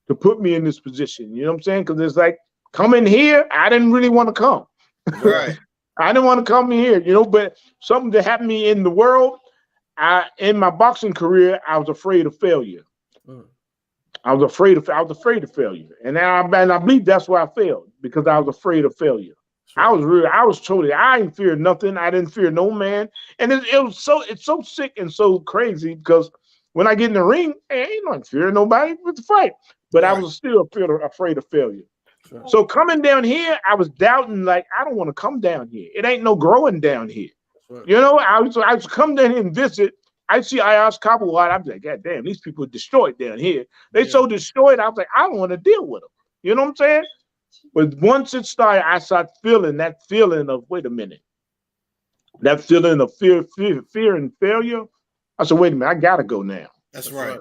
to put me in this position. You know what I'm saying? Because it's like coming here, I didn't really want to come. Right. I didn't want to come here, but something that happened to me in the world, in my boxing career, I was afraid of failure. I was afraid of failure. And I believe that's why I failed, because I was afraid of failure. Sure. I didn't fear nothing. I didn't fear no man. And it's so sick and so crazy because when I get in the ring, I ain't not fear nobody with the fight. But I was still afraid of failure. Sure. So coming down here, I was doubting, like, I don't want to come down here. It ain't no growing down here. Sure. I was come down here and visit. I see I.S.U.P.K a lot. I'm like, God damn, these people are destroyed down here. They so destroyed. I was like, I don't want to deal with them. You know what I'm saying? But once it started, I started feeling that feeling of, wait a minute. That feeling of fear and failure. I said, wait a minute, I gotta go now. That's right.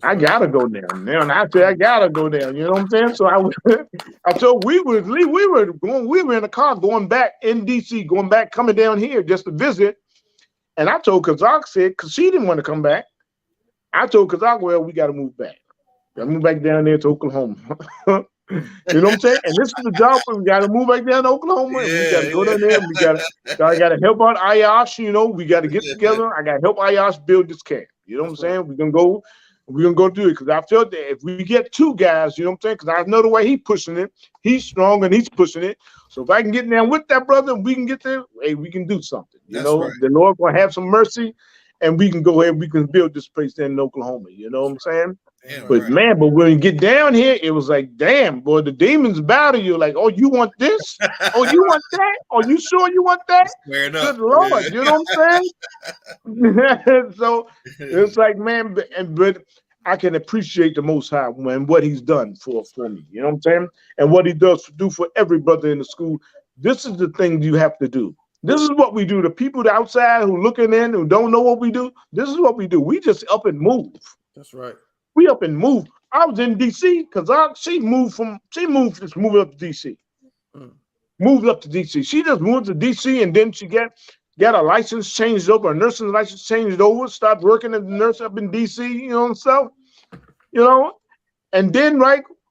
I gotta go down now, and I said I gotta go down. You know what I'm saying? So we were in the car going back in DC, coming down here just to visit. And I told Kazak, because she didn't want to come back. I told Kazak, well, we got to move back. Got to move back down there to Oklahoma. You know what I'm saying? And this is the job where we got to move back down to Oklahoma. And we got to go down there. And I got to help out I.S.U.P.K. We got to get together. I got to help I.S.U.P.K build this camp. You know what I'm saying? We're gonna go do it because I felt that if we get two guys, you know what I'm saying? Because I know the way he's pushing it. He's strong and he's pushing it. So if I can get down with that brother, we can get there. Hey, we can do something. The Lord gonna have some mercy, and we can go ahead. We can build this place in Oklahoma. You know what I'm saying? Damn, but but when you get down here, it was like, damn, boy, the demons bow to you. Like, oh, you want this? Oh, you want that? Oh, you sure you want that? Good Lord, you know what I'm saying? So it's like, man, but I can appreciate the Most High and what He's done for me. You know what I'm saying? And what He does do for every brother in the school. This is the thing you have to do. This is what we do. The people outside who looking in, who don't know what we do, this is what we do. We just up and move. That's right. We up and move. I was in DC because she moved up to DC. Moved up to DC. She just moved to DC and then she got a license changed over, a nursing license changed over, stopped working as a nurse up in DC, and stuff. And then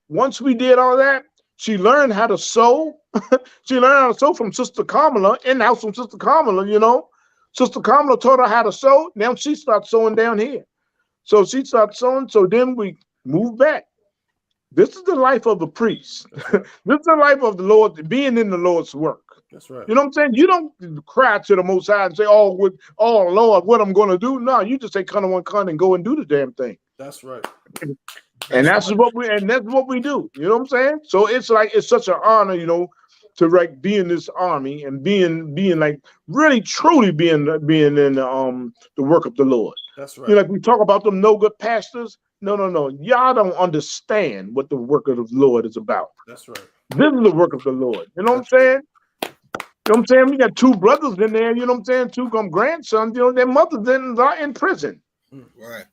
once we did all that, she learned how to sew. She learned how to sew from Sister Kamala, in-house from Sister Kamala, Sister Kamala taught her how to sew. Now she started sewing down here. So she started sewing. So then we moved back. This is the life of a priest. This is the life of the Lord, being in the Lord's work. That's right. You know what I'm saying? You don't cry to the Most High and say, "Oh, Lord, what I'm going to do." No, you just say, "Come on, come," and go and do the damn thing. That's right. And that's what we do. You know what I'm saying? So it's like it's such an honor, you know, to like be in this army and being like really truly being in the work of the Lord. That's right. You know, like we talk about them no good pastors. No. Y'all don't understand what the work of the Lord is about. That's right. This is the work of the Lord. You know what I'm saying? You know what I'm saying? We got two brothers in there, you know what I'm saying? Two grandsons, you know, their mothers are in prison. Right.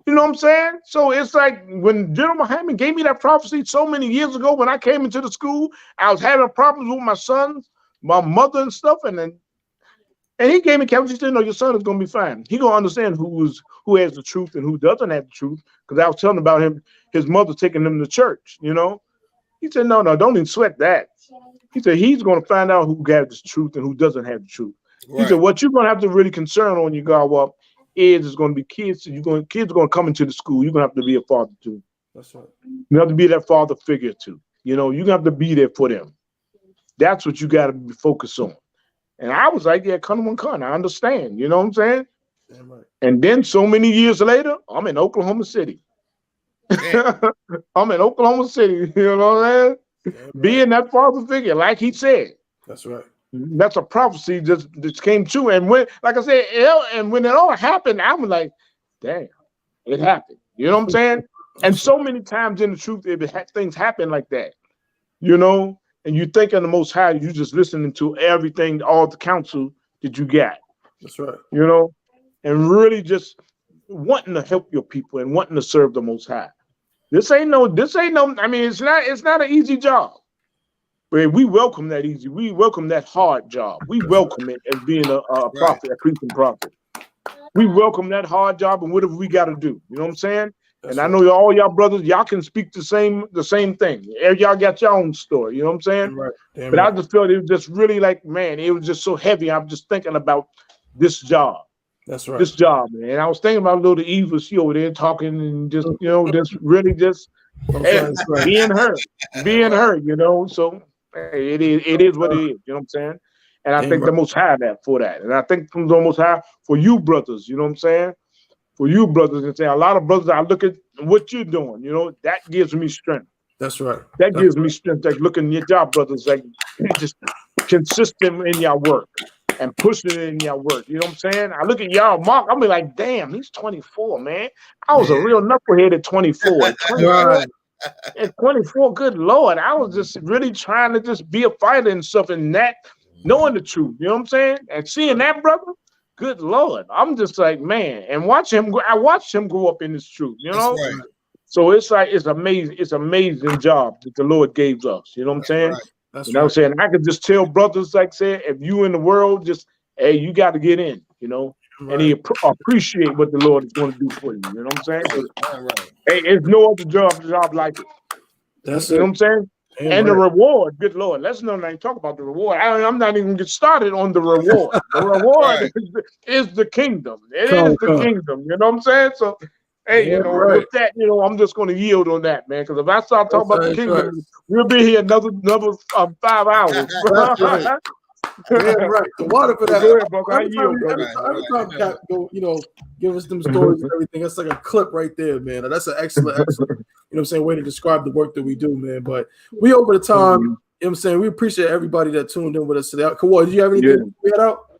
You know what I'm saying? So it's like when General Hamlin gave me that prophecy so many years ago when I came into the school, I was having problems with my sons, my mother and stuff, and he gave me counsel. He said, "No, your son is gonna be fine. He gonna understand who has the truth and who doesn't have the truth." Because I was telling about his mother taking him to church, you know. He said, No, don't even sweat that. He said he's going to find out who has the truth and who doesn't have the truth. Right. He said what you're going to have to really concern on you grow up is going to be kids. Kids are going to come into the school. You're going to have to be a father too. That's right. You have to be that father figure too. You know, you're going to have to be there for them. That's what you got to be focused on. And I was like, yeah, come on, I understand. You know what I'm saying? Damn right. And then so many years later, I'm in Oklahoma City. I'm in Oklahoma City. You know what I'm saying? Right. Being that father figure, like he said. That's right. That's a prophecy just came true. And when, like I said, and when it all happened, I was like, damn, it happened. You know what I'm saying? And so many times in the truth, things happen like that. You know, and you think of the Most High, you just listening to everything, all the counsel that you got. That's right. You know, and really just wanting to help your people and wanting to serve the Most High. This ain't no, I mean, it's not an easy job. But we welcome that easy. We welcome that hard job. We welcome it as being a prophet, a preaching prophet. We welcome that hard job and whatever we got to do. You know what I'm saying? That's and I know all y'all brothers, y'all can speak the same thing. Y'all got your own story. You know what I'm saying? Right. But I just felt it was just really like, man, it was just so heavy. I'm just thinking about this job. That's right. This job, man. And I was thinking about little Eva, she over there talking and just, you know, just really just being her, you know. So hey, it is what it is, you know what I'm saying? And I think the Most High for that. And I think from the Most High for you brothers, you know what I'm saying? For you brothers, and say a lot of brothers, I look at what you're doing, you know, that gives me strength. That's right. That gives me strength. Like looking at y'all brothers, like just consistent in your work. And pushing it in your work. You know what I'm saying? I look at y'all, Mark, I'll be like, damn, he's 24, man. I was a real knucklehead at 24. At 24, good Lord. I was just really trying to just be a fighter and stuff and that, knowing the truth. You know what I'm saying? And seeing that, brother, good Lord. I'm just like, man, and I watched him grow up in this truth, you know? Right. So it's like, it's amazing job that the Lord gave us. You know what I'm saying? Right. You know what I'm saying? I could just tell brothers, like say, if you in the world, just, hey, you got to get in, you know, and he appreciate what the Lord is going to do for you. You know what I'm saying? Right. Hey, there's no other job like it. That's you know what I'm saying? And the reward, good Lord, let's not even talk about the reward. I'm not even get started on the reward. The reward is the kingdom. It is the kingdom. You know what I'm saying? So, hey, you know, with that, you know, I'm just going to yield on that, man. Because if I start talking about the kingdom, we'll be here another 5 hours. Right. The water for that. Go ahead, brother. Every time Cap go, you know, give us them stories and everything. That's like a clip right there, man. That's an excellent, you know what I'm saying, way to describe the work that we do, man. But we over the time, you know what I'm saying? We appreciate everybody that tuned in with us today. Kawhi, did you have anything to get out?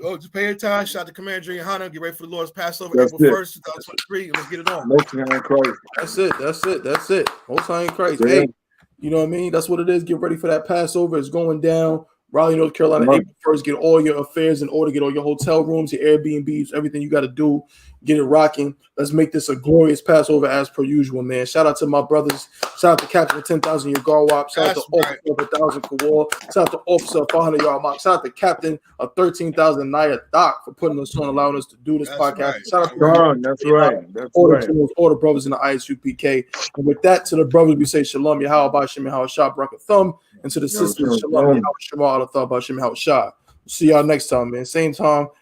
Oh, just pay your time. Shout out to Commander YAHANNA. Get ready for the Lord's Passover, April 1st, 2023. Let's get it on. Most High in Christ. That's it. Most High in Christ. Hey, you know what I mean? That's what it is. Get ready for that Passover. It's going down. Raleigh, North Carolina, April 1st. Get all your affairs in order. Get all your hotel rooms, your Airbnbs, everything you got to do. Get it rocking. Let's make this a glorious Passover as per usual, man. Shout out to my brothers. Shout out to Captain of 10,000 Yard Garwap. Shout out to Officer of 1,000 Kawal. Shout out to Officer of 500 Yard Mock. Shout out to Captain of 13,000 Naya Doc for putting us on, allowing us to do this podcast. Shout out to all the brothers in the I.S.U.P.K. And with that, to the brothers, we say Shalom, Yahweh, Shem, Yahweh, Shah, Barak Thumb. And to the sisters, Shalom, Yahweh, Shema, Allah, Thah, Shem, Yahweh, Shah. See y'all next time, man. Same time,